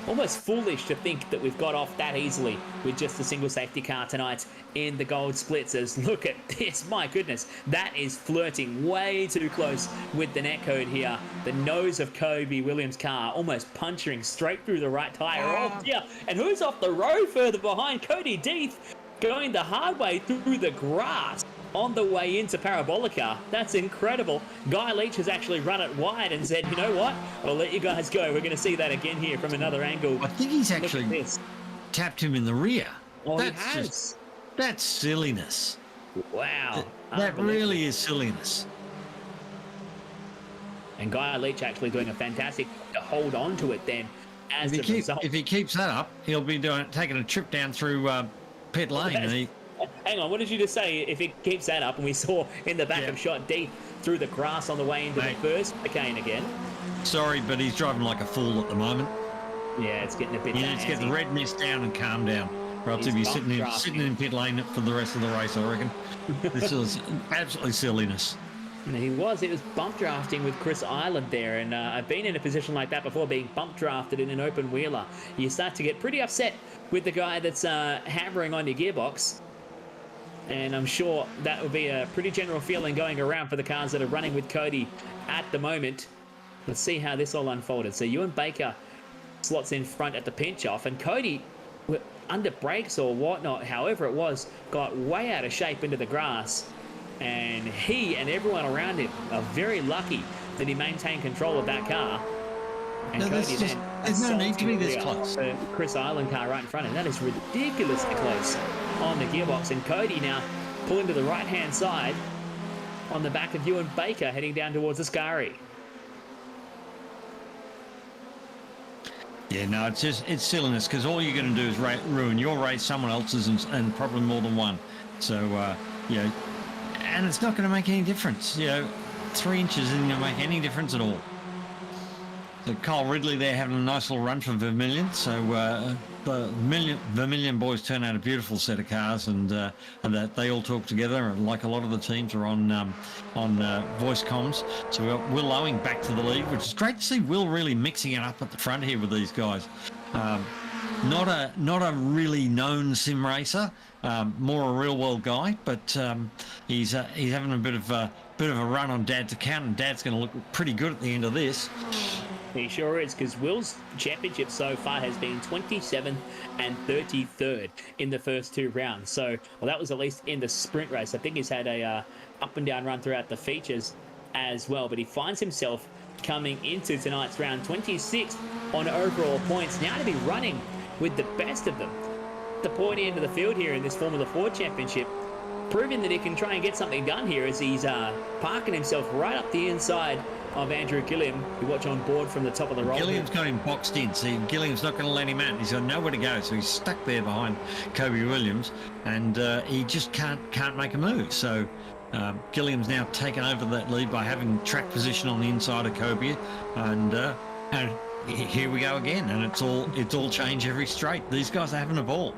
almost foolish to think that we've got off that easily with just a single safety car tonight in the gold splits. As look at this, my goodness, that is flirting way too close with the net code here. The nose of Kobe Williams' car almost puncturing straight through the right tyre. Oh dear, and who's off the road further behind? Cody Deeth going the hard way through the grass on the way into Parabolica. That's incredible. Guy Leach has actually run it wide and said, you know what, I'll let you guys go. We're going to see that again here from another angle. I think he's actually tapped him in the rear. Oh, he has. That's silliness. Wow. That really is silliness. And Guy Leach actually doing a fantastic to hold on to it then. As if he keeps that up, he'll be taking a trip down through pit lane. Hang on, what did you just say? If it keeps that up, and we saw in the back of shot deep through the grass on the way into the first chicane again. Sorry, but he's driving like a fool at the moment. Yeah, it's getting a bit. He needs to get the red mist down and calm down, or else he'll be sitting in pit lane for the rest of the race, I reckon. This is absolutely silliness. And it was bump drafting with Chris Ireland there, and I've been in a position like that before, being bump drafted in an open wheeler. You start to get pretty upset with the guy that's hammering on your gearbox. And I'm sure that will be a pretty general feeling going around for the cars that are running with Cody at the moment. Let's see how this all unfolded. So Ewan Baker slots in front at the pinch off, and Cody, under brakes or whatnot, however it was, got way out of shape into the grass. And he and everyone around him are very lucky that he maintained control of that car. And Cody then there's no need to be this close. The Chris Ireland car right in front of him. That is ridiculously close on the gearbox. And Cody now pulling to the right-hand side on the back of Ewan Baker, heading down towards Ascari. Yeah, no, it's silliness, because all you're going to do is ruin your race, someone else's, and probably more than one. So, and it's not going to make any difference. 3 inches isn't going to make any difference at all. So Kyle Ridley there having a nice little run for Vermilion. So the Vermilion boys turn out a beautiful set of cars, and that they all talk together. And like a lot of the teams are on voice comms. So we've got Will Owing back to the lead, which is great to see. Will really mixing it up at the front here with these guys. Not a really known sim racer, more a real world guy, but he's having a bit of a run on Dad's account, and Dad's going to look pretty good at the end of this. He sure is, because Will's championship so far has been 27th and 33rd in the first 2 rounds. So, well, that was at least in the sprint race. I think he's had a up and down run throughout the features as well, but he finds himself coming into tonight's round 26th on overall points, now to be running with the best of them. The pointy end of the field here in this Formula 4 championship, proving that he can try and get something done here as he's parking himself right up the inside of Andrew Gilliam. You watch on board from the top of the roll. Gilliam's got him boxed in. See, Gilliam's not going to let him out. He's got nowhere to go, so he's stuck there behind Kobe Williams, and he just can't make a move. So Gilliam's now taken over that lead by having track position on the inside of Kobe, and here we go again, and it's all change every straight. These guys are having a ball.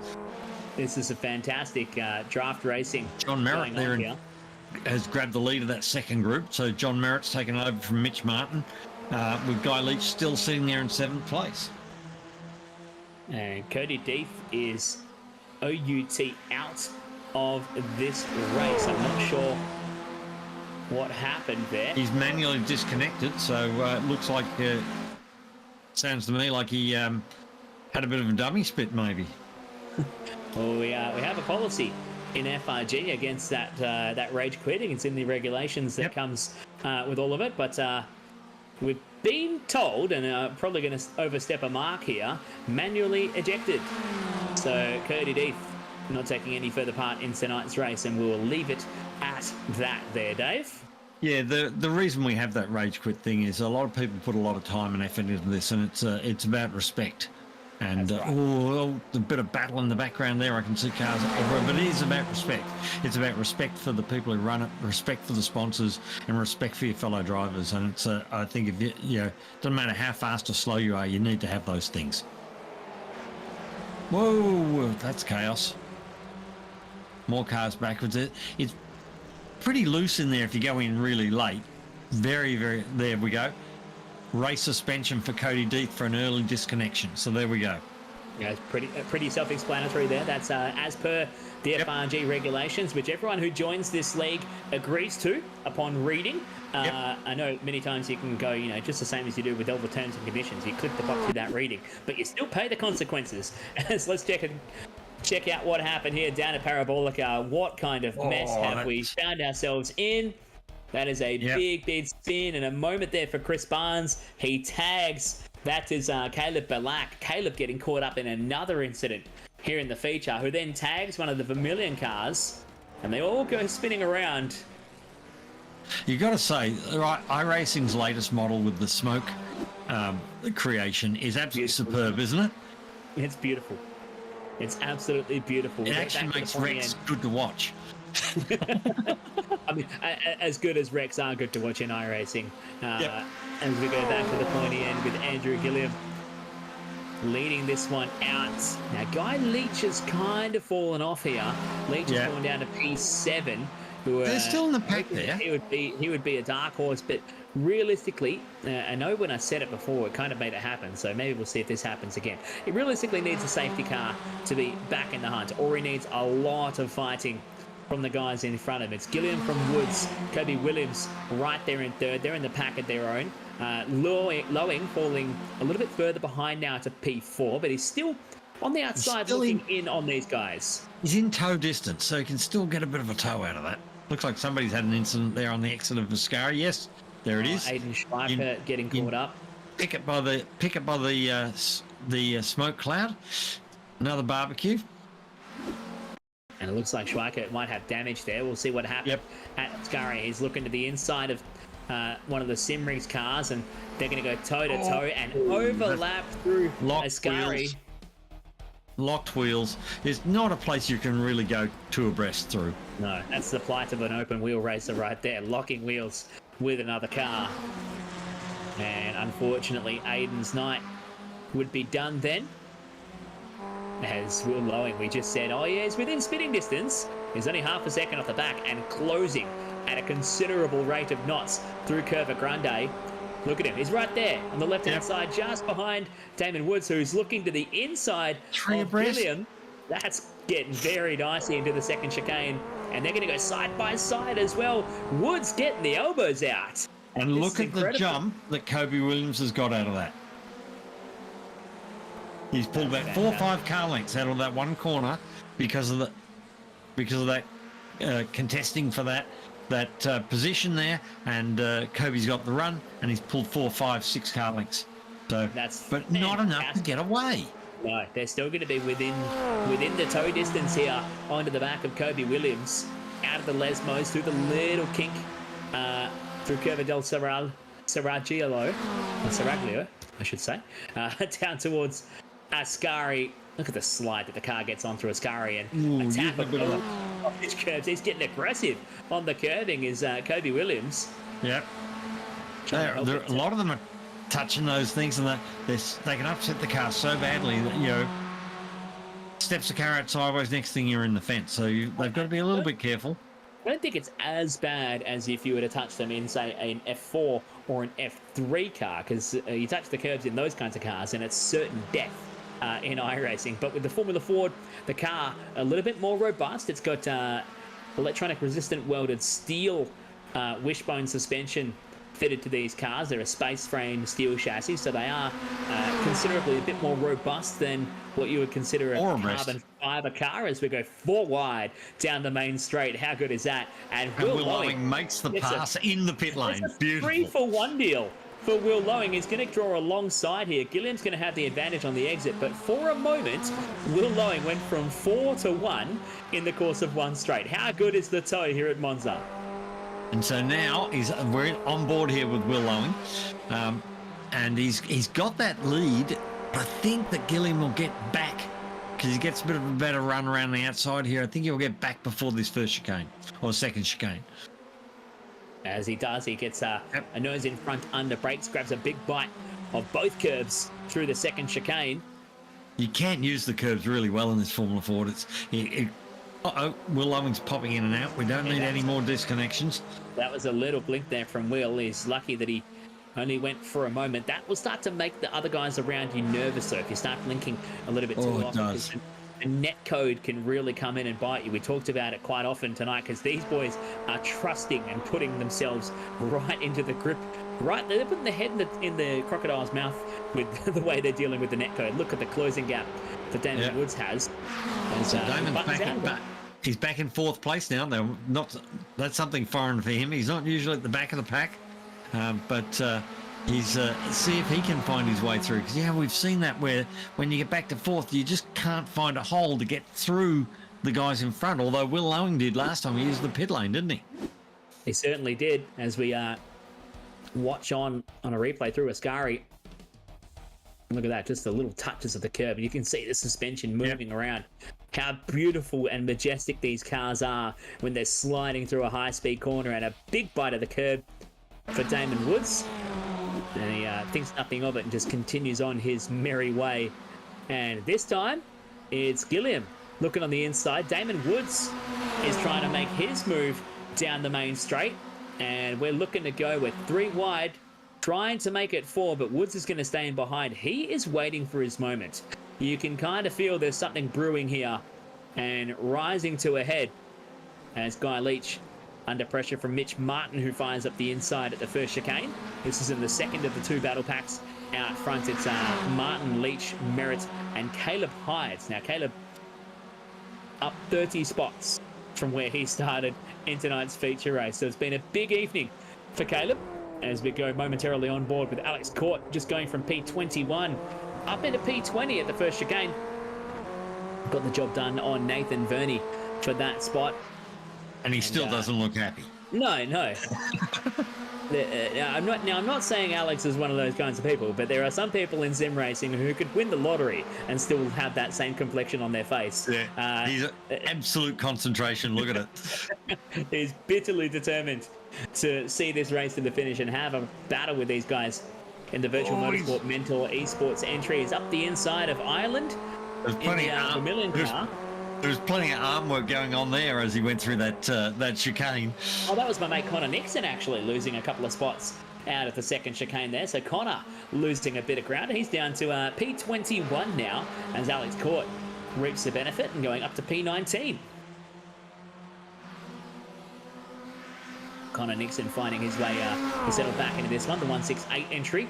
This is a fantastic draft racing. John Merritt there has grabbed the lead of that second group. So John Merritt's taken over from Mitch Martin, with Guy Leach still sitting there in 7th place. And Cody Deeth is OUT out of this race. I'm not sure what happened there. He's manually disconnected, so it looks like, sounds to me like he had a bit of a dummy spit maybe. Well, we have a policy in FRG against that rage quitting. It's in the regulations that comes with all of it, but we've been told, and probably going to overstep a mark here, manually ejected. So Cody Deeth not taking any further part in tonight's race, and we will leave it at that there, Dave. Yeah, the reason we have that rage quit thing is a lot of people put a lot of time and effort into this, and it's about respect. And right. A bit of battle in the background there. I can see cars everywhere, but it is about respect. It's about respect for the people who run it, respect for the sponsors, and respect for your fellow drivers. And it's I think if you doesn't matter how fast or slow you are, you need to have those things. Whoa, that's chaos. More cars backwards. It's pretty loose in there if you go in really late. Very, very. There we go. Race suspension for Cody Deeth for an early disconnection. So there we go. Yeah, it's pretty self-explanatory there. That's as per the FRG regulations, which everyone who joins this league agrees to upon reading. I know many times you can go, just the same as you do with all the terms and conditions. You click the box with that reading, but you still pay the consequences. So let's check out what happened here down at Parabolica. What kind of mess have we found ourselves in? That is a big spin, and a moment there for Chris Barnes. He tags. That is Caleb Balak. Caleb getting caught up in another incident here in the feature, who then tags one of the Vermilion cars, and they all go spinning around. You got to say, right, iRacing's latest model with the smoke creation is absolutely superb, isn't it? It's beautiful. It's absolutely beautiful. It actually makes Rex good to watch. I mean, as good as Rex are good to watch in iRacing. As we go back to the pointy end with Andrew Gilliam leading this one out. Now, Guy Leach has kind of fallen off here. Leach has gone down to P7. They're still in the pack there. He would be a dark horse, but realistically, I know when I said it before, it kind of made it happen. So maybe we'll see if this happens again. He realistically needs a safety car to be back in the hunt, or he needs a lot of fighting from the guys in front of him. It's Gilliam from Woods, Kobe Williams right there in 3rd. They're in the pack at their own. Lowing falling a little bit further behind now to P4, but he's still on the outside looking in on these guys. He's in tow distance, so he can still get a bit of a tow out of that. Looks like somebody's had an incident there on the exit of Viscara. Yes, there it is. Aiden Schweiker getting caught up. Pick it by the smoke cloud. Another barbecue. And it looks like Schweiker might have damage there. We'll see what happens at Viscara. He's looking to the inside of one of the Simrig's cars, and they're going to go toe-to-toe and overlap through Ascari. Locked wheels. It's not a place you can really go two abreast through. No, that's the plight of an open wheel racer right there, locking wheels with another car. And unfortunately, Aiden's night would be done then. As Will Lowing, we just said, oh yeah, he's within spitting distance. He's only half a second off the back and closing at a considerable rate of knots through Curva Grande. Look at him. He's right there on the left-hand side, just behind Damon Woods, who's looking to the inside of William. That's getting very dicey into the second chicane. And they're going to go side by side as well. Woods getting the elbows out. And look at the jump that Kobe Williams has got out of that. He's pulled about 4 or 5 car lengths out of that one corner because of that contesting for that position there, and Kobe's got the run, and he's pulled 4, 5, 6 car lengths. So, but not enough to get away. No, they're still going to be within the toe distance here onto the back of Kobe Williams, out of the Lesmos through the little kink through Curva del Seraglio, I should say, down towards Ascari. Look at the slide that the car gets on through Ascari and tapping off his curves. He's getting aggressive on the curving is Kobe Williams. Yep. A lot of them are touching those things, and they can upset the car so badly that, steps the car out sideways, next thing you're in the fence. So they've got to be a little bit careful. I don't think it's as bad as if you were to touch them in, say, an F4 or an F3 car, because you touch the curbs in those kinds of cars and it's certain death in iRacing. But with the Formula Ford, the car a little bit more robust. It's got electronic resistant welded steel wishbone suspension fitted to these cars. They're a space frame steel chassis, so they are considerably a bit more robust than what you would consider a carbon fiber car, as we go 4 wide down the main straight. How good is that? And Will Lowing makes the pass in the pit lane. Beautiful. 3-for-1 deal for Will Lowing. He's going to draw alongside here. Gilliam's going to have the advantage on the exit, but for a moment, Will Lowing went from 4 to 1 in the course of 1 straight. How good is the toe here at Monza? And so now we're on board here with Will Lowing, and he's got that lead. I think that Gilliam will get back because he gets a bit of a better run around the outside here. I think he'll get back before this first chicane or second chicane. As he does, he gets a nose in front under brakes, grabs a big bite of both curbs through the second chicane. You can't use the curbs really well in this Formula Ford. Will Lowing's popping in and out. We don't need any more disconnections. That was a little blink there from Will. He's lucky that he only went for a moment. That will start to make the other guys around you nervous, so if you start blinking a little bit too often. The net code can really come in and bite you. We talked about it quite often tonight because these boys are trusting and putting themselves right into the grip. Right, they're putting their head in the crocodile's mouth with the way they're dealing with the net code. Look at the closing gap that Damon Woods has. So Damon's he's back in 4th place now. That's something foreign for him. He's not usually at the back of the pack, but he's see if he can find his way through. Because we've seen that where when you get back to 4th, you just can't find a hole to get through the guys in front. Although Will Lowing did last time. He used the pit lane, didn't he? He certainly did. As we watch on a replay through Ascari. Look at that, just the little touches of the curb. You can see the suspension moving around. How beautiful and majestic these cars are when they're sliding through a high-speed corner, and a big bite of the curb for Damon Woods. And he thinks nothing of it and just continues on his merry way. And this time, it's Gilliam looking on the inside. Damon Woods is trying to make his move down the main straight. And we're looking to go with 3 wide, trying to make it 4, but Woods is going to stay in behind. He is waiting for his moment. You can kind of feel there's something brewing here, and rising to a head as Guy Leach under pressure from Mitch Martin, who fires up the inside at the first chicane. This is in the second of the 2 battle packs out front. It's Martin, Leach, Merritt, and Caleb Hydes. Now, Caleb up 30 spots from where he started in tonight's feature race. So it's been a big evening for Caleb as we go momentarily on board with Alex Court just going from P21 up into P20 at the first chicane. Got the job done on Nathan Verney for that spot. And he still doesn't look happy. No. I'm not saying Alex is one of those kinds of people, but there are some people in sim racing who could win the lottery and still have that same complexion on their face. Yeah, he's absolute concentration. Look at it. He's bitterly determined to see this race to the finish and have a battle with these guys in the Virtual Motorsport Mentor Esports entry is up the inside of Ireland. There's plenty of Vermilion car. There's plenty of arm work going on there as he went through that chicane. Oh, that was my mate Connor Nixon actually losing a couple of spots out of the second chicane there. So Connor losing a bit of ground. He's down to P21 now as Alex Court reaps the benefit and going up to P19. Connor Nixon finding his way to settle back into this one, the 168 entry.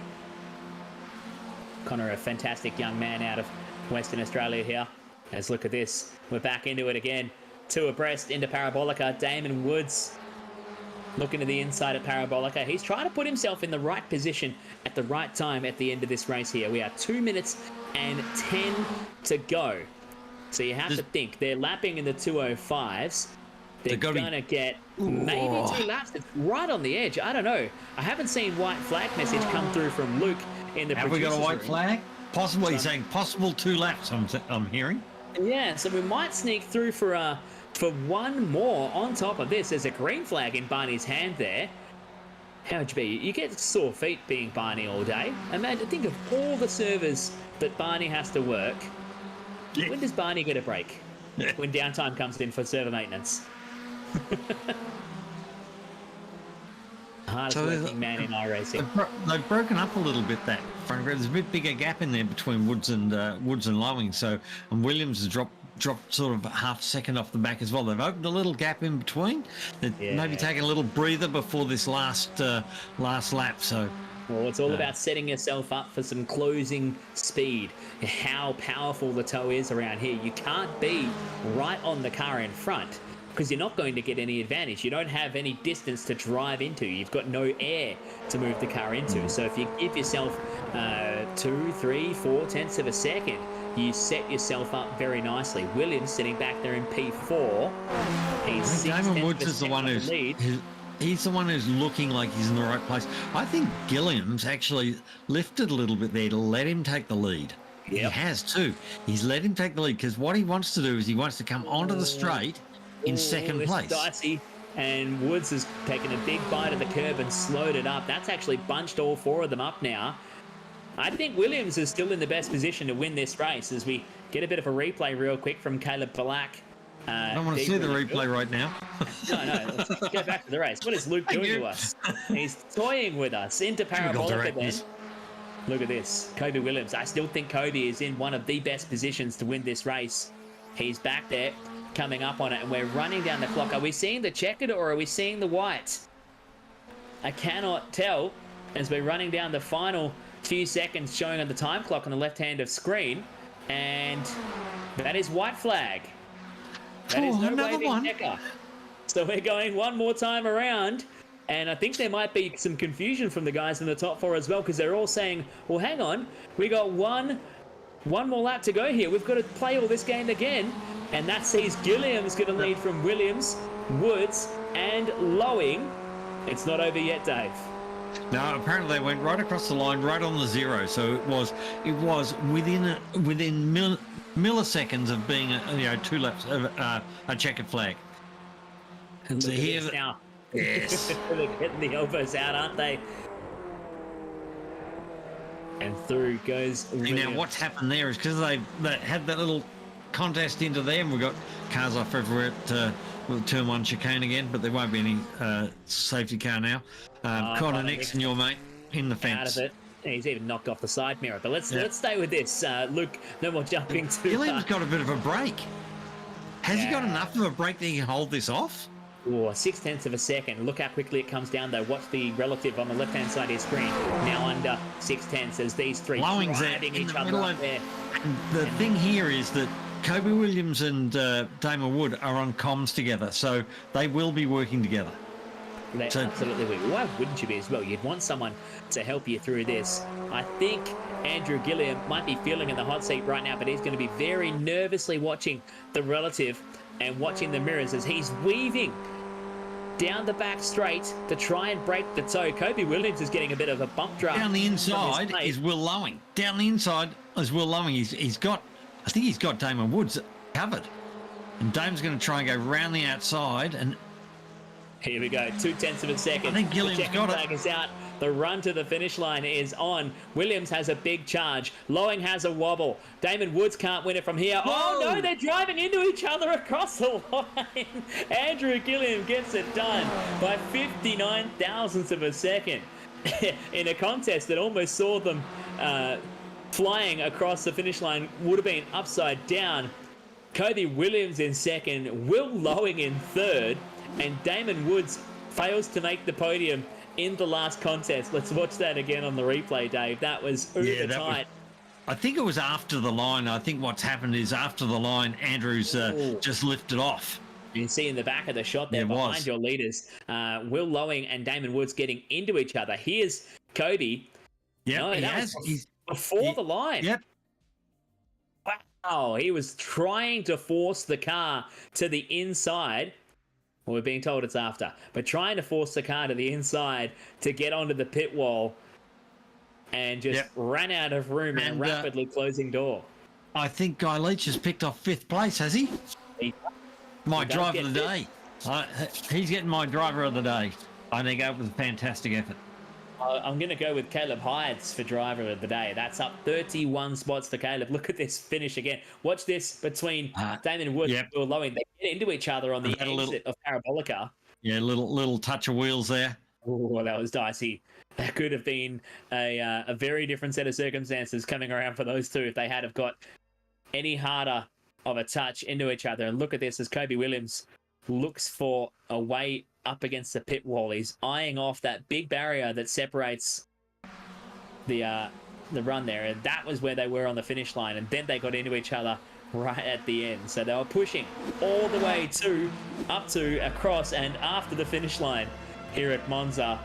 Connor, a fantastic young man out of Western Australia here. Let's look at this. We're back into it again. Two abreast into Parabolica. Damon Woods looking to the inside of Parabolica. He's trying to put himself in the right position at the right time at the end of this race here. We are 2 minutes and 10 to go. So you have to think, they're lapping in the 205s. They're going to get maybe 2 laps. It's right on the edge. I don't know. I haven't seen white flag message come through from Luke in the Have we got a white room. flag? Possibly, he's saying possible 2 laps, I'm hearing. Yeah, so we might sneak through for one more. On top of this, there's a green flag in Barney's hand there. How would you be? You get sore feet being Barney all day. Imagine, think of all the servers that Barney has to work. Yeah. When does Barney get a break? When downtime comes in for server maintenance. Hardest working man in iRacing. They've broken up a little bit that front row. There's a bit bigger gap in there between Woods and Lowing. So, and Williams has dropped sort of half a second off the back as well. They've opened a little gap in between. They're maybe taking a little breather before this last lap. So, well, it's all about setting yourself up for some closing speed. How powerful the toe is around here. You can't be right on the car in front, because you're not going to get any advantage. You don't have any distance to drive into. You've got no air to move the car into. So if you give yourself 2, 3, 4 tenths of a second, you set yourself up very nicely. Williams sitting back there in P4. He's Damon Woods is the one he's the one who's looking like he's in the right place. I think Gilliam's actually lifted a little bit there to let him take the lead. Yep. He has too. He's let him take the lead because what he wants to do is he wants to come onto the straight in second place. Dicey, and Woods has taken a big bite of the curb and slowed it up. That's actually bunched all 4 of them up now. I think Williams is still in the best position to win this race as we get a bit of a replay real quick from Caleb Black. I don't want to see the replay right now. No, let's go back to the race. What is Luke doing to us? He's toying with us into Parabolica then. Look at this. Kobe Williams. I still think Kobe is in one of the best positions to win this race. He's back there, coming up on it, and we're running down the clock. Are we seeing the checkered or are we seeing the white? I cannot tell as we're running down the final few seconds showing on the time clock on the left hand of screen, and that is white flag. That is no waving checker. So we're going one more time around, and I think there might be some confusion from the guys in the top 4 as well, because they're all saying, well, hang on, we got one more lap to go here. We've got to play all this game again. And that sees Gilliam's going to lead from Williams, Woods, and Lowing. It's not over yet, Dave. No, apparently they went right across the line, right on the 0. So it was within milliseconds of being 2 laps of a checkered flag. And so here now. Yes. They're getting the elbows out, aren't they? And through goes Williams. Now what's happened there is because they had that little contest into there, and we've got cars off everywhere at turn 1 chicane again, but there won't be any safety car now. Connor Nixon, your mate, in the fence. Out of it. He's even knocked off the side mirror. But let's stay with this. Luke, no more jumping to... Gilliam's got a bit of a break. Has he got enough of a break that he can hold this off? Oh, 6 tenths of a second. Look how quickly it comes down, though. Watch the relative on the left-hand side of your screen. Now under 6 tenths as these three driving each other up there. The thing here is that Kobe Williams and Damon Wood are on comms together, so they will be working together. They absolutely will. Why wouldn't you be as well? You'd want someone to help you through this. I think Andrew Gilliam might be feeling in the hot seat right now, but he's going to be very nervously watching the relative and watching the mirrors as he's weaving down the back straight to try and break the toe. Kobe Williams is getting a bit of a bump draft. Down the inside is Will Lowing. Down the inside is Will Lowing. He's got Damon Woods covered. And Dame's going to try and go round the outside. And here we go, 2 tenths of a second. I think Gilliam's got it. Flag is out. The run to the finish line is on. Williams has a big charge. Lowing has a wobble. Damon Woods can't win it from here. Oh no, they're driving into each other across the line. Andrew Gilliam gets it done by 59 thousandths of a second in a contest that almost saw them flying across the finish line. Would have been upside down. Kobe Williams in second, Will Lowing in third, and Damon Woods fails to make the podium in the last contest. Let's watch that again on the replay, Dave. That was uber tight. I think it was after the line. I think what's happened is after the line, Andrews just lifted off. You can see in the back of the shot there behind your leaders, Will Lowing and Damon Woods getting into each other. Here's Kobe. Yeah, no, he's before the line. Yep. Wow, he was trying to force the car to the inside. Well, we're being told it's after, but trying to force the car to the inside to get onto the pit wall and just ran out of room and rapidly closing door. I think Guy Leach has picked off 5th place, has he? My driver of the day. He's getting my driver of the day. I think that was a fantastic effort. I'm going to go with Caleb Hydes for driver of the day. That's up 31 spots for Caleb. Look at this finish again. Watch this between Damon Woods and Will Lowing. They get into each other on the exit of Parabolica. Yeah, little touch of wheels there. Oh, that was dicey. That could have been a very different set of circumstances coming around for those two if they had have got any harder of a touch into each other. And look at this as Kobe Williams looks for a way up against the pit wall. He's eyeing off that big barrier that separates the run there, and that was where they were on the finish line, and then they got into each other right at the end. So they were pushing all the way up to, across, and after the finish line here at Monza.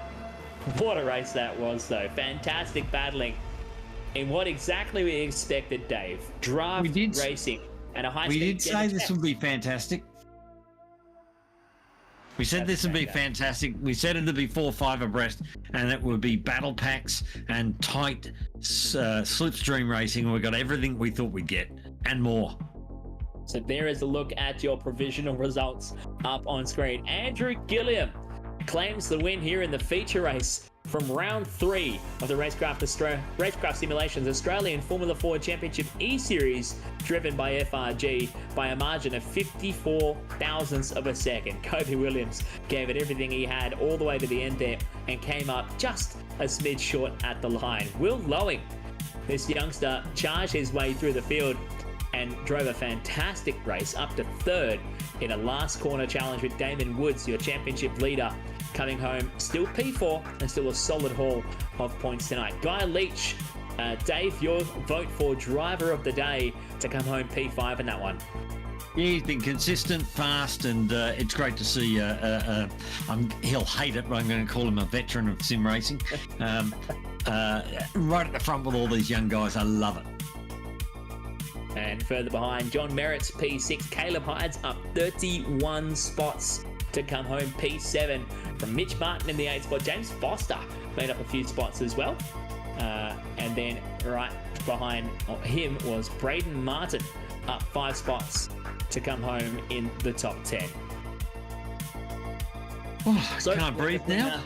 What a race that was, though. Fantastic battling in what exactly we expected, Dave. Draft racing and a high speed. We did say this would be fantastic. We said this would be fantastic. We said it would be 4-5 abreast, and it would be battle packs and tight slipstream racing. We got everything we thought we'd get and more. So there is a look at your provisional results up on screen. Andrew Gilliam claims the win here in the feature race from round 3 of the RaceKraft Simulations Australian Formula 4 Championship eSeries, driven by FRG by a margin of 54 thousandths of a second. Kobe Williams gave it everything he had all the way to the end there and came up just a smidge short at the line. Will Lowing, this youngster, charged his way through the field and drove a fantastic race up to 3rd in a last corner challenge with Damon Woods, your championship leader, coming home still P4 and still a solid haul of points tonight. Guy Leach, Dave, your vote for driver of the day to come home P5 in that one. Yeah, he's been consistent, fast, and it's great to see. He'll hate it, but I'm going to call him a veteran of sim racing. Right at the front with all these young guys. I love it. And further behind, John Merritt's P6, Caleb Hydes up 31 spots to come home P7 from Mitch Martin in the 8th spot. James Foster made up a few spots as well. And then right behind him was Braden Martin, up 5 spots to come home in the top 10. Oh, so can't breathe now.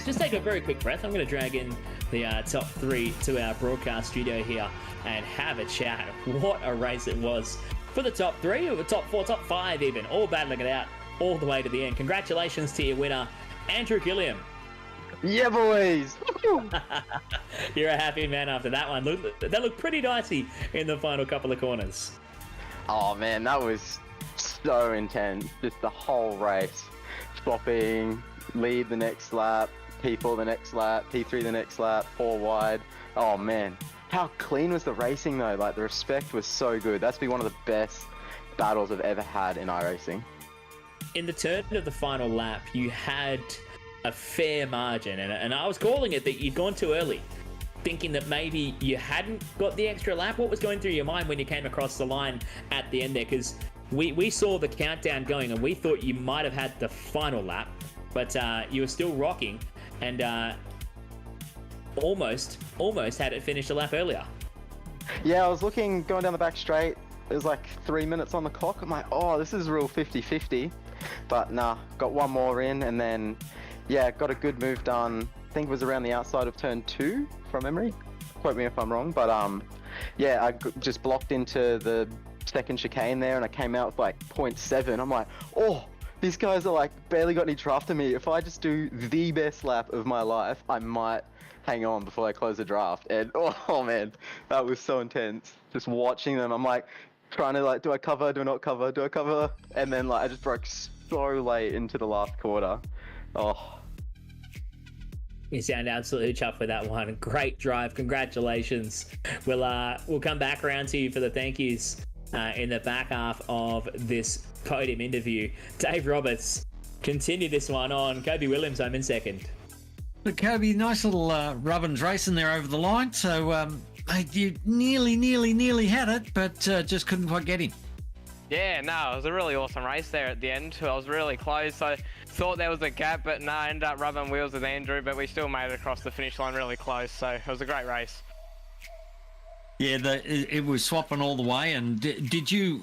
Just take a very quick breath. I'm going to drag in the top 3 to our broadcast studio here and have a chat. What a race it was for the top 3, or top 4, top 5 even, all battling it out all the way to the end. Congratulations to your winner, Andrew Gilliam. Yeah, boys. You're a happy man after that one. That looked pretty dicey in the final couple of corners. Oh man, that was so intense. Just the whole race. Swapping, lead the next lap, P4 the next lap, P3 the next lap, 4 wide. Oh man, how clean was the racing though? Like the respect was so good. That's been one of the best battles I've ever had in iRacing. In the turn of the final lap, you had a fair margin, and I was calling it that you'd gone too early, thinking that maybe you hadn't got the extra lap. What was going through your mind when you came across the line at the end there? Because we saw the countdown going, and we thought you might have had the final lap, but you were still rocking, and almost had it finished a lap earlier. Yeah, I was looking, going down the back straight. It was like 3 minutes on the clock. I'm like, oh, this is real 50-50. But nah, got one more in, and then, yeah, got a good move done think it was around the outside of turn 2 from memory. Quote me if I'm wrong, but yeah, I just blocked into the second chicane there, and I came out with like 0.7. I'm like, oh, these guys are like barely got any draft in me. If I just do the best lap of my life, I might hang on before I close the draft. And oh man, that was so intense. Just watching them, I'm like trying to like, do I cover? Do I not cover? Do I cover? And then like I just broke so late into the last quarter. Oh. You sound absolutely chuffed with that one. Great drive. Congratulations. We'll come back around to you for the thank yous in the back half of this podium interview. Dave Roberts, continue this one on. Kobe Williams, I'm in second. But Kobe, nice little Rubbins racing there over the line. So mate, you nearly had it, but just couldn't quite get him. Yeah, no, it was a really awesome race there at the end. I was really close, so thought there was a gap, but no, I ended up rubbing wheels with Andrew, but we still made it across the finish line really close, so it was a great race. Yeah, it was swapping all the way. And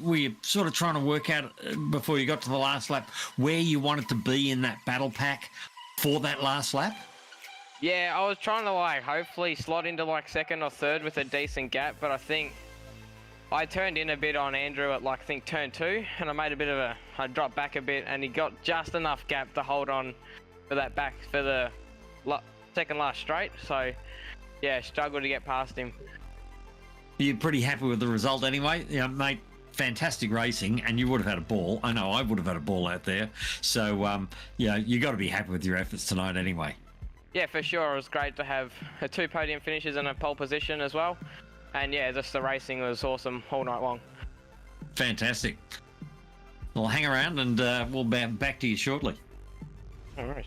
were you sort of trying to work out before you got to the last lap where you wanted to be in that battle pack for that last lap? Yeah, I was trying to like hopefully slot into like second or third with a decent gap, but I think I turned in a bit on Andrew at like I think turn 2, and I made a bit of I dropped back a bit, and he got just enough gap to hold on for that back for the second last straight. So yeah, struggled to get past him. You're pretty happy with the result anyway, mate. Fantastic racing, and you would have had a ball. I know I would have had a ball out there. So yeah, you got to be happy with your efforts tonight anyway. Yeah, for sure. It was great to have 2 podium finishes and a pole position as well. And yeah, just the racing was awesome all night long. Fantastic. Well, hang around and we'll be back to you shortly. All right.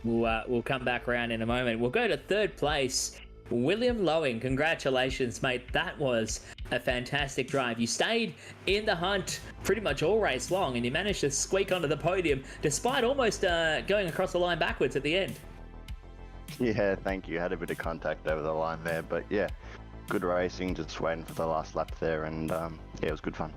We'll come back around in a moment. We'll go to third place. William Lowing, congratulations, mate. That was a fantastic drive. You stayed in the hunt pretty much all race long, and you managed to squeak onto the podium despite almost going across the line backwards at the end. Yeah, thank you. Had a bit of contact over the line there, but yeah, good racing. Just waiting for the last lap there, and yeah, it was good fun.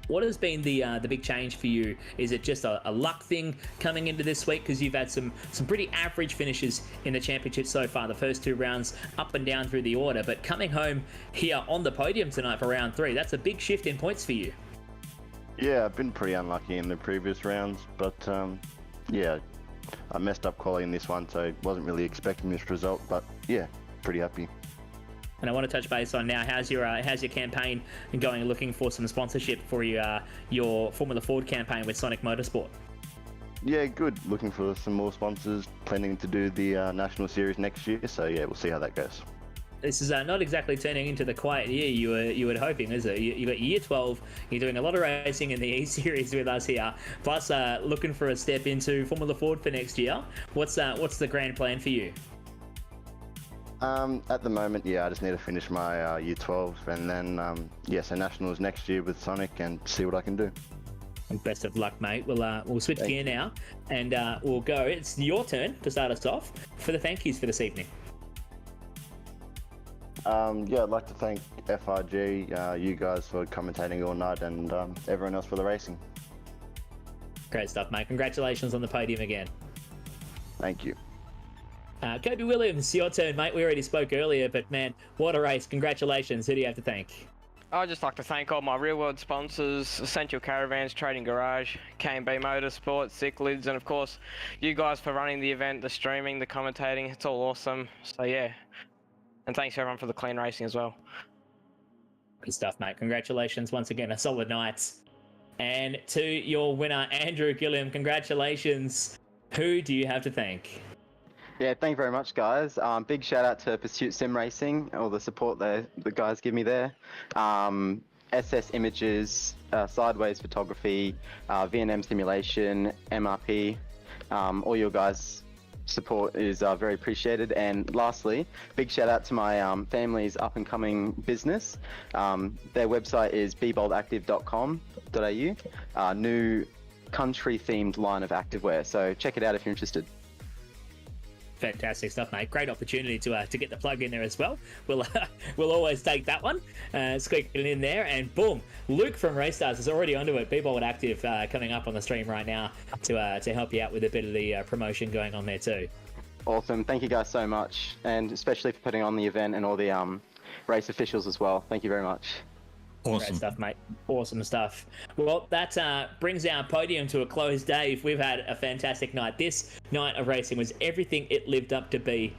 What has been the big change for you? Is it just a luck thing coming into this week? Because you've had some pretty average finishes in the championship so far, the first 2 rounds up and down through the order, but coming home here on the podium tonight for round 3, that's a big shift in points for you. Yeah, I've been pretty unlucky in the previous rounds, but yeah, I messed up quality in this one, so wasn't really expecting this result, but yeah, pretty happy. And I want to touch base on now, how's your campaign going, looking for some sponsorship for your Formula Ford campaign with Sonic Motorsport? Yeah, good. Looking for some more sponsors, planning to do the National Series next year, so yeah, we'll see how that goes. This is not exactly turning into the quiet year you were hoping, is it? You got year 12, you're doing a lot of racing in the eSeries with us here, plus looking for a step into Formula Ford for next year. What's the grand plan for you? At the moment, yeah, I just need to finish my year 12, and then yeah, so Nationals next year with Sonic, and see what I can do. And best of luck, mate. We'll switch gear now, and we'll go. It's your turn to start us off for the thank yous for this evening. Yeah, I'd like to thank FRG, you guys for commentating all night, and everyone else for the racing. Great stuff, mate. Congratulations on the podium again. Thank you. Kobe Williams, your turn, mate. We already spoke earlier, but man, what a race. Congratulations. Who do you have to thank? I'd just like to thank all my real-world sponsors, Essential Caravans, Trading Garage, K&B Motorsport, Sick Lids, and of course, you guys for running the event, the streaming, the commentating. It's all awesome. So yeah, and thanks everyone for the clean racing as well. Good stuff, mate. Congratulations once again. A solid night. And to your winner, Andrew Gilliam, congratulations. Who do you have to thank? Yeah, thank you very much, guys. Big shout out to Pursuit Sim Racing, all the support the guys give me there. SS Images, Sideways Photography, V&M Simulation, MRP, all your guys' support is very appreciated. And lastly, big shout out to my family's up and coming business. Their website is beBoldActive.com.au, new country themed line of activewear. So check it out if you're interested. Fantastic stuff, mate. Great opportunity to get the plug in there as well. We'll always take that one. Squeak it in there, and boom, Luke from Racestars is already onto it. Be Bold Active coming up on the stream right now to help you out with a bit of the promotion going on there too. Awesome. Thank you guys so much, and especially for putting on the event and all the race officials as well. Thank you very much. Awesome. Great stuff, mate. Awesome stuff. Well, that brings our podium to a close, Dave. We've had a fantastic night. This night of racing was everything it lived up to be,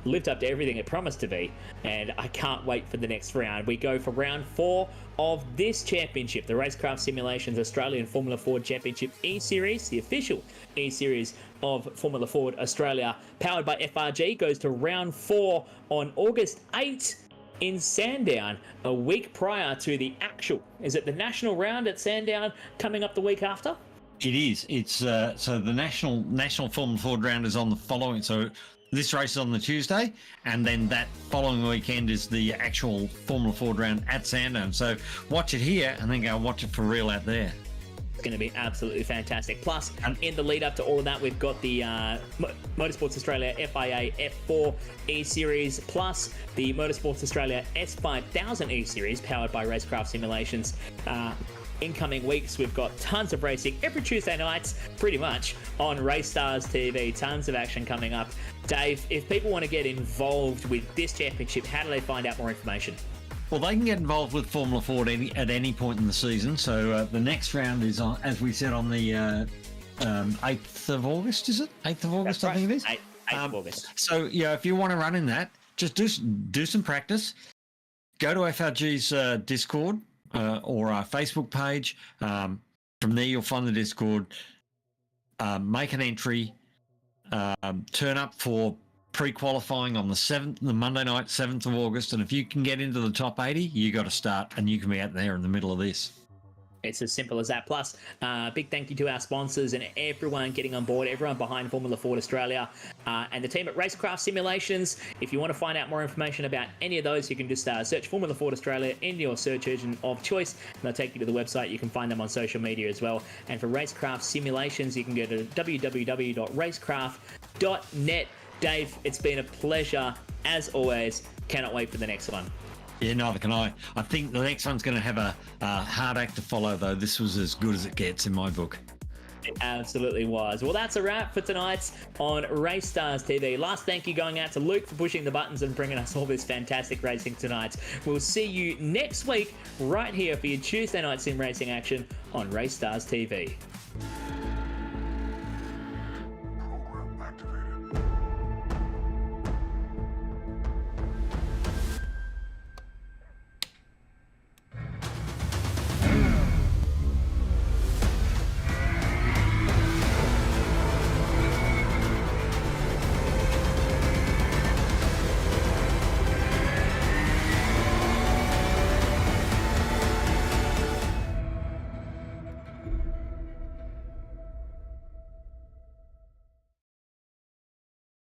lived up to everything it promised to be, and I can't wait for the next round. We go for round 4 of this championship, the RaceKraft Simulations Australian Formula Ford Championship eSeries, the official eSeries of Formula Ford Australia, powered by FRG, goes to round 4 on August 8th. In Sandown, a week prior to the actual, is it the national round at Sandown coming up the week after? It is. It's so the national Formula Ford round is on the following. So this race is on the Tuesday, and then that following weekend is the actual Formula Ford round at Sandown. So watch it here, and then go watch it for real out there. It's going to be absolutely fantastic. Plus, in the lead up to all of that, we've got the Motorsports Australia FIA F4 E-Series, plus the Motorsports Australia S5000 E-Series, powered by RaceKraft Simulations. Incoming weeks, we've got tons of racing every Tuesday nights, pretty much, on Racestars TV. Tons of action coming up. Dave, if people want to get involved with this championship, how do they find out more information? Well, they can get involved with Formula Ford at any point in the season. So the next round is, on, as we said, on the 8th of August, is it? 8th of August, I think it is. 8th of August. So, yeah, if you want to run in that, just do some practice. Go to FRG's Discord or our Facebook page. From there, you'll find the Discord. Make an entry. Turn up for pre-qualifying on the 7th, the Monday night, 7th of August, and if you can get into the top 80, you got to start, and you can be out there in the middle of this. It's as simple as that. Plus, big thank you to our sponsors and everyone getting on board, everyone behind Formula Ford Australia, and the team at RaceKraft Simulations. If you want to find out more information about any of those, you can just search Formula Ford Australia in your search engine of choice, and they'll take you to the website. You can find them on social media as well. And for RaceKraft Simulations, you can go to www.racecraft.net. Dave, it's been a pleasure, as always. Cannot wait for the next one. Yeah, neither can I. I think the next one's going to have a hard act to follow, though. This was as good as it gets in my book. It absolutely was. Well, that's a wrap for tonight on Racestars TV. Last thank you going out to Luke for pushing the buttons and bringing us all this fantastic racing tonight. We'll see you next week right here for your Tuesday night sim racing action on Racestars TV.